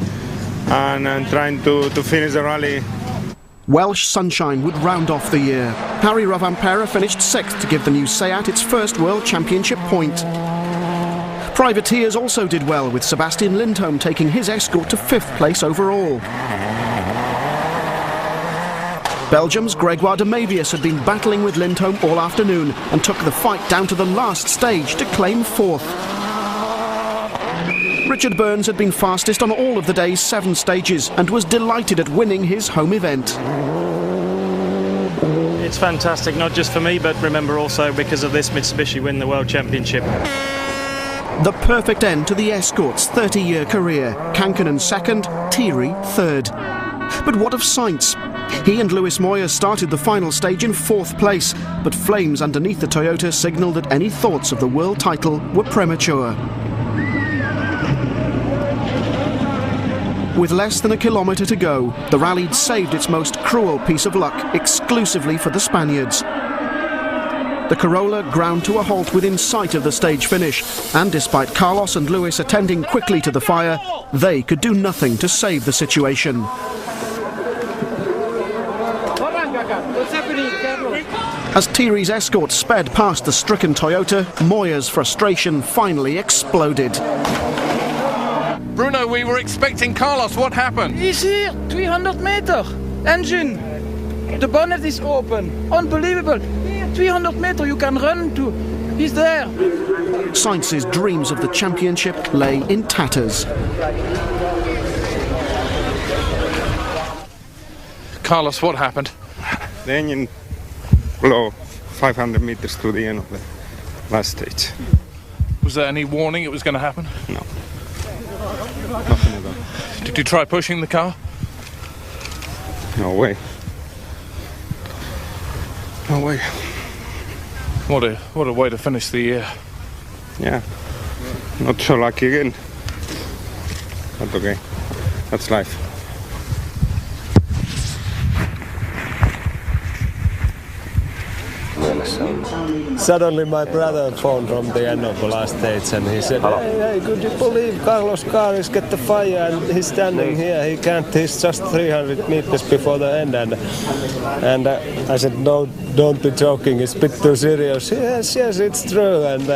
and trying to finish the rally. Welsh sunshine would round off the year. Harry Rovanpera finished 6th to give the new Seat its first World Championship point. Privateers also did well, with Sebastian Lindholm taking his Escort to 5th place overall. Belgium's Gregoire de Mavius had been battling with Lindholm all afternoon and took the fight down to the last stage to claim 4th. Richard Burns had been fastest on all of the day's 7 stages and was delighted at winning his home event. It's fantastic, not just for me, but remember also because of this Mitsubishi win the World Championship. The perfect end to the Escort's 30-year career. Kankkunen 2nd, Thierry 3rd. But what of Sainz? He and Lewis Moyer started the final stage in 4th place, but flames underneath the Toyota signalled that any thoughts of the world title were premature. With less than a kilometre to go, the rally'd saved its most cruel piece of luck exclusively for the Spaniards. The Corolla ground to a halt within sight of the stage finish, and despite Carlos and Lewis attending quickly to the fire, they could do nothing to save the situation. As Thierry's Escort sped past the stricken Toyota, Moyer's frustration finally exploded. Bruno, we were expecting Carlos. What happened? He's here, 300 meter. Engine. The bonnet is open. Unbelievable. 300 meter, you can run to. He's there. Sainz's dreams of the championship lay in tatters. Carlos, what happened? The engine blew 500 meters to the end of the last stage. Was there any warning it was going to happen? No. Nothing at all. Did you try pushing the car? No way. No way. What a way to finish the year. Yeah. Not so lucky again. But okay. That's life. Suddenly my brother phoned from the end of the last stage and he said, hey, could you believe Carlos car is get the fire and he's standing here, he's just 300 meters before the end. And I said, no, don't be joking, it's a bit too serious. Yes, it's true. And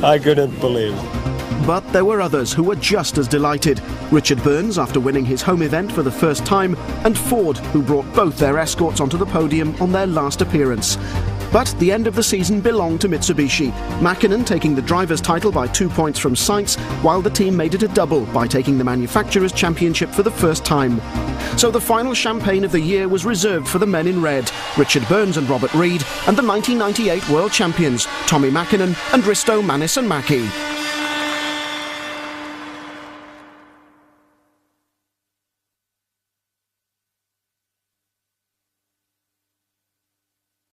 I couldn't believe. But there were others who were just as delighted. Richard Burns, after winning his home event for the first time, and Ford, who brought both their escorts onto the podium on their last appearance. But the end of the season belonged to Mitsubishi, Mäkinen taking the driver's title by 2 points from Sainz, while the team made it a double by taking the Manufacturers' Championship for the first time. So the final champagne of the year was reserved for the men in red, Richard Burns and Robert Reid, and the 1998 World Champions, Tommi Mäkinen and Risto Männisen-Mäki.